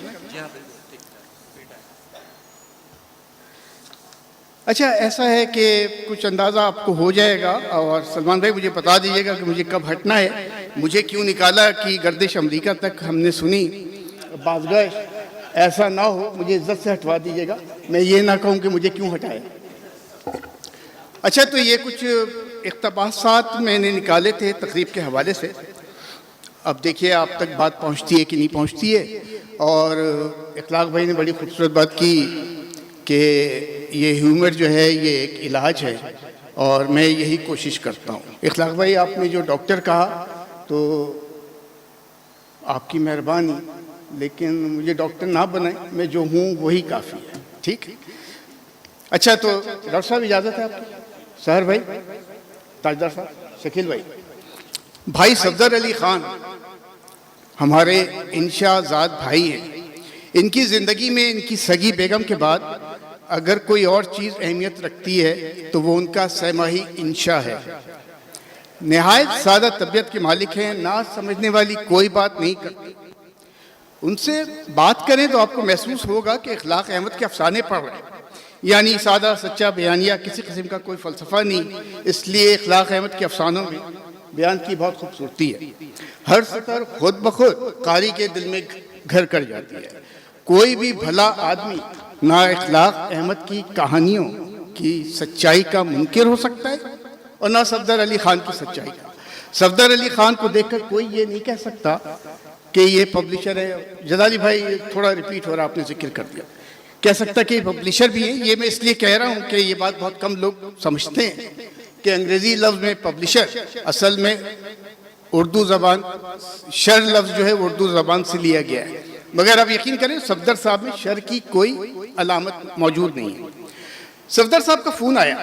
अच्छा, ऐसा है कि कुछ अंदाज़ा आपको हो जाएगा और सलमान भाई मुझे बता दीजिएगा कि मुझे कब हटना है। मुझे क्यों निकाला कि गर्दिश अमरीका तक हमने सुनी, बाज़गश ऐसा ना हो, मुझे इज्जत से हटवा दीजिएगा, मैं ये ना कहूँ कि मुझे क्यों हटाया। अच्छा, तो ये कुछ इक़्तिबासात मैंने निकाले थे तकरीब के हवाले से। अब देखिए आप तक बात पहुँचती है कि नहीं पहुँचती है। और इखलाक भाई ने बड़ी खूबसूरत बात की कि ये ह्यूमर जो है ये एक इलाज है और मैं यही कोशिश करता हूँ। इखलाक भाई, आपने जो डॉक्टर कहा तो आपकी मेहरबानी, लेकिन मुझे डॉक्टर ना बनाए, मैं जो हूँ वही काफ़ी है। ठीक है। अच्छा, तो डॉक्टर साहब इजाज़त है आपकी? सहर भाई, ताजदार साहब, शकील भाई, भाई सफदर अली ख़ान हमारे इंशाजाद भाई हैं। इनकी ज़िंदगी में इनकी सगी बेगम के बाद अगर कोई और चीज़ अहमियत रखती है तो वो उनका सहमाही इंशा है। नहायत सादा तबीयत के मालिक हैं, ना समझने वाली कोई बात नहीं करते। उनसे बात करें तो आपको महसूस होगा कि इखलाक अहमद के अफसाने पढ़ रहे हैं, यानी सादा सच्चा बयानिया, किसी किस्म का कोई फ़लसफ़ा नहीं। इसलिए इखलाक अहमद के अफसानों में बयान की बहुत खूबसूरती है। हर सतर खुद ब खुद कारी के दिल में घर कर जाती है। कोई भी भला आदमी ना इखलाक अहमद की कहानियों की सच्चाई का मुनकिर हो सकता है और ना सफदर अली ख़ान की सच्चाई का। सफदर अली ख़ान को देखकर कोई ये नहीं कह सकता कि ये पब्लिशर है। जलाली भाई, थोड़ा रिपीट हो रहा, आपने जिक्र कर दिया। कह सकता कि पब्लिशर भी है। ये मैं इसलिए कह रहा हूँ कि ये बात बहुत कम लोग समझते हैं कि अंग्रेज़ी लफ्ज़ में पब्लिशर असल में उर्दू ज़बान, शर लफ्ज़ जो है उर्दू ज़बान से लिया गया है। मगर आप यकीन करें, सफदर साहब में शर की कोई अलामत मौजूद नहीं है। सफदर साहब का फ़ोन आया,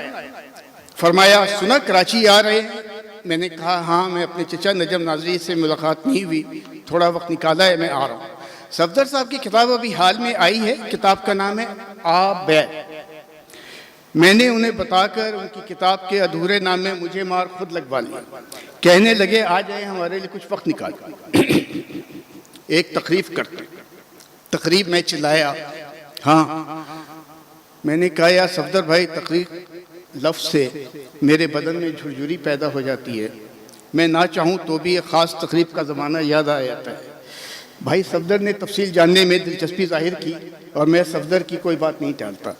फरमाया सुना कराची आ रहे हैं। मैंने कहा हाँ, मैं अपने चचा नजम नाजरी से मुलाकात नहीं हुई, थोड़ा वक्त निकाला है, मैं आ रहा हूँ। सफदर साहब की किताब अभी हाल में आई है, किताब का नाम है आ-बै। मैंने उन्हें बताकर उनकी किताब के अधूरे नाम में मुझे मार खुद लगवा लिया। कहने लगे आ जाए, हमारे लिए कुछ वक्त निकाल एक तकरीब करते। तकरीब में चिल्लाया हाँ। मैंने कहा यार सफदर भाई, तकरीब लफ्ज़ से मेरे बदन में झुरझुरी पैदा हो जाती है। मैं ना चाहूँ तो भी एक ख़ास तकरीब का ज़माना याद आ जाता है। भाई सफदर ने तफसील जानने में दिलचस्पी जाहिर की और मैं सफदर की कोई बात नहीं टालता।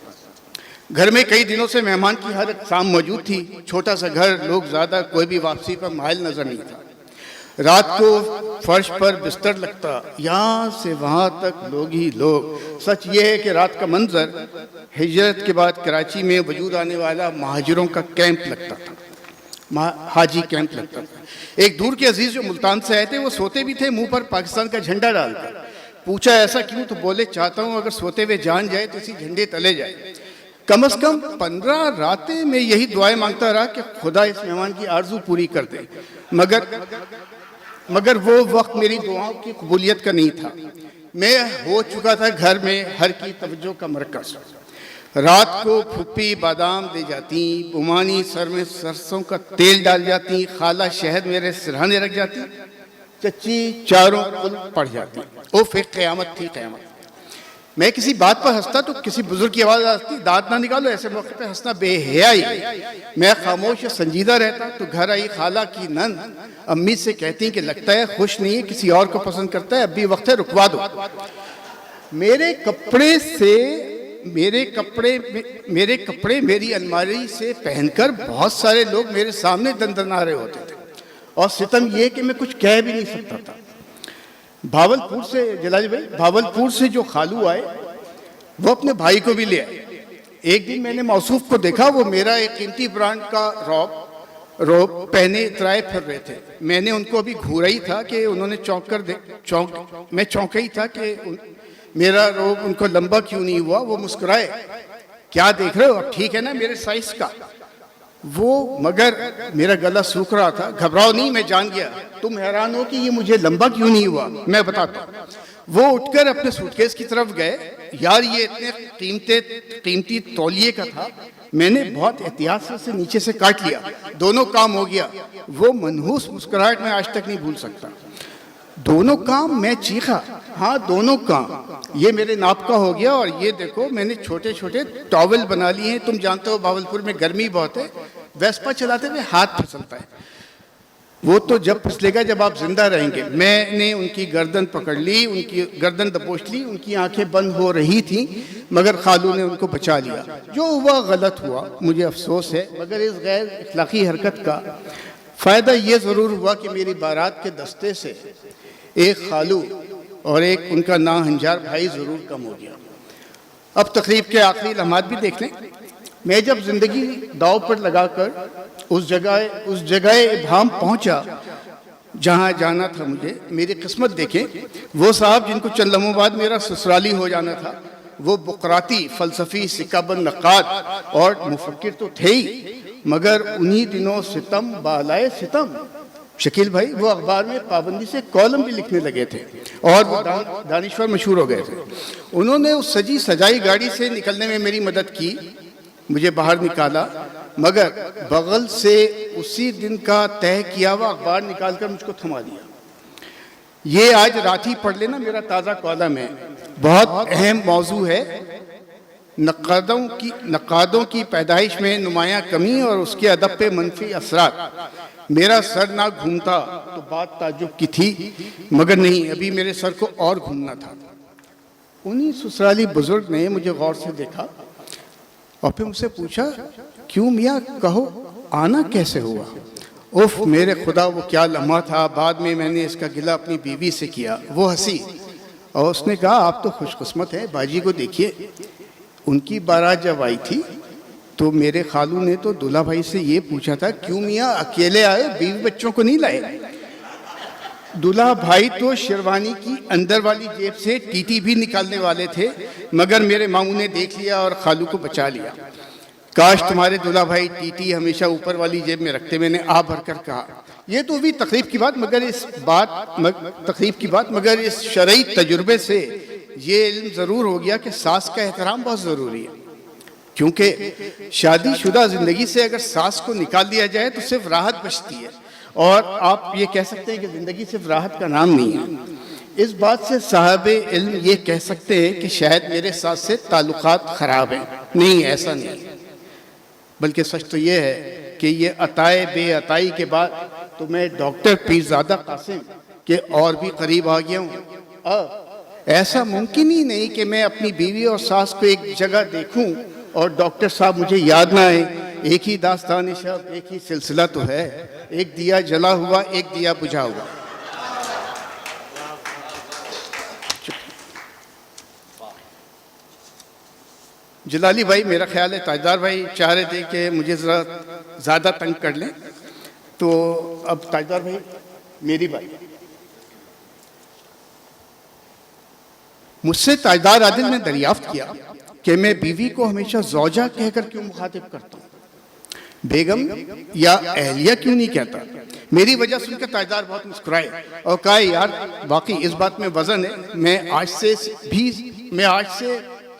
घर में कई दिनों से मेहमान की हर शाम मौजूद थी। छोटा सा घर, लोग ज़्यादा, कोई भी वापसी पर माहिल नज़र नहीं था। रात को फर्श पर बिस्तर लगता, यहाँ से वहाँ तक लोग ही लोग। सच ये है कि रात का मंजर हिजरत के बाद कराची में वजूद आने वाला महाजिरों का कैंप लगता था, हाजी कैंप लगता था। एक दूर के अजीज़ जो मुल्तान से आए थे, वो सोते भी थे मुंह पर पाकिस्तान का झंडा डालकर। पूछा ऐसा क्यों, तो बोले चाहता हूँ अगर सोते हुए जान जाए तो इसी झंडे तले जाए। कम से कम 15 रातें मैं यही दुआएं मांगता रहा कि खुदा इस मेहमान की आरजू पूरी कर दे, मगर वो वक्त मेरी दुआओं की कबूलियत का नहीं था। मैं हो चुका था घर में हर की तवज्जो का मरकज़। रात को फुप्पी बादाम दे जाती, बुमानी सर में सरसों का तेल डाल जाती, खाला शहद मेरे सिरहाने रख जाती, चच्ची चारों कुल पड़ जाती। ओ फिर क़यामत थी क़यामत। मैं किसी बात पर हंसता तो किसी बुजुर्ग की आवाज़ आती, दांत ना निकालो, ऐसे मौके पे हंसना बेहयाई। मैं खामोश या संजीदा रहता तो घर आई खाला की नंद अम्मी से कहती कि लगता है खुश नहीं है, किसी और को पसंद करता है, अब भी वक्त है रुकवा दो। मेरे कपड़े मेरी अलमारी से पहनकर बहुत सारे लोग मेरे सामने दंदना रहे होते थे और सितम ये कि मैं कुछ कह भी नहीं सकता था। भावलपुर से, जलाली भाई, भावलपुर से जो खालू आए वो अपने भाई को भी ले आए। एक दिन मैंने मौसूफ को देखा, वो मेरा एक कीमती ब्रांड का रॉब रो पहने इतराए फिर रहे थे। मैंने उनको अभी घूरा ही था कि उन्होंने मैं चौंका ही था कि मेरा रोब उनको लंबा क्यों नहीं हुआ। वो मुस्कुराए, क्या देख रहे हो, अब ठीक है ना मेरे साइज का। वो मगर मेरा गला सूख रहा था। घबराओ नहीं, मैं जान गया तुम हैरान हो कि ये मुझे लंबा क्यों नहीं हुआ, मैं बताता हूँ। वो उठकर अपने सूटकेस की तरफ गए। यार ये इतने कीमती तौलिए का था, मैंने बहुत एहतियात से उसे नीचे से काट लिया, दोनों काम हो गया। वो मनहूस मुस्कुराहट मैं आज तक नहीं भूल सकता। दोनों काम, मैं चीखा, हाँ दोनों काम, ये मेरे नाप का हो गया। और ये देखो मैंने छोटे छोटे टॉवल बना लिए हैं। तुम जानते हो भावलपुर में गर्मी बहुत है, वेस्पा चलाते हुए हाथ फिसलता है। वो तो जब फिसलेगा जब आप जिंदा रहेंगे। मैंने उनकी गर्दन पकड़ ली, उनकी गर्दन दबोच ली। उनकी आंखें बंद हो रही थी मगर खालू ने उनको बचा लिया। जो हुआ गलत हुआ, मुझे अफसोस है, मगर इस गैर इखलाकी हरकत का फ़ायदा ये ज़रूर हुआ कि मेरी बारात के दस्ते से एक खालू और एक उनका नाहंजार भाई ज़रूर कम हो गया। अब तकरीब के आखिरी लम्हात भी देख लें। मैं जब ज़िंदगी दाव पर लगाकर उस जगह इब्हाम पहुंचा जहां जाना था मुझे, मेरी किस्मत देखें। वो साहब जिनको चंद लम्हों बाद मेरा ससुराली हो जाना था, वो बुकराती, फलसफी, सिक्काबंद नक़ाद और मुफक्किर तो थे ही, मगर उन्हीं दिनों सितम बालाए सितम। शकील भाई वो अखबार में पाबंदी से कॉलम भी लिखने लगे थे और वो दानिश्वर मशहूर हो गए थे। उन्होंने उस सजी सजाई गाड़ी से निकलने में मेरी मदद की, मुझे बाहर निकाला, मगर बगल से उसी दिन का तय किया हुआ अखबार निकालकर मुझको थमा दिया। ये आज रात ही पढ़ लेना, मेरा ताज़ा कॉलम है, बहुत अहम मौजू है। नक़ादों की पैदाइश में नुमायां कमी और उसके अदब पे मनफी असरात। मेरा सर ना घूमता तो बात ताज्जुब की थी, मगर नहीं, अभी मेरे सर को और घूमना था। उन्हीं ससुराली बुजुर्ग ने मुझे गौर से देखा और फिर मुझसे पूछा, क्यों मियाँ, कहो आना कैसे हुआ। उफ मेरे खुदा, वो क्या लम्हा था। बाद में मैंने इसका गिला अपनी बीवी से किया। वो हंसी और उसने कहा, आप तो खुशकिस्मत हैं, बाजी को देखिए। उनकी बारात जब आई थी तो मेरे खालू ने तो दूल्हा भाई से ये पूछा था, क्यों मियाँ अकेले आए, बीवी बच्चों को नहीं लाए। दूल्हा भाई तो शेरवानी की अंदर वाली जेब से टीटी भी निकालने वाले थे, मगर मेरे मामू ने देख लिया और खालू को बचा लिया। काश तुम्हारे दूल्हा भाई टीटी हमेशा ऊपर वाली जेब में रखते, मैंने आ भरकर कहा। ये तो भी तकलीफ की बात, मगर इस शरई तजुर्बे से ये इल्म ज़रूर हो गया कि सास का एहतराम बहुत ज़रूरी है। क्योंकि शादीशुदा ज़िंदगी से अगर सास को निकाल दिया जाए तो सिर्फ राहत बचती है, और आप ये कह सकते हैं कि ज़िंदगी सिर्फ राहत का नाम नहीं है। इस बात से साहबे इल्म ये कह सकते हैं कि शायद मेरे सास से ताल्लुकात ख़राब हैं। नहीं, ऐसा नहीं, बल्कि सच तो ये है कि ये अताए बेअताई के बाद तो मैं डॉक्टर पीरज़ादा कासिम के और भी करीब आ गया हूँ। ऐसा मुमकिन ही नहीं कि मैं अपनी बीवी और सास को एक जगह देखूं और डॉक्टर साहब मुझे याद ना आए। एक ही दास्तान शब, एक ही सिलसिला तो है, एक दिया जला हुआ, एक दिया बुझा हुआ। जलाली भाई, मेरा ख्याल है ताजदार भाई चाह रहे थे कि मुझे ज़रा ज़्यादा तंग कर लें, तो अब ताजदार भाई मेरी बात। मुझसे ताजदार आदिल ने दरियाफ्त किया कि मैं बीवी को हमेशा ज़ौजा कहकर क्यों मुखातिब करता हूँ, बेगम या अहलिया क्यों नहीं कहता। मेरी वजह सुनकर ताजदार बहुत मुस्कुराए और कहा, यार वाकई इस बात में वजन है, मैं आज से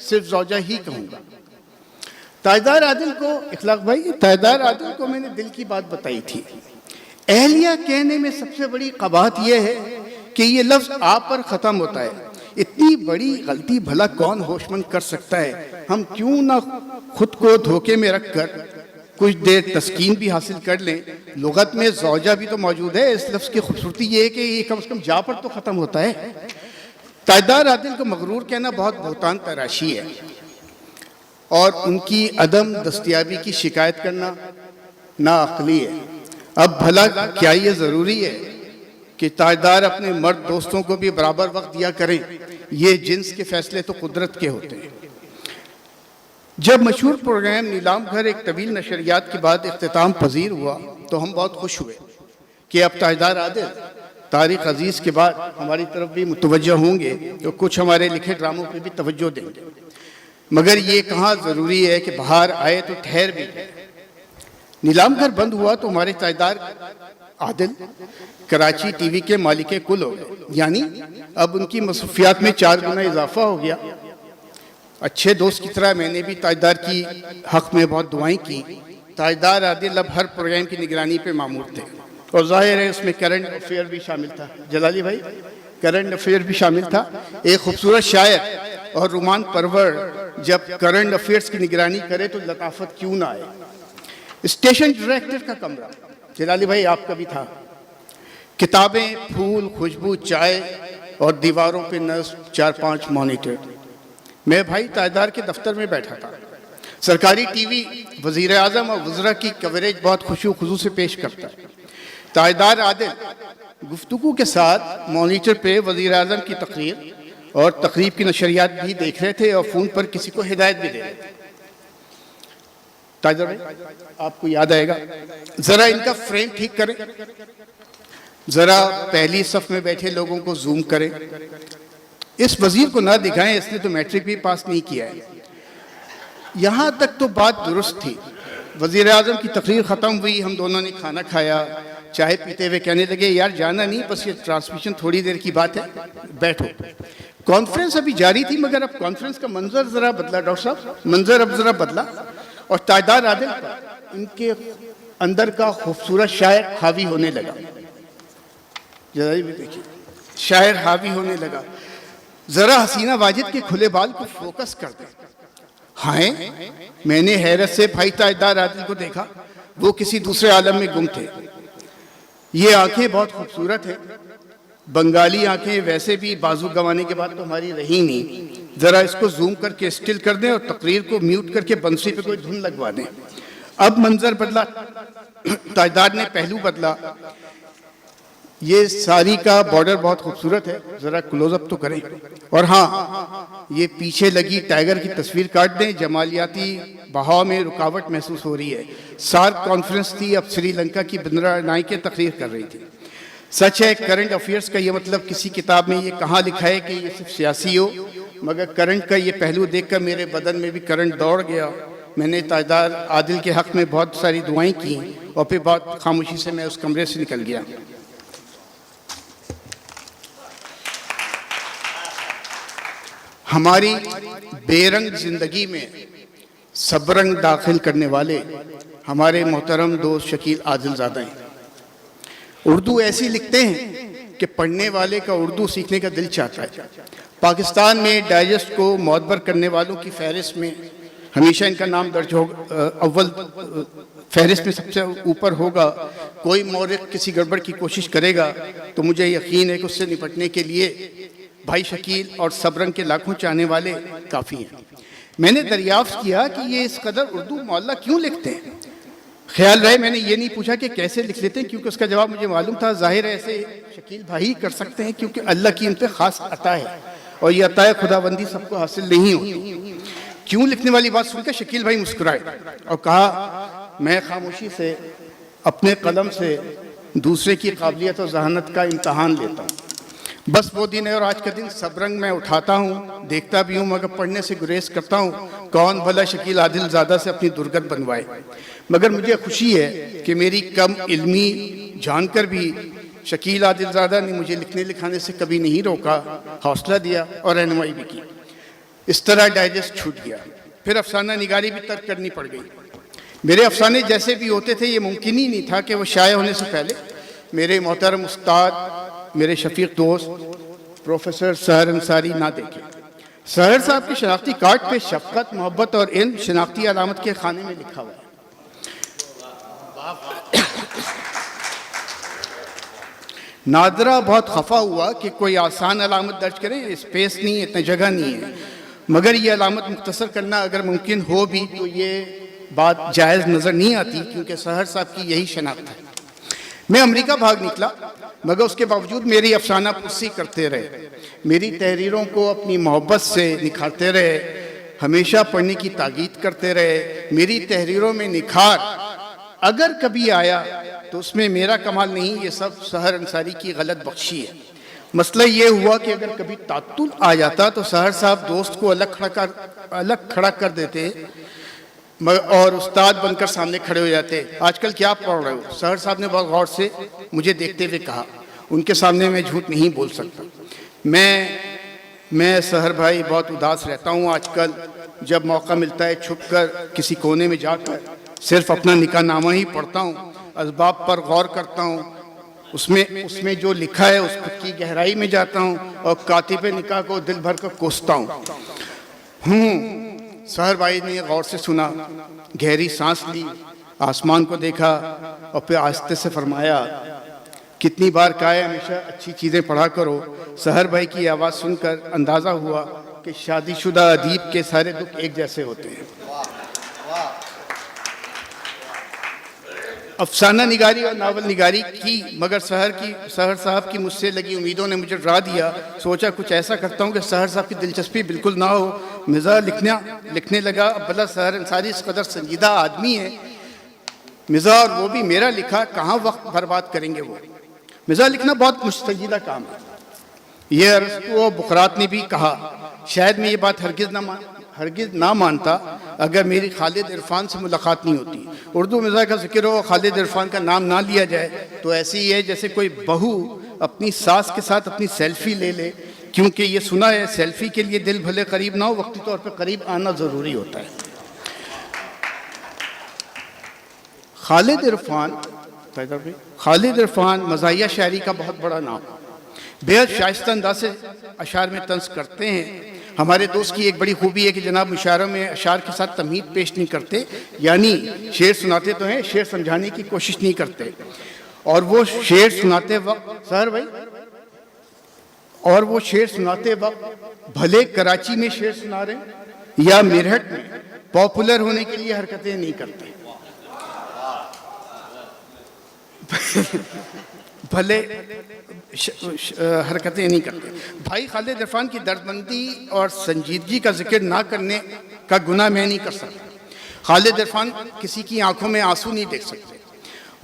सिर्फ ज़ौजा ही कहूँगा। ताजदार आदिल को, इखलाक भाई, ताजदार आदिल को मैंने दिल की बात बताई थी। अहलिया कहने में सबसे बड़ी कबाहत यह है कि ये लफ्ज़ आप पर ख़त्म होता है। इतनी बड़ी गलती भला कौन होशमंद कर सकता है। हम क्यों ना खुद को धोखे में रखकर कुछ देर तस्कीन भी हासिल कर लें। लुगत में ज़ौजा भी तो मौजूद है। इस लफ्ज़ की खूबसूरती ये है कि ये कम से कम जा पर तो ख़त्म होता है। ताजदार आदिल को मगरूर कहना बहुत बहुतान तराशी है और उनकी अदम दस्तयाबी की शिकायत करना नाअक्ली है। अब भला क्या ये ज़रूरी है कि ताजदार अपने मर्द दोस्तों को भी बराबर वक्त दिया करें? ये जिन्स के फैसले तो कुदरत के होते हैं। जब मशहूर प्रोग्राम नीलाम घर एक तवील नशरियात के बाद इख्तिताम पजीर हुआ तो हम बहुत खुश हुए कि अब ताजदार आदिल तारिक अजीज़ के बाद हमारी तरफ भी मुतवज्जो होंगे तो कुछ हमारे लिखे ड्रामों पे भी तवज्जो देंगे। मगर ये कहाँ ज़रूरी है कि बाहर आए तो ठहर भी जाए। नीलाम घर बंद हुआ तो हमारे ताजदार आदिल कराची टीवी के मालिक कुल हो गए, यानी अब उनकी मसरूफियात में 4 गुना इजाफा हो गया। अच्छे दोस्त की तरह मैंने भी ताजदार की हक़ में बहुत दुआएं की। ताजदार आदिल अब हर प्रोग्राम की निगरानी पे मामूर थे और जाहिर है उसमें करंट अफेयर भी शामिल था। जलाली भाई, करंट अफेयर भी शामिल था। एक खूबसूरत शायर और रुमान परवर जब करंट अफेयर्स की निगरानी करे तो लताफत क्यों ना आए। स्टेशन डायरेक्टर का कमरा जलाली भाई आपका भी था। किताबें, फूल, खुशबू, चाय और दीवारों पे नस्ब 4-5 मॉनिटर। मैं भाई ताजदार के दफ्तर में बैठा था। सरकारी टीवी वज़ीर आज़म और वज़रा की कवरेज बहुत खुशू खुजू से पेश करता है। ताजदार आदिल गुफ्तगू के साथ मॉनिटर पे वज़ीर आज़म की तकरीर और तकरीब की नशरियात भी देख रहे थे और फ़ोन पर किसी को हिदायत भी दे रहे थे। ताजदार भाई आपको याद आएगा, ज़रा इनका फ्रेम ठीक करें, ज़रा पहली सफ में बैठे लोगों को जूम करें। इस वजीर को ना दिखाएं, इसने तो मैट्रिक भी पास नहीं किया है। यहाँ तक तो बात दुरुस्त थी। वज़ीर आज़म की तकरीर ख़त्म हुई, हम दोनों ने खाना खाया, चाय पीते हुए कहने लगे यार जाना नहीं, बस ये ट्रांसमिशन थोड़ी देर की बात है, बैठो। कॉन्फ्रेंस अभी जारी थी मगर अब कॉन्फ्रेंस का मंजर ज़रा बदला। डॉक्टर साहब, मंजर अब ज़रा बदला और ताजदार आदिल पर इनके अंदर का खूबसूरत शायर हावी होने लगा। जरा भी देखिए, शायर हावी होने लगा। ज़रा हसीना वाजिद के खुले बाल को फोकस कर दे। हाय, मैंने हैरत से भाई ताजदार आदिल को देखा, वो किसी दूसरे आलम में गुम थे। ये आंखें बहुत खूबसूरत हैं, बंगाली आंखें, वैसे भी बाजू गंवाने के बाद तो हमारी रही नहीं। ज़रा इसको जूम करके स्टिल कर दें और तकरीर को म्यूट करके बंसी पे कोई धुन लगवा दें। अब मंजर बदला, ताजदार ने पहलू बदला। ये साड़ी का बॉर्डर बहुत खूबसूरत है, ज़रा क्लोजअप तो करें। और हाँ, ये पीछे लगी टाइगर की तस्वीर काट दें, जमालियाती बहाव में रुकावट महसूस हो रही है। सार्क कॉन्फ्रेंस थी, अब श्रीलंका की बिंद्रा नायके तकरीर कर रही थी। सच है, करंट अफेयर्स का ये मतलब किसी किताब में ये कहाँ लिखा है कि ये सिर्फ सियासी हो, मगर करंट का ये पहलू देखकर मेरे बदन में भी करंट दौड़ गया। मैंने ताजदार आदिल के हक़ में बहुत सारी दुआएं की और फिर बहुत खामोशी से मैं उस कमरे से निकल गया। हमारी बेरंग जिंदगी में सबरंग दाखिल करने वाले हमारे मोहतरम दोस्त शकील आदिलज़ादा हैं। उर्दू ऐसी लिखते हैं कि पढ़ने वाले का उर्दू सीखने का दिल चाहता है। पाकिस्तान में डाइजेस्ट को मोतबर करने वालों की फहरिस्त में हमेशा इनका नाम दर्ज होगा, अव्वल फहरिस्त में सबसे ऊपर होगा। कोई मौरिख किसी गड़बड़ की कोशिश करेगा तो मुझे यकीन है कि उससे निपटने के लिए भाई शकील और सबरंग के लाखों चाहने वाले काफ़ी हैं। मैंने दरियाफ्त किया कि ये इस कदर उर्दू मौला क्यों लिखते हैं। ख्याल रहे मैंने ये नहीं पूछा कि कैसे लिख लेते हैं, क्योंकि उसका जवाब मुझे मालूम था। जाहिर है ऐसे शकील भाई कर सकते हैं, क्योंकि अल्लाह की इन पर ख़ास अता है और ये अता खुदाबंदी सबको हासिल नहीं होती। क्यों लिखने वाली बात सुनकर शकील भाई मुस्कुराए और कहा, मैं खामोशी से अपने कलम से दूसरे की काबिलियत और जहानत का इम्तहान लेता हूँ। बस वो दिन है और आज का दिन सबरंग मैं उठाता हूँ, देखता भी हूँ, मगर पढ़ने से गुरेज करता हूँ। कौन भला शकील आदिलज़ादा से अपनी दुर्गत बनवाए। मगर मुझे खुशी है कि मेरी कम इल्मी जानकर भी शकील आदिलज़ादा ने मुझे लिखने लिखाने से कभी नहीं रोका, हौसला दिया और रहनुमाई भी की। इस तरह डाइजेस्ट छूट गया। फिर अफसाना निगारी भी तर्क करनी पड़ गई। मेरे अफसाने जैसे भी होते थे, ये मुमकिन ही नहीं था कि वो शाये होने से पहले मेरे मोहतरम उस्ताद, मेरे शफीक दोस्त प्रोफेसर सहर अंसारी ना देखे। सहर साहब के शनाख्ती कार्ड पे शफ़क़त, मोहब्बत और इल्म शनाख्ती अलामत के खाने में लिखा हुआ है। नादरा बहुत खफा हुआ कि कोई आसान अलामत दर्ज करें, स्पेस नहीं है, इतनी जगह नहीं है। मगर ये अलामत मुख्तसर करना अगर मुमकिन हो भी तो ये बात जायज़ नज़र नहीं आती, क्योंकि सहर साहब की यही शनाख्त है। मैं अमेरिका भाग निकला, मगर उसके बावजूद मेरी अफसाना पुरसी करते रहे, मेरी तहरीरों को अपनी मोहब्बत से निखारते रहे। हमेशा पढ़ने की ताकीद करते रहे। मेरी तहरीरों में निखार अगर कभी आया तो उसमें मेरा कमाल नहीं, ये सब सहर अंसारी की गलत बख्शी है। मसला ये हुआ कि अगर कभी तातुल आ जाता तो सहर साहब दोस्त को अलग खड़ा कर देते और उस्ताद बनकर सामने खड़े हो जाते। आजकल क्या पढ़ रहे हो? सहर साहब ने बहुत गौर से मुझे देखते हुए कहा। उनके सामने मैं झूठ नहीं बोल सकता। मैं सहर भाई बहुत उदास रहता हूँ आजकल। जब मौका मिलता है छुपकर किसी कोने में जाकर सिर्फ अपना निकाहनामा ही पढ़ता हूँ, असबाब पर गौर करता हूँ, उसमें जो लिखा है उसकी गहराई में जाता हूँ और कातिब निकाह को दिल भर कर कोसता हूँ। सहर भाई ने गौर से सुना, गहरी सांस ली, आसमान को देखा और फिर आस्ते से फरमाया, कितनी बार कहा है हमेशा अच्छी चीज़ें पढ़ा करो। सहर भाई की आवाज़ सुनकर अंदाज़ा हुआ कि शादीशुदा अदीब के सारे दुख एक जैसे होते हैं। अफसाना निगारी और नावल निगारी की, मगर सहर साहब की मुझसे लगी उम्मीदों ने मुझे डरा दिया। सोचा कुछ ऐसा करता हूँ कि सहर साहब की दिलचस्पी बिल्कुल ना हो। मिज़ाह लिखने लगा। अब भला सहर अंसारी इस कदर संजीदा आदमी है, मिज़ाह और वो भी मेरा लिखा, कहाँ वक्त बर्बाद करेंगे वो। मिज़ाह लिखना बहुत मुस्तजीदा काम है। ये अरस्तू और बुकरात ने भी कहा। शायद मैं ये बात हरगिज़ ना मानता अगर मेरी खालिद इरफान से मुलाकात नहीं होती। उर्दू मिज़ाह का जिक्र हो, खालिद इरफान का नाम ना लिया जाए तो ऐसे ही है जैसे कोई बहू अपनी सास के साथ अपनी सेल्फी ले ले, क्योंकि ये सुना है सेल्फी के लिए दिल भले करीब ना हो, वक्ती तौर पर करीब आना ज़रूरी होता है। खालिद इरफान मज़ाहिया शायरी का बहुत बड़ा नाम, बेहद शाइस्ता अंदाज से अशार में तंज़ करते हैं। हमारे दोस्त की एक बड़ी खूबी है कि जनाब मुशायरों में अशार के साथ तमहीद पेश नहीं करते, यानी शेर सुनाते तो हैं, शेर समझाने की कोशिश नहीं करते। और वो शेर सुनाते वक्त सहर भाई, और वो शेर सुनाते वक्त भले कराची में शेर सुना रहे या मेरठ में, पॉपुलर होने के लिए हरकतें नहीं करते। भले हरकतें नहीं करते। भाई खालिद इरफान की दर्दमंदी और संजीदगी का जिक्र ना करने का गुनाह मैं नहीं कर सकता। खालिद इरफान किसी की आंखों में आंसू नहीं देख सकते।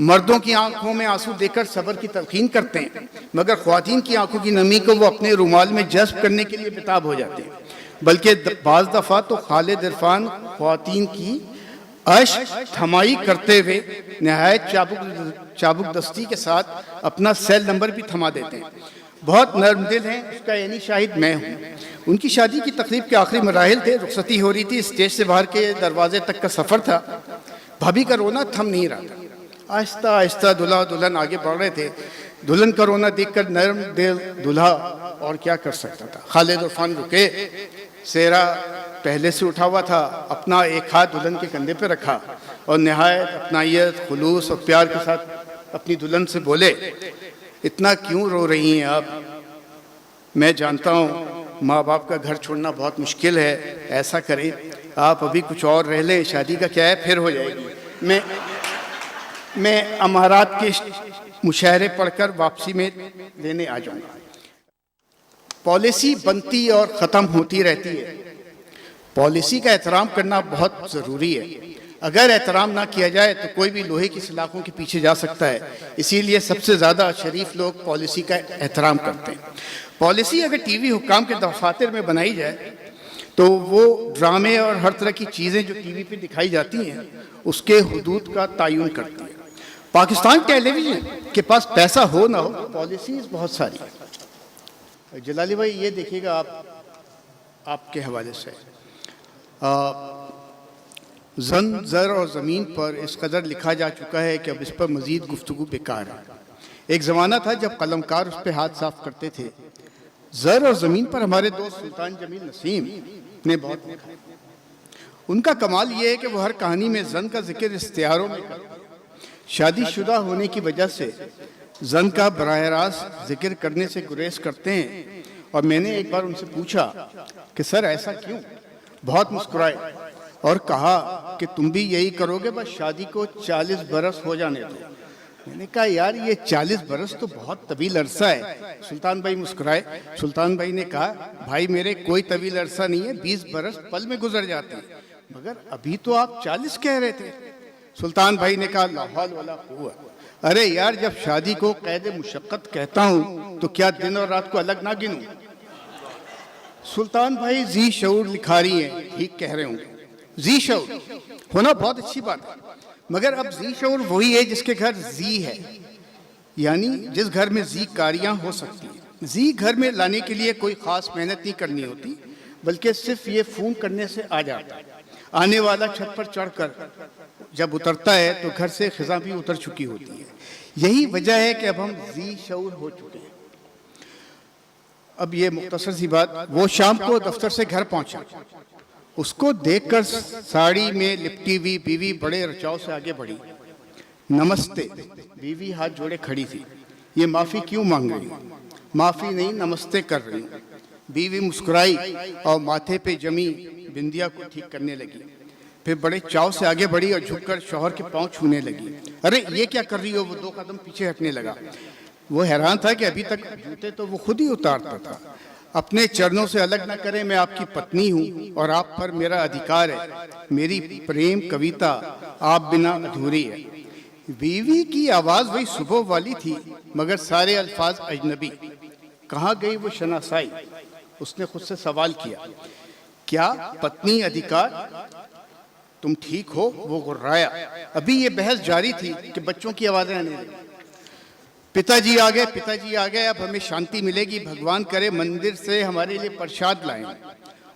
मर्दों की आंखों में आंसू देकर सब्र की तलकीन करते हैं, मगर ख्वातीन की आंखों की नमी को वो अपने रुमाल में जज्ब करने के लिए बेताब हो जाते हैं। बल्कि बाज़ दफ़ा तो खालिद इरफान ख्वातीन की अश्क थमाई करते हुए नहायत चाबुक दस्ती के साथ अपना सेल नंबर भी थमा देते हैं। बहुत नर्म दिल हैं, उसका यानी शाहिद मैं हूँ। उनकी शादी की तकरीब के आखिरी मराहिल थे, रुखसती हो रही थी, स्टेज से बाहर के दरवाजे तक का सफ़र था। भाभी का रोना थम नहीं रहा था। आहिस्ता आहिस्ता दुल्हा दुल्हन आगे बढ़ रहे थे। दुल्हन का रोना देखकर नर्म दिल दुल्हा और क्या कर सकता था। खालिद इरफान रुके, सेहरा पहले से उठा हुआ था, अपना एक हाथ दुल्हन के कंधे पे रखा और नहायत अपनायत, खुलूस और प्यार के साथ अपनी दुल्हन से बोले, इतना क्यों रो रही हैं आप? मैं जानता हूँ माँ बाप का घर छोड़ना बहुत मुश्किल है, ऐसा करें आप अभी कुछ और रह लें, शादी का क्या है फिर हो जाएगी। मैं अमारात के मुशायरे पढ़कर वापसी में लेने आ जाऊँगा। पॉलिसी बनती और ख़त्म होती रहती है। पॉलिसी का एहतराम करना बहुत ज़रूरी है। अगर एहतराम ना किया जाए तो कोई भी लोहे की सलाखों के पीछे जा सकता है। इसीलिए सबसे ज़्यादा शरीफ लोग पॉलिसी का एहतराम करते हैं। पॉलिसी अगर टीवी हुक्काम के दफातर में बनाई जाए तो वो ड्रामे और हर तरह की चीज़ें जो टीवी पे दिखाई जाती हैं उसके हुदूद का तयन करती है। पाकिस्तान टेलीविज़न के पास पैसा हो ना हो, पॉलिसीज़ बहुत सारी है। जलाली भाई ये देखिएगा आपके हवाले से जन ज़र और ज़मीन पर इस कदर लिखा जा चुका है कि अब इस पर मज़ीद गुफ्तगू बेकार है। एक ज़माना था जब कलमकार उस पर हाथ साफ करते थे। ज़र और ज़मीन पर हमारे दोस्त सुल्तान जमील नसीम ने बहुत लिखा। उनका कमाल ये है कि वो हर कहानी में जन का जिक्र इख्तियारों में करते हैं। शादीशुदा होने की वजह से जन का बराह रास्त जिक्र करने से गुरेज करते हैं। और मैंने एक बार उनसे पूछा कि सर ऐसा क्यों? बहुत मुस्कुराए और कहा कि तुम भी यही करोगे, बस शादी को 40 बरस हो जाने दो। मैंने कहा यार ये 40 बरस तो बहुत तवील अरसा है। सुल्तान भाई मुस्कुराए। सुल्तान भाई ने कहा भाई मेरे कोई तवील अरसा नहीं है, 20 बरस पल में गुजर जाते हैं, मगर अभी तो आप 40 कह रहे थे। सुल्तान भाई ने कहा ला हौल वला कुव्वत। अरे यार जब शादी को कैद मुशक्कत कहता हूं तो क्या दिन और रात को अलग ना गिनूं। सुल्तान भाई जी शऊर लिखारी हैं, ठीक कह रहे होंगे। जी शऊर होना बहुत अच्छी बात है, मगर अब जी शऊर वही है जिसके घर जी है, यानी जिस घर में जी कारियां हो सकती हैं। जी घर में लाने के लिए कोई खास मेहनत नहीं करनी होती, बल्कि सिर्फ ये फोन करने से आ जाता है। आने वाला छत पर चढ़कर जब उतरता है तो घर से खिजा भी उतर चुकी होती है। यही वजह है कि अब हम जी शऊर हो चुके हैं। अब ये मुख्तसर सी बात, वो शाम को दफ्तर से घर पहुंचा। उसको देखकर साड़ी में लिपटी हुई बीवी बड़े रचाव से आगे बढ़ी। नमस्ते। बीवी हाथ जोड़े खड़ी थी। ये माफ़ी क्यों मांग रही हूँ? माफ़ी नहीं, नमस्ते कर रही हूँ। बीवी मुस्कुराई और माथे पे जमी बिंदिया को ठीक करने लगी। फिर बड़े चाव से आगे बढ़ी और झुककर शौहर के पांव छूने लगी। अरे ये क्या कर रही हो? वो 2 कदम पीछे हटने लगा। वो हैरान था कि अभी तक जूते तो वो खुद ही उतारता था। अपने चरणों से अलग न करें, मैं आपकी पत्नी हूँ और आप पर मेरा अधिकार है। मेरी प्रेम कविता आप बिना अधूरी है। बीवी की आवाज़ वही सुबह वाली थी, मगर सारे अल्फाज अजनबी। कहाँ गई वो शनासाई? उसने खुद से सवाल किया, क्या पत्नी अधिकार? तुम ठीक हो? वो गुर्राया। अभी ये बहस जारी थी कि बच्चों की आवाज़ें आने लगी। पिताजी आ गए, पिताजी आ गए, अब हमें शांति मिलेगी। भगवान करे मंदिर से हमारे लिए प्रसाद लाएं।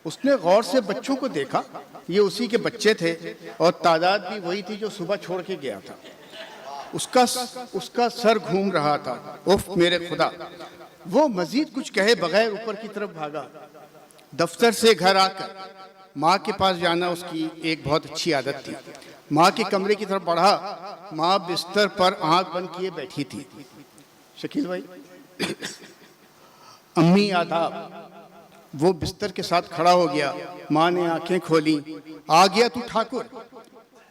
उसने गौर से बच्चों को देखा। ये उसी के बच्चे थे और तादाद भी वही थी जो सुबह छोड़ के गया था। उसका सर घूम रहा था। उफ मेरे खुदा! वो मजीद कुछ कहे बगैर ऊपर की तरफ भागा। दफ्तर से घर आकर माँ के पास जाना उसकी एक बहुत अच्छी आदत थी। माँ के कमरे की तरफ बढ़ा। माँ बिस्तर पर आंख बंद किए बैठी थी। शकील भाई अम्मी आदाब। वो बिस्तर के साथ खड़ा हो गया। माँ ने आंखें खोली। आ गया तू ठाकुर?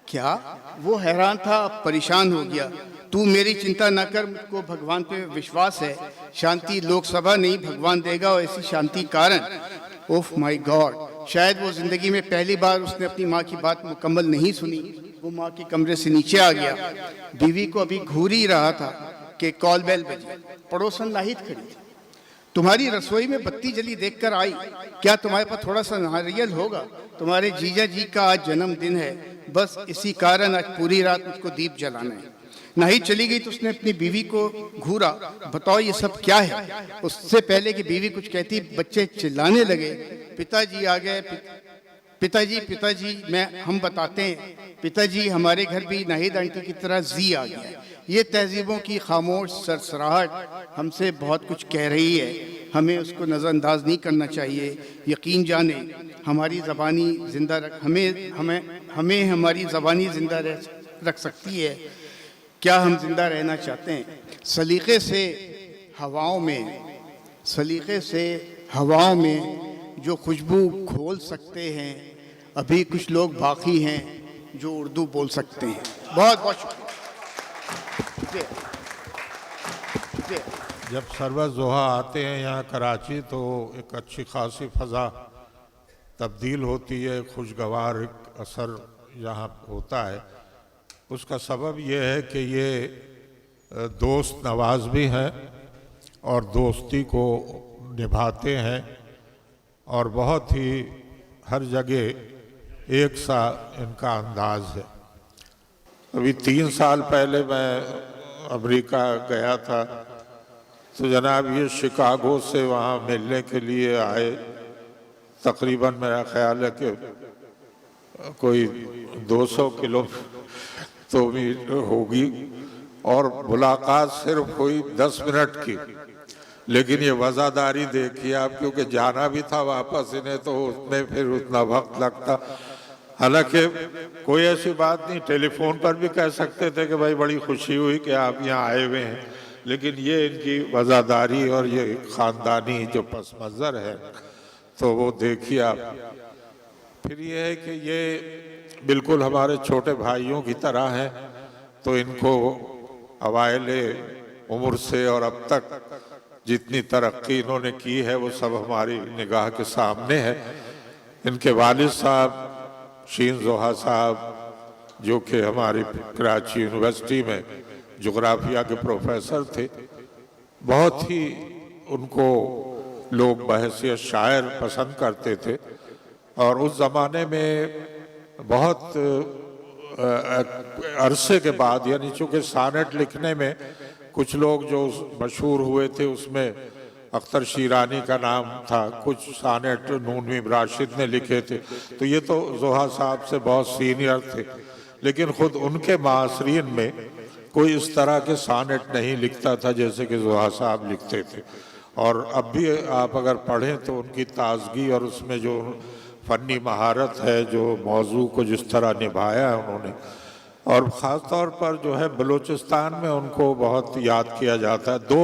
क्या? वो हैरान था, परेशान हो गया। तू मेरी चिंता न कर, मुझको भगवान पे विश्वास है। शांति लोकसभा नहीं भगवान देगा, और ऐसी शांति कारण। ओफ माय गॉड! शायद वो जिंदगी में पहली बार उसने अपनी माँ की बात मुकम्मल नहीं सुनी। वो माँ के कमरे से नीचे आ गया। बीवी को अभी घूर ही रहा था कि कॉल बेल बजी। पड़ोसन नाहिद खड़ी थी। तुम्हारी रसोई में बत्ती जली देखकर आई। क्या तुम्हारे पास थोड़ा सा नारियल होगा? तुम्हारे जीजा जी का आज जन्मदिन है, बस इसी कारण आज पूरी रात मुझको दीप जलाना है। नाहिद चली गई तो उसने अपनी बीवी को घूरा। बताओ ये सब क्या है? उससे पहले कि बीवी कुछ कहती, बच्चे चिल्लाने लगे। पिताजी आ गए। पिताजी हम बताते हैं। पिताजी हमारे घर भी नाहिद आंटी की तरह जी आ गया। ये तहजीबों की खामोश सरसराहट हमसे बहुत कुछ कह रही है। हमें उसको नज़रअंदाज नहीं करना चाहिए। यकीन जाने हमारी ज़बानी जिंदा रख हमें हमारी ज़बानी जिंदा रख सकती है। क्या हम जिंदा रहना चाहते हैं? सलीक़े से हवाओं में जो खुशबू घोल सकते हैं, अभी कुछ लोग बाकी हैं जो उर्दू बोल सकते हैं। बहुत बहुत शुक्रिया। जब सरवत ज़ोहा आते हैं यहाँ कराची तो एक अच्छी खासी फ़ज़ा तब्दील होती है, खुशगवार एक असर यहाँ होता है। उसका सबब ये है कि ये दोस्त नवाज भी हैं और दोस्ती को निभाते हैं और बहुत ही हर जगह एक सा इनका अंदाज है। अभी 3 साल पहले मैं अमेरिका गया था तो जनाब ये शिकागो से वहाँ मिलने के लिए आए। तकरीबन मेरा ख्याल है कि कोई 200 किलो तो भी होगी और मुलाकात सिर्फ हुई 10 मिनट की। लेकिन ये वज़ादारी देखिए आप, क्योंकि जाना भी था वापस इन्हें तो उसमें फिर उतना वक्त लगता। हालांकि कोई ऐसी बात नहीं, टेलीफोन पर भी कह सकते थे कि भाई बड़ी खुशी हुई कि आप यहाँ आए हुए हैं, लेकिन ये इनकी वज़ादारी और ये ख़ानदानी जो पस मंज़र है तो वो देखिए आप। फिर ये है कि ये बिल्कुल हमारे छोटे भाइयों की तरह हैं, तो इनको अवाइल उम्र से और अब तक जितनी तरक्की इन्होंने की है वो सब हमारी निगाह के सामने है। इनके वालिद साहब शीन जोहा साहब जो कि हमारी कराची यूनिवर्सिटी में जोग्राफिया के प्रोफेसर थे, बहुत ही उनको लोग बहैसियत शायर पसंद करते थे। और उस ज़माने में बहुत अरसे के बाद, यानी चूँकि सानेट लिखने में कुछ लोग जो मशहूर हुए थे उसमें अख्तर शीरानी का नाम था, कुछ सानेट नूनवी राशिद ने लिखे थे, तो ये तो जोहा साहब से बहुत सीनियर थे। लेकिन ख़ुद उनके मासरीन में कोई इस तरह के सानेट नहीं लिखता था जैसे कि जोहा साहब लिखते थे। और अब भी आप अगर पढ़ें तो उनकी ताजगी और उसमें जो फ़नी महारत है, जो मौजू को जिस तरह निभाया है उन्होंने, और ख़ास तौर पर जो है बलूचिस्तान में उनको बहुत याद किया जाता है। दो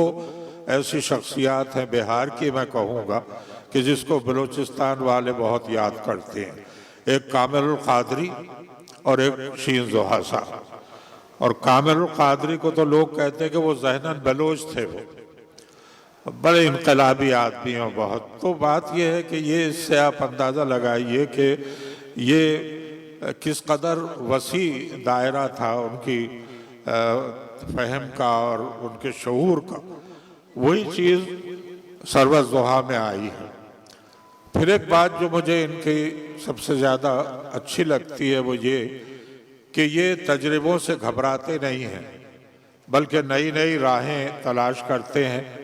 ऐसी शख्सियात हैं बिहार की, मैं कहूँगा कि जिसको बलूचिस्तान वाले बहुत याद करते हैं, एक कामिल कादरी और एक शीन जोहा साहब। और कामिल कादरी को तो लोग कहते हैं कि वो ज़हनन बलोच थे, वो बड़े इनकलाबी आदमी हैं बहुत। तो बात यह है कि ये इससे आप अंदाज़ा लगाइए कि ये किस कदर वसी दायरा था उनकी फ़हम का और उनके शऊर का। वही चीज़ सरवत ज़ोहा में आई है। फिर एक बात जो मुझे इनकी सबसे ज़्यादा अच्छी लगती है वो ये कि ये तजर्बों से घबराते नहीं हैं, बल्कि नई नई राहें तलाश करते हैं।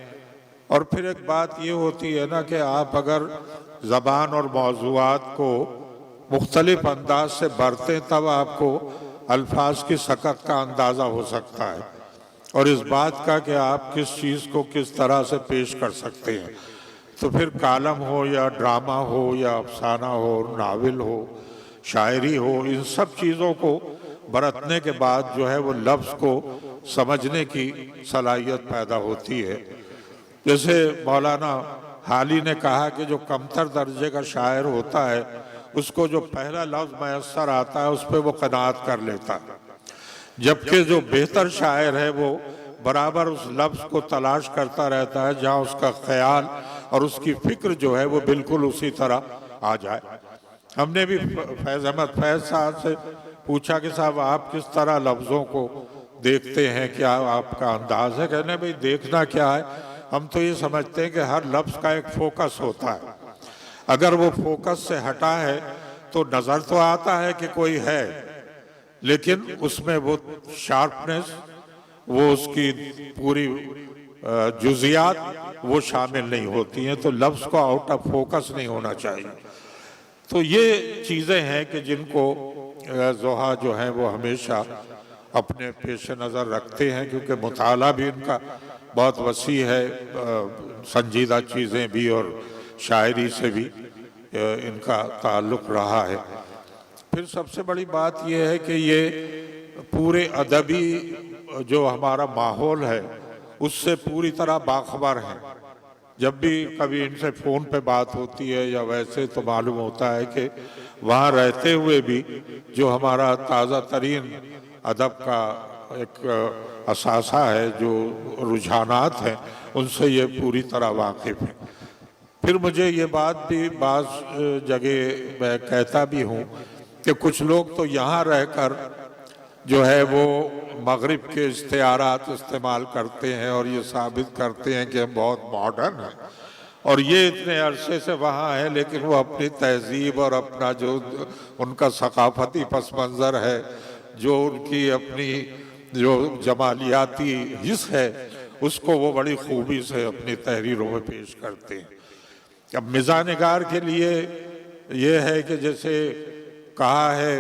और फिर एक बात ये होती है ना कि आप अगर ज़बान और मौज़ूआत को मुख्तलिफ अंदाज से बरतें तब आपको अल्फाज की सकत का अंदाज़ा हो सकता है और इस बात का कि आप किस चीज़ को किस तरह से पेश कर सकते हैं। तो फिर कालम हो या ड्रामा हो या अफसाना हो, नावल हो, शायरी हो, इन सब चीज़ों को बरतने के बाद जो है वो लफ्ज़ को समझने की सलाहियत पैदा होती है। जैसे मौलाना हाली ने कहा कि जो कमतर दर्जे का शायर होता है उसको जो पहला लफ्ज़ मैसर आता है उस पर वो कनात कर लेता है, जबकि जो बेहतर शायर है वो बराबर उस लफ्ज़ को तलाश करता रहता है जहाँ उसका ख्याल और उसकी फ़िक्र जो है वो बिल्कुल उसी तरह आ जाए। हमने भी फैज़ अहमद फैज़ साहब से पूछा कि साहब आप किस तरह लफ्ज़ों को देखते हैं, क्या आपका अंदाज़ है? कहने भाई देखना क्या है, हम तो ये समझते हैं कि हर लफ्ज़ का एक फोकस होता है। अगर वो फोकस से हटा है तो नज़र तो आता है कि कोई है, लेकिन उसमें वो शार्पनेस, वो उसकी पूरी जुज़ियात वो शामिल नहीं होती हैं, तो लफ्ज़ को आउट ऑफ फोकस नहीं होना चाहिए। तो ये चीज़ें हैं कि जिनको ज़ोहा जो है वो हमेशा अपने पेश नज़र रखते हैं, क्योंकि मुताला भी इनका बहुत वसी है, संजीदा चीज़ें भी और शायरी से भी इनका ताल्लुक़ रहा है। फिर सबसे बड़ी बात यह है कि ये पूरे अदबी जो हमारा माहौल है उससे पूरी तरह बाखबर हैं। जब भी कभी इनसे फ़ोन पे बात होती है या वैसे तो मालूम होता है कि वहाँ रहते हुए भी जो हमारा ताज़ा तरीन अदब का एक असासा है, जो रुझानात हैं, उनसे ये पूरी तरह वाकिफ़ हैं। फिर मुझे ये बात भी बाज़ जगह मैं कहता भी हूँ कि कुछ लोग तो यहाँ रहकर जो है वो मगरिब के इश्तिहारात इस्तेमाल करते हैं और ये साबित करते हैं कि हम बहुत मॉडर्न हैं और ये इतने अरसे से वहाँ है, लेकिन वो अपनी तहजीब और अपना जो उनका सकाफती पस मंज़र है, जो उनकी अपनी जो जमालियाती हिस्स है, उसको वो बड़ी खूबी से अपनी तहरीरों में पेश करते हैं। अब मिज़ानिगार के लिए ये है कि जैसे कहा है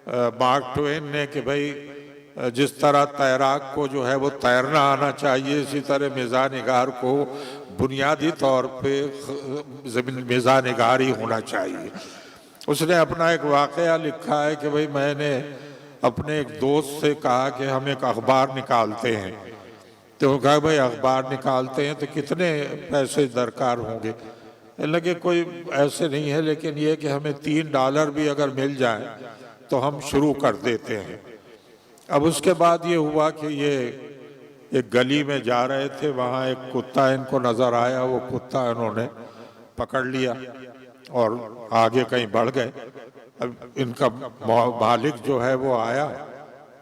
मार्क ट्वेन ने कि भाई जिस तरह तैराक को जो है वो तैरना आना चाहिए, इसी तरह मिज़ानिगार को बुनियादी तौर पे मिज़ानिगार ही होना चाहिए। उसने अपना एक वाक़या लिखा है कि भाई मैंने अपने एक दोस्त से कहा कि हम एक अखबार निकालते हैं, तो कहा भाई अखबार निकालते हैं तो कितने पैसे दरकार होंगे? लगे कोई ऐसे नहीं है, लेकिन ये कि हमें $3 भी अगर मिल जाए तो हम शुरू कर देते हैं। अब उसके बाद ये हुआ कि ये एक गली में जा रहे थे, वहाँ एक कुत्ता इनको नज़र आया, वो कुत्ता इन्होंने पकड़ लिया और आगे कहीं बढ़ गए। अब इनका मालिक जो है वो आया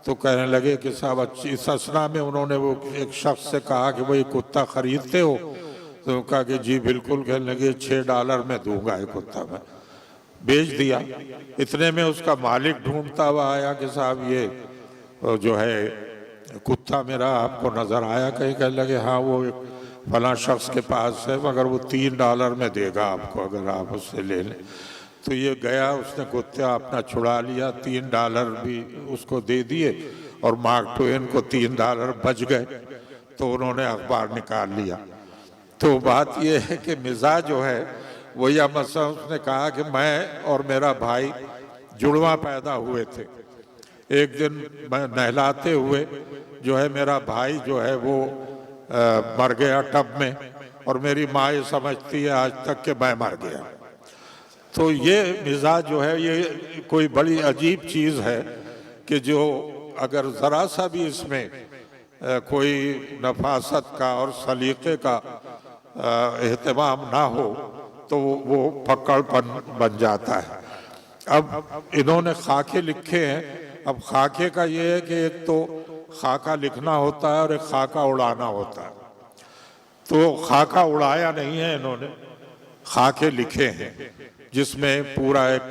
तो कहने लगे कि साहब अच्छी, इस असना में उन्होंने वो एक शख्स से कहा कि भाई कुत्ता खरीदते हो? तो कहा कि जी बिल्कुल। कहने लगे $6 में दूंगा ये कुत्ता, मैं बेच दिया। इतने में उसका मालिक ढूंढता हुआ आया कि साहब ये जो है कुत्ता मेरा आपको नज़र आया कहीं? कहने लगे हाँ वो एक फलां शख्स के पास है, मगर वो $3 में देगा आपको अगर आप उससे ले लें। तो ये गया, उसने कुत्ता अपना छुड़ा लिया, $3 भी उसको दे दिए और मार्क ट्वेन को $3 बच गए। तो उन्होंने अखबार निकाल लिया। तो बात ये है कि मिजाज जो है वो यह मसला, उसने कहा कि मैं और मेरा भाई जुड़वा पैदा हुए थे। एक दिन मैं नहलाते हुए जो है मेरा भाई जो है वो मर गया टब में, और मेरी माँ ये समझती है आज तक कि मैं मर गया। तो ये मिजाज जो है ये कोई बड़ी अजीब चीज़ है कि जो अगर ज़रा सा भी इसमें कोई नफासत का और सलीक़े का एहतमाम ना हो तो वो पकड़पन बन जाता है। अब इन्होंने खाके लिखे हैं। अब खाके का ये है कि एक तो खाका लिखना होता है और एक खाका उड़ाना होता है। तो खाका उड़ाया नहीं है इन्होंने, खाके लिखे हैं जिसमें पूरा एक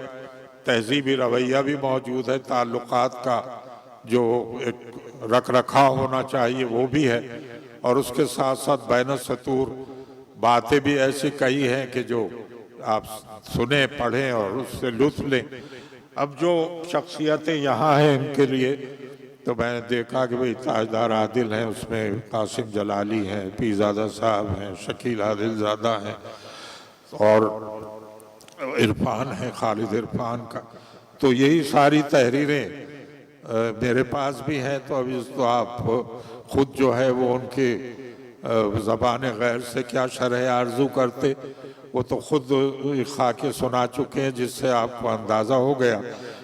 तहजीबी रवैया भी मौजूद है, ताल्लुकात का जो एक रख रखाव होना चाहिए वो भी है, और उसके साथ साथ बैन सतूर बातें भी ऐसी कई हैं कि जो आप सुने पढ़ें और उससे लुत्फ लें। अब जो शख्सियतें यहाँ हैं इनके लिए तो मैंने देखा कि भाई ताजदार आदिल हैं, उसमें कासिम जलाली हैं, पीरजादा साहब हैं, शकील आदिलज़ादा हैं और इरफान है, खालिद इरफान का। तो यही सारी तहरीरें मेरे पास भी हैं। तो अभी तो आप खुद जो है वो उनके ज़बान गैर से क्या शरह आरजू करते, वो तो खुद खाके सुना चुके हैं, जिससे आपको अंदाज़ा हो गया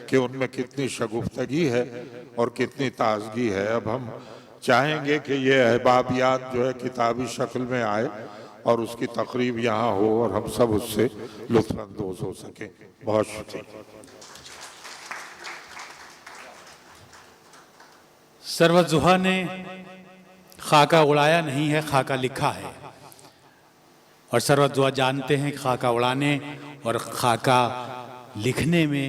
कि उनमें कितनी शगुफ्तगी है और कितनी ताजगी है। अब हम चाहेंगे कि ये अहबाबियात जो है किताबी शक्ल में आए और उसकी तकरीब यहाँ हो और हम सब उससे लुत्फ़अंदोज़ हो सकें। बहुत शुक्रिया। सरवत ज़ुहा ने खाका उड़ाया नहीं है, खाका लिखा है। और सरवत ज़ुहा जानते हैं खाका उड़ाने और खाका लिखने में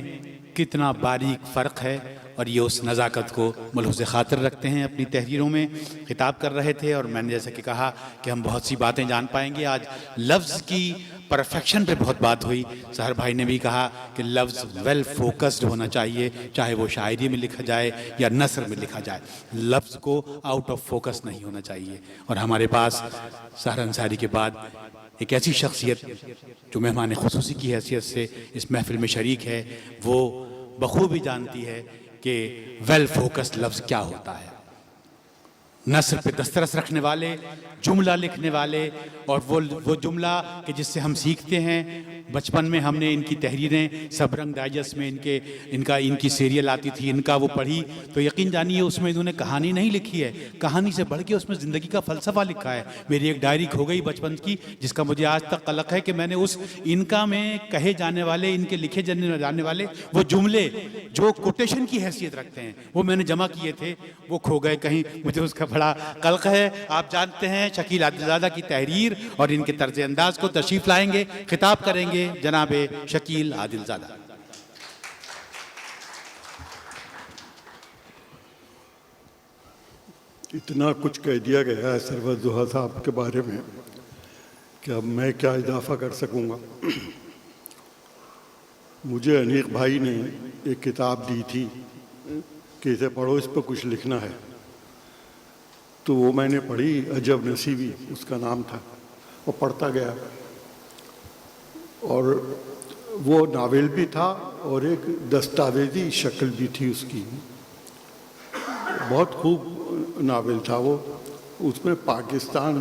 कितना बारीक फ़र्क है, और ये उस नज़ाकत को मलहूज़ ख़ातिर रखते हैं। अपनी तहरीरों में खिताब कर रहे थे और मैंने जैसे कि कहा कि हम बहुत सी बातें जान पाएंगे। आज लफ्ज़ की परफेक्शन पे बहुत बात हुई। सहर भाई ने भी कहा कि लफ्ज़ वेल फोकस्ड होना चाहिए, चाहे वो शायरी में लिखा जाए या नसर में लिखा जाए, लफ्ज़ को आउट ऑफ फोकस नहीं होना चाहिए। और हमारे पास सहर अंसारी के बाद एक ऐसी शख्सियत जो मेहमान खुसूसी की हैसियत से इस महफिल में शरीक है, वो बखूबी जानती है कि वेल फोकस्ड लफ्ज़ क्या होता है। नस्र पे दस्तरस रखने वाले, जुमला लिखने वाले, और वो जुमला कि जिससे हम सीखते हैं। बचपन में हमने इनकी तहरीरें सबरंग डाइजेस्ट में इनकी सीरियल आती थी, इनका वो पढ़ी तो यकीन जानिए उसमें इन्होंने कहानी नहीं लिखी है, कहानी से बढ़ के उसमें ज़िंदगी का फ़लसफ़ा लिखा है। मेरी एक डायरी खो गई बचपन की, जिसका मुझे आज तक कलक है कि मैंने उस इनका में कहे जाने वाले, इनके लिखे जाने वाले वो जुमले जो कोटेशन की हैसियत रखते हैं वो मैंने जमा किए थे, वो खो गए कहीं। मुझे उसका बड़ा कलक है। आप जानते हैं शकील आदिलज़ादा की तहरीर और इनके तर्ज अंदाज को तशरीफ़ लाएंगे, खिताब करेंगे जनाब शकील आदिलज़ादा। इतना कुछ कह दिया गया है सरवत ज़ुहा साहब के बारे में कि अब मैं क्या इजाफा कर सकूंगा। मुझे अनीक भाई ने एक किताब दी थी कि इसे पढ़ो, इस पर कुछ लिखना है। तो वो मैंने पढ़ी, अजब नसीबी उसका नाम था, और पढ़ता गया। और वो नावल भी था और एक दस्तावेजी शक्ल भी थी उसकी, बहुत खूब नावल था वो। उसमें पाकिस्तान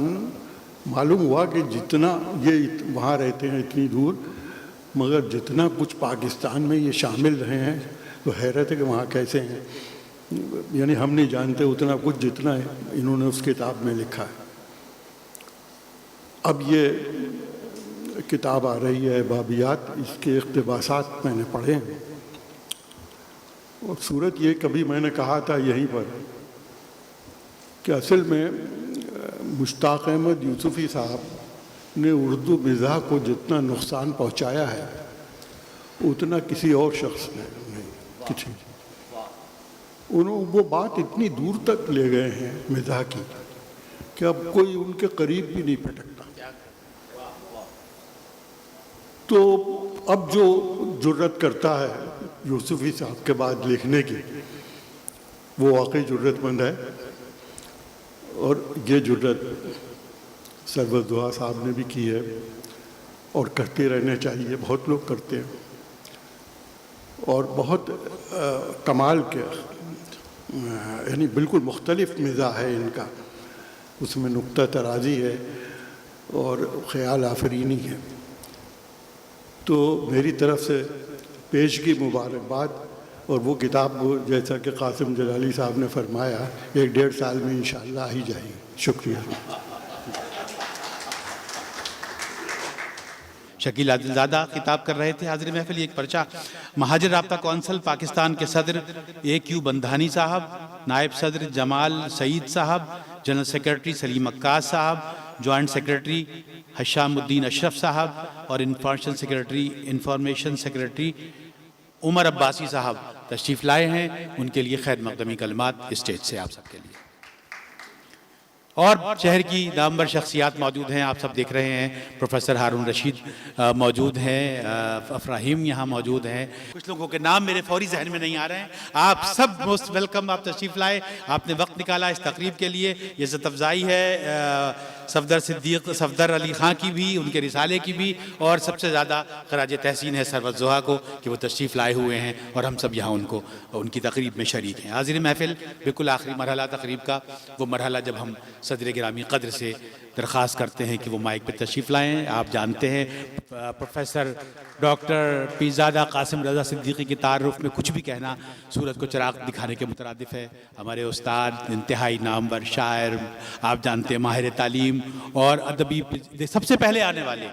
मालूम हुआ कि जितना ये वहाँ रहते हैं इतनी दूर, मगर जितना कुछ पाकिस्तान में ये शामिल रहे हैं तो हैरत है कि वहाँ कैसे हैं। यानी हम नहीं जानते उतना कुछ जितना इन्होंने उस किताब में लिखा है। अब ये किताब आ रही है बाबियात, इसके इक़्तिबासात मैंने पढ़े हैं। और सूरत ये कभी मैंने कहा था यहीं पर कि असल में मुश्ताक़ अहमद यूसुफ़ी साहब ने उर्दू मिज़ाह को जितना नुकसान पहुंचाया है उतना किसी और शख्स ने नहीं, किसी उन्होंने वो बात इतनी दूर तक ले गए हैं मिज़ाह की कि अब कोई उनके करीब भी नहीं पटकता। तो अब जो जुर्रत करता है यूसुफ़ी साहब के बाद लिखने की, वो वाकई जुर्रतमंद है। और ये जुर्रत सरवत दुआ साहब ने भी की है और करते रहने चाहिए, बहुत लोग करते हैं। और बहुत कमाल के यानी बिल्कुल मुख्तलिफ मिज़ाह है इनका, उसमें नुक्ता तराज़ी है और ख़याल आफरीनी है। तो मेरी तरफ से पेशगी मुबारकबाद। और वो किताब जैसा कि कासिम जलाली साहब ने फरमाया 1-1.5 साल में इंशाअल्लाह ही जाएगी। शुक्रिया। शकील आदिलज़ादा खिताब कर रहे थे। हाज़िर महफिल एक पर्चा महाजिर राब्ता कौंसल पाकिस्तान के सदर AQ बंधानी साहब, नायब सदर जमाल सईद साहब, जनरल सेक्रेटरी सलीम अक्कास साहब, जॉइंट सेक्रेटरी हशामुद्दीन अशरफ साहब और इंफॉर्मेशन सेक्रेटरी उमर अब्बासी साहब तशरीफ़ लाए हैं। उनके लिए खैर मक़दमी कलमात स्टेज से आप सबके लिए। और शहर की नामवर शख्सियात मौजूद हैं, आप सब देख रहे हैं। प्रोफेसर हारून रशीद मौजूद हैं, अफराहीम यहाँ मौजूद हैं। कुछ लोगों के नाम मेरे फौरी जहन में नहीं आ रहे हैं। आप सब मोस्ट वेलकम, आप तशरीफ़ लाए, आपने वक्त निकाला इस तकरीब के लिए। ये इज़्ज़त अफ़ज़ाई है सफदर अली ख़ां की भी, उनके रिसाले की भी, और सबसे ज़्यादा खराज तहसीन है सरवत ज़ोहा को कि वो तशरीफ़ लाए हुए हैं और हम सब यहाँ उनको उनकी तकरीब में शरीक हैं। हाज़िर महफिल बिल्कुल आखिरी मरहला तकरीब का, वो मरहला जब हम सदर गिरामी क़द्र से दरख्वास्त करते हैं कि वो माइक पे तशरीफ़ लाएँ। आप जानते हैं प्रोफेसर डॉक्टर पीरज़ादा कासिम रज़ा सिद्दीकी की तारुफ़ में कुछ भी कहना सूरत को चिराग दिखाने के मुतरादिफ़ है। हमारे उस्ताद इंतहाई नामवर शायर, आप जानते हैं माहिर तालीम और अदबी सबसे पहले आने वाले।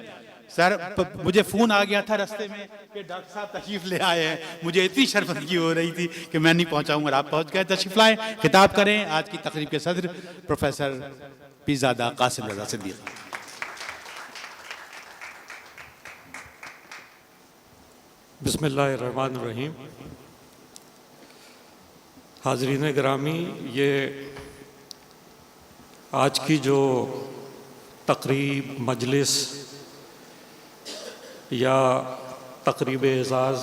सर मुझे फ़ोन आ गया था रास्ते में कि डॉक्टर साहब तशरीफ़ ले आए हैं, मुझे इतनी शर्मिंदगी हो रही थी कि मैं नहीं पहुँचाऊँगा और आप पहुँच गए। तशरीफ़ लाएँ, खिताब करें आज की तकरीब के सदर प्रोफेसर पीरज़ादा कासिम रज़ा सिद्दीकी। बिस्मिल्लाहिर्रहमानिर्रहीम। हाज़रीन गिरामी, ये आज की जो तकरीब मजलिस या तकरीब एज़ाज़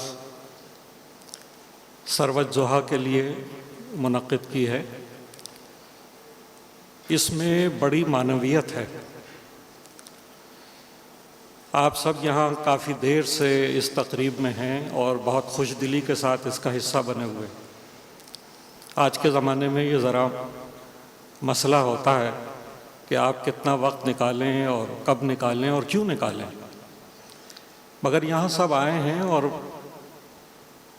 सरवत ज़ोहा के लिए मुनक़्क़िद की है, इसमें बड़ी मानवियत है। आप सब यहाँ काफ़ी देर से इस तकरीब में हैं और बहुत खुशदिली के साथ इसका हिस्सा बने हुए। आज के ज़माने में ये ज़रा मसला होता है कि आप कितना वक्त निकालें और कब निकालें और क्यों निकालें, मगर यहाँ सब आए हैं और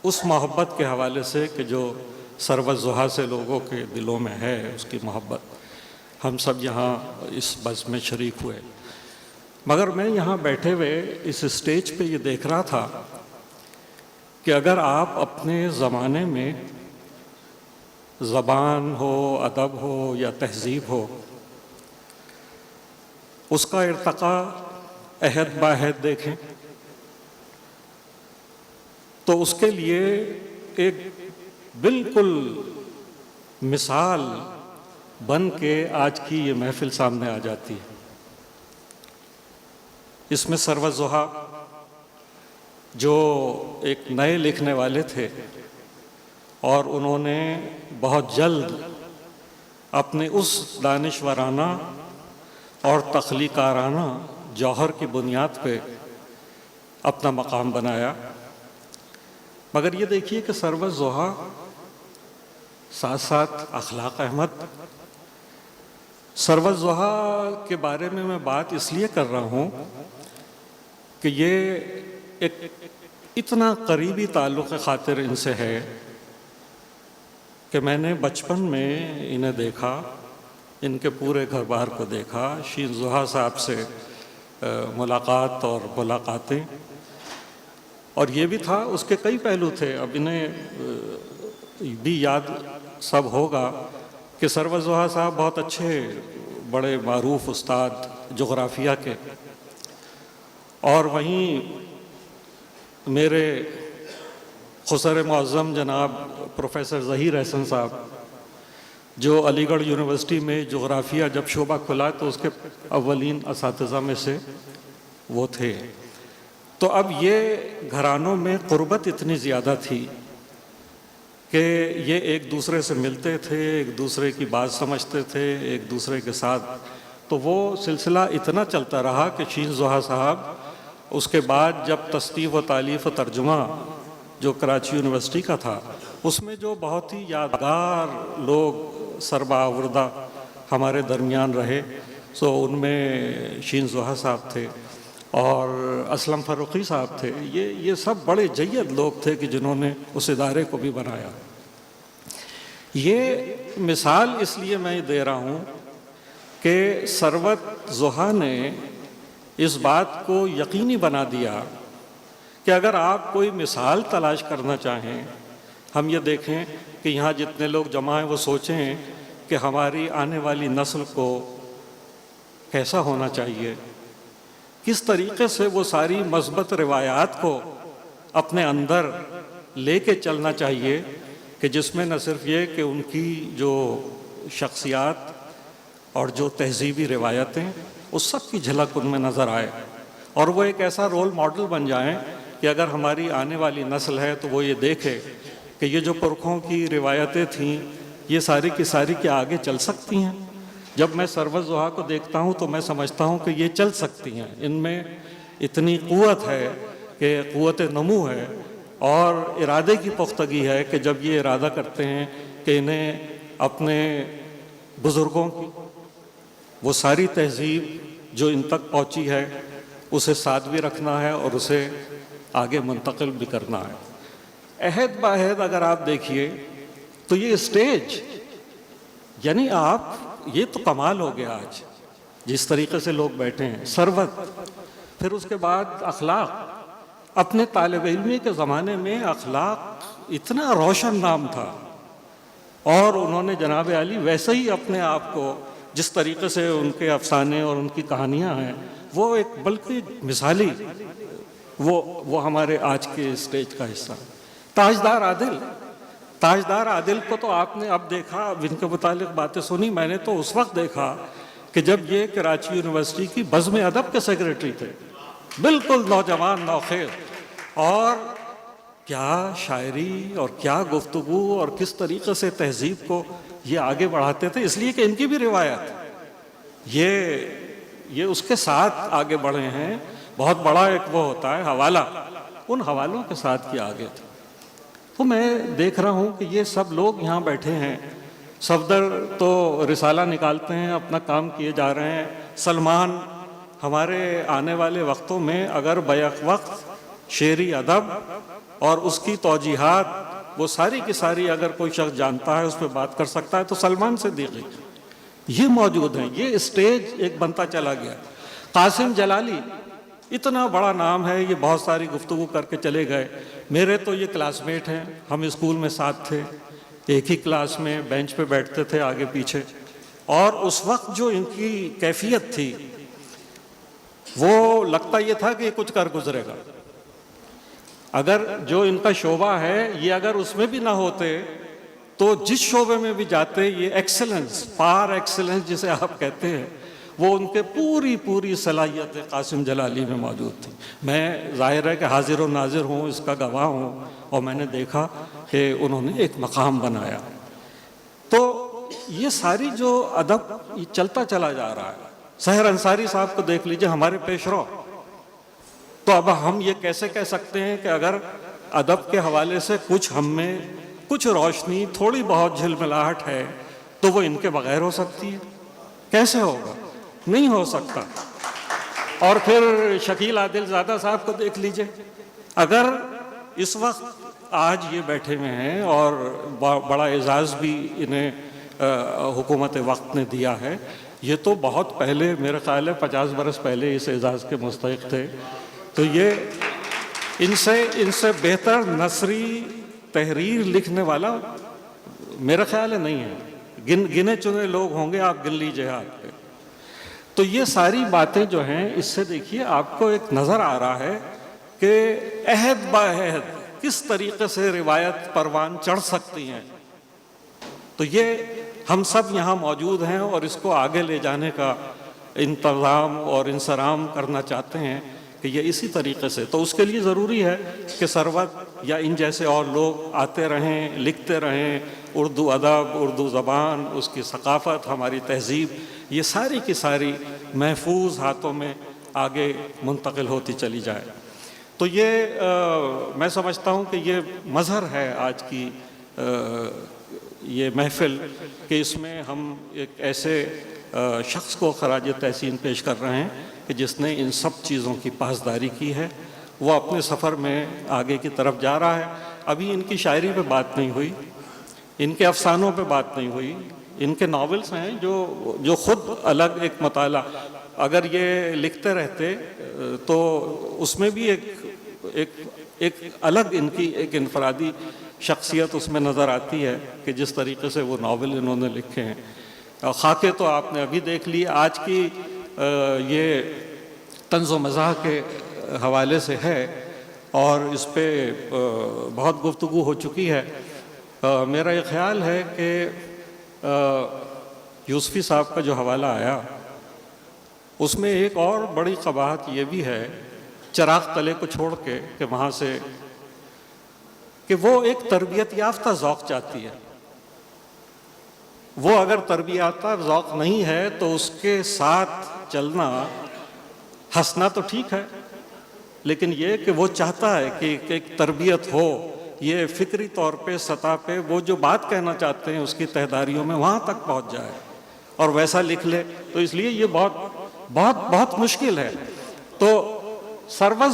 उस मोहब्बत के हवाले से कि जो सरवत ज़ोहा से लोगों के दिलों में है, उसकी मोहब्बत, हम सब यहाँ इस बज़ में शरीक हुए। मगर मैं यहाँ बैठे हुए इस स्टेज पे ये देख रहा था कि अगर आप अपने ज़माने में ज़बान हो, अदब हो या तहज़ीब हो, उसका इर्तक़ा अहद बाहद देखें तो उसके लिए एक बिल्कुल मिसाल बन के आज की ये महफ़िल सामने आ जाती है। इसमें सरवत ज़ोहा जो एक नए लिखने वाले थे और उन्होंने बहुत जल्द अपने उस दानिशवराना और तख्लीकाराना जौहर की बुनियाद पे अपना मकाम बनाया। मगर ये देखिए कि सरवत ज़ोहा साथ साथ अखलाक अहमद। सरवत ज़ोहा के बारे में मैं बात इसलिए कर रहा हूँ कि ये एक इतना करीबी ताल्लुक़ ख़ातिर इनसे है कि मैंने बचपन में इन्हें देखा, इनके पूरे घर बार को देखा, शीन ज़ुहा साहब से मुलाकात और मुलाकातें, और ये भी था, उसके कई पहलू थे। अब इन्हें भी याद सब होगा कि सरवर ज़ुहा साहब बहुत अच्छे बड़े मारूफ उस्ताद जोग्राफिया के, और वहीं मेरे खुसर मुअज़्ज़म जनाब प्रोफेसर ज़हीर अहसन साहब, जो अलीगढ़ यूनिवर्सिटी में जोग्राफिया जब शोबा खुला तो उसके अव्वलीन असातिज़ा में से वो थे। तो अब ये घरानों में क़ुर्बत इतनी ज़्यादा थी कि ये एक दूसरे से मिलते थे, एक दूसरे की बात समझते थे, एक दूसरे के साथ। तो वो सिलसिला इतना चलता रहा कि शीन ज़ुहा साहब उसके बाद जब तस्नीफ़ व तालीफ़ व तर्जुमा जो कराची यूनिवर्सिटी का था, उसमें जो बहुत ही यादगार लोग सरबावरदा हमारे दरमियान रहे, सो उनमें शीन ज़ुहा साहब थे और असलम फ़ारूक़ी साहब थे। ये सब बड़े जय्यद लोग थे कि जिन्होंने उस इदारे को भी बनाया। ये मिसाल इसलिए मैं दे रहा हूँ कि सरवत ज़ुहा ने इस बात को यकीनी बना दिया कि अगर आप कोई मिसाल तलाश करना चाहें, हम ये देखें कि यहाँ जितने लोग जमा हैं वो सोचें कि हमारी आने वाली नस्ल को कैसा होना चाहिए, किस तरीक़े से वो सारी मस्बत रिवायात को अपने अंदर लेके चलना चाहिए कि जिसमें न सिर्फ ये कि उनकी जो शख्सियात और जो तहज़ीबी रिवायतें उस सब की झलक उनमें नज़र आए, और वो एक ऐसा रोल मॉडल बन जाएं कि अगर हमारी आने वाली नस्ल है तो वो ये देखे कि ये जो पुरखों की रिवायतें थीं ये सारी की सारी के आगे चल सकती हैं। जब मैं सरवर ज़ुहा को देखता हूँ तो मैं समझता हूँ कि ये चल सकती हैं, इनमें इतनी क़ुव्वत है कि क़ुव्वत नमू है और इरादे की पुख्तगी है कि जब ये इरादा करते हैं कि इन्हें अपने बुज़ुर्गों की वो सारी तहज़ीब जो इन तक पहुँची है उसे साथ भी रखना है और उसे आगे मुंतकिल भी करना है। अहद बाहद अगर आप देखिए तो ये स्टेज, यानी आप, ये तो कमाल हो गया आज जिस तरीके से लोग बैठे हैं। सरवत, फिर उसके बाद अखलाक। अपने तालिब इल्मी के ज़माने में अखलाक इतना रोशन नाम था और उन्होंने जनाब अली वैसे ही अपने आप को, जिस तरीके से उनके अफसाने और उनकी कहानियाँ हैं वो एक बल्कि मिसाली, वो हमारे आज के स्टेज का हिस्सा। ताजदार आदिल, ताजदार आदिल को तो आपने अब देखा, इनके मुतालिक बातें सुनी, मैंने तो उस वक्त देखा कि जब ये कराची यूनिवर्सिटी की बज़्म अदब के सेक्रेटरी थे, बिल्कुल नौजवान नौखेर, और क्या शायरी और क्या गुफ्तगू और किस तरीके से तहज़ीब को ये आगे बढ़ाते थे, इसलिए कि इनकी भी रिवायत ये उसके साथ आगे बढ़े हैं। बहुत बड़ा एक वो होता है हवाला, उन हवालों के साथ ये आगे थे। तो मैं देख रहा हूँ कि ये सब लोग यहाँ बैठे हैं। सफदर तो रिसाला निकालते हैं, अपना काम किए जा रहे हैं। सलमान हमारे आने वाले वक्तों में अगर बैक वक्त शेरी अदब और उसकी तौजीहात वो सारी की सारी अगर कोई शख्स जानता है, उस पर बात कर सकता है, तो सलमान सिद्दीकी ये मौजूद हैं। ये स्टेज एक बनता चला गया। कासिम जलाली इतना बड़ा नाम है, ये बहुत सारी गुफ्तगू करके चले गए। मेरे तो ये क्लासमेट हैं, हम स्कूल में साथ थे, एक ही क्लास में बेंच पे बैठते थे आगे पीछे, और उस वक्त जो इनकी कैफियत थी वो लगता ये था कि ये कुछ कर गुजरेगा। अगर जो इनका शोबा है ये अगर उसमें भी ना होते तो जिस शोबे में भी जाते ये एक्सेलेंस, पार एक्सेलेंस जिसे आप कहते हैं, वो उनके पूरी सलाहियत कासिम जलाली में मौजूद थी। मैं जाहिर है कि हाजिर और नाजिर हूँ, इसका गवाह हूँ, और मैंने देखा कि उन्होंने एक मकाम बनाया। तो ये सारी जो अदब ये चलता चला जा रहा है। सहर अंसारी साहब को देख लीजिए, हमारे पेशरो। तो अब हम ये कैसे कह सकते हैं कि अगर अदब के हवाले से कुछ हम में कुछ रोशनी, थोड़ी बहुत झिलमिलाहट है, तो वो इनके बगैर हो सकती है? कैसे होगा? नहीं हो सकता। और फिर शकील आदिल ज़ादा साहब को देख लीजिए, अगर इस वक्त आज ये बैठे हुए हैं और बड़ा एजाज़ भी इन्हें हुकूमत वक्त ने दिया है। ये तो बहुत पहले, मेरे ख्याल है 50 बरस पहले इस एजाज़ के मुस्तहिक़ थे। तो ये इनसे बेहतर नसरी तहरीर लिखने वाला मेरा ख्याल है नहीं है। गिने चुने लोग होंगे, आप गिन लीजिए हाथ पे। तो ये सारी बातें जो हैं, इससे देखिए आपको एक नज़र आ रहा है कि अहद बाहद किस तरीके से रिवायत परवान चढ़ सकती हैं। तो ये हम सब यहाँ मौजूद हैं और इसको आगे ले जाने का इंतज़ाम और इंसराम करना चाहते हैं कि ये इसी तरीके से। तो उसके लिए ज़रूरी है कि सरवत या इन जैसे और लोग आते रहें, लिखते रहें। उर्दू अदब, उर्दू ज़बान, उसकी सकाफ़त, हमारी तहज़ीब, ये सारी की सारी महफूज हाथों में आगे मुंतकिल होती चली जाए। तो ये मैं समझता हूँ कि ये मज़हर है आज की ये महफ़िल कि इसमें हम एक ऐसे शख्स को खराज तहसीन पेश कर रहे हैं कि जिसने इन सब चीज़ों की पासदारी की है। वो अपने सफ़र में आगे की तरफ जा रहा है। अभी इनकी शायरी पे बात नहीं हुई, इनके अफसानों पे बात नहीं हुई। इनके नावल्स हैं जो ख़ुद अलग एक मताला, अगर ये लिखते रहते तो उसमें भी एक अलग इनकी एक इनफरादी शख्सियत उसमें नज़र आती है कि जिस तरीके से वो नावल इन्होंने लिखे हैं। और खाके तो आपने अभी देख ली, आज की ये तंज़ो मज़ाह के हवाले से है और इस पे बहुत गुफ्तगू हो चुकी है। मेरा ये ख़्याल है कि यूसुफ़ी साहब का जो हवाला आया उसमें एक और बड़ी क़बाहत ये भी है, चिराग तले को छोड़ के, कि वहाँ से कि वो एक तरबियत याफ्ता ज़ौक़ चाहती है। वो अगर तरबियत याफ्ता ज़ौक़ नहीं है तो उसके साथ चलना, हंसना तो ठीक है, लेकिन ये कि वो चाहता है कि एक तरबियत हो, ये फ़िक्री तौर पे सतह पे वो जो बात कहना चाहते हैं उसकी तहदारियों में वहाँ तक पहुँच जाए और वैसा लिख ले। तो इसलिए ये बहुत बहुत बहुत मुश्किल है। तो सरवत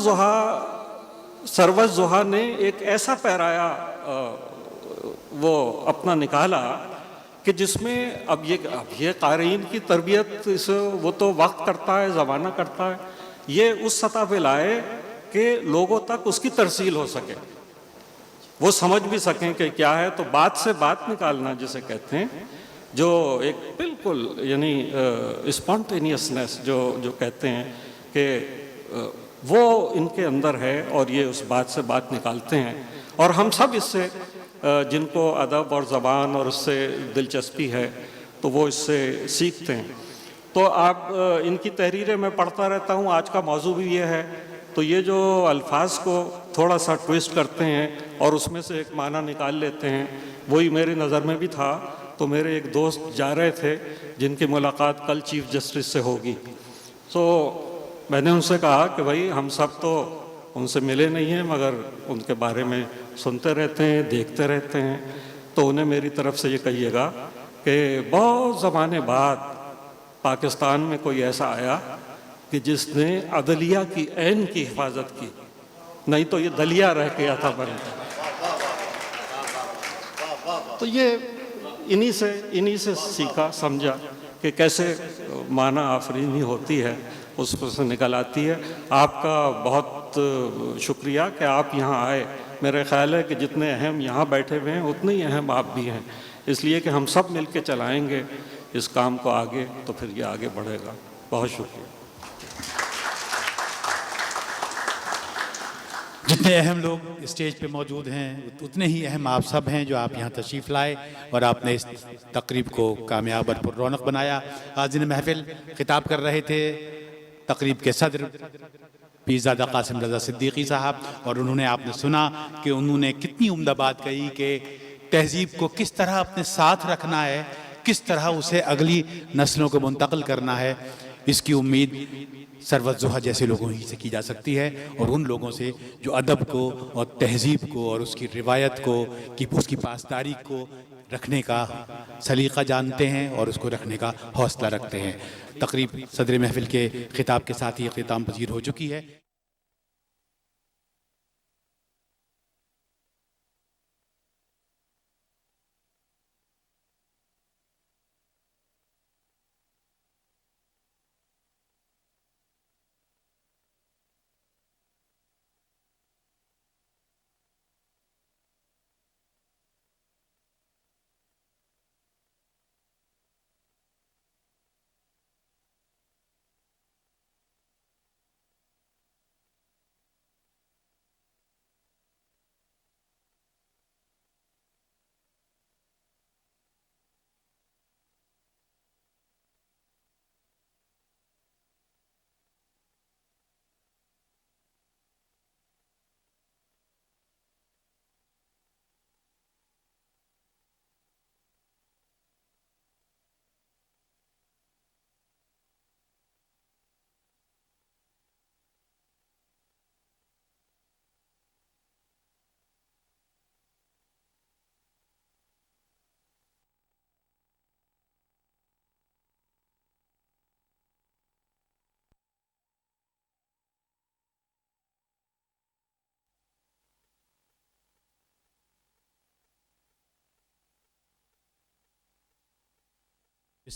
ज़ुहा ने एक ऐसा पैराया वो अपना निकाला कि जिसमें अब ये क़ारीन की तरबियत वो तो वक्त करता है, ज़माना करता है, ये उस सतह पे लाए कि लोगों तक उसकी तरसील हो सके, वो समझ भी सकें कि क्या है। तो बात से बात निकालना जिसे कहते हैं, जो एक बिल्कुल यानी स्पॉन्टेनियसनेस जो कहते हैं कि वो इनके अंदर है और ये उस बात से बात निकालते हैं। और हम सब इससे जिनको अदब और ज़बान और उससे दिलचस्पी है तो वो इससे सीखते हैं। तो आप इनकी तहरीरें मैं पढ़ता रहता हूँ। आज का मौजू भी ये है, तो ये जो अल्फाज को थोड़ा सा ट्विस्ट करते हैं और उसमें से एक माना निकाल लेते हैं, वही मेरी नज़र में भी था। तो मेरे एक दोस्त जा रहे थे जिनकी मुलाकात कल चीफ जस्टिस से होगी। तो मैंने उनसे कहा कि भाई हम सब तो उनसे मिले नहीं हैं, मगर उनके बारे में सुनते रहते हैं, देखते रहते हैं। तो उन्हें मेरी तरफ से ये कहिएगा कि बहुत ज़माने बाद पाकिस्तान में कोई ऐसा आया कि जिसने अदलिया की ऐन की हिफाजत की, नहीं तो ये दलिया रह गया था बन। तो ये इन्हीं से सीखा, समझा कि कैसे माना आफरीनी होती है, उसको से निकल आती है। आपका बहुत शुक्रिया कि आप यहाँ आए। मेरा ख्याल है कि जितने अहम यहाँ बैठे हुए हैं उतने ही अहम आप भी हैं, इसलिए कि हम सब मिल के चलाएँगे इस काम को आगे, तो फिर ये आगे बढ़ेगा। बहुत शुक्रिया। जितने अहम लोग स्टेज पे मौजूद हैं उतने ही अहम आप सब हैं जो आप यहाँ तशरीफ़ लाए और आपने इस तकरीब को कामयाब और पुररौनक बनाया। हाज़िर महफिल खिताब कर रहे थे तकरीब के सदर पीरज़ादा कासिम रज़ा सिद्दीकी साहब, और उन्होंने आपने सुना कि उन्होंने कितनी उम्दा बात कही कि तहज़ीब को किस तरह अपने साथ रखना है, किस तरह उसे अगली नस्लों को मुंतकिल करना है। इसकी उम्मीद सरवत ज़ुहा जैसे लोगों ही से की जा सकती है, और उन लोगों से जो अदब को और तहज़ीब को और उसकी रिवायत को कि उसकी पासदारी को रखने का सलीक़ा जानते हैं और उसको रखने का हौसला रखते हैं। तकरीब सदर महफिल के खिताब के साथ ही इख्तिताम पजीर हो चुकी है।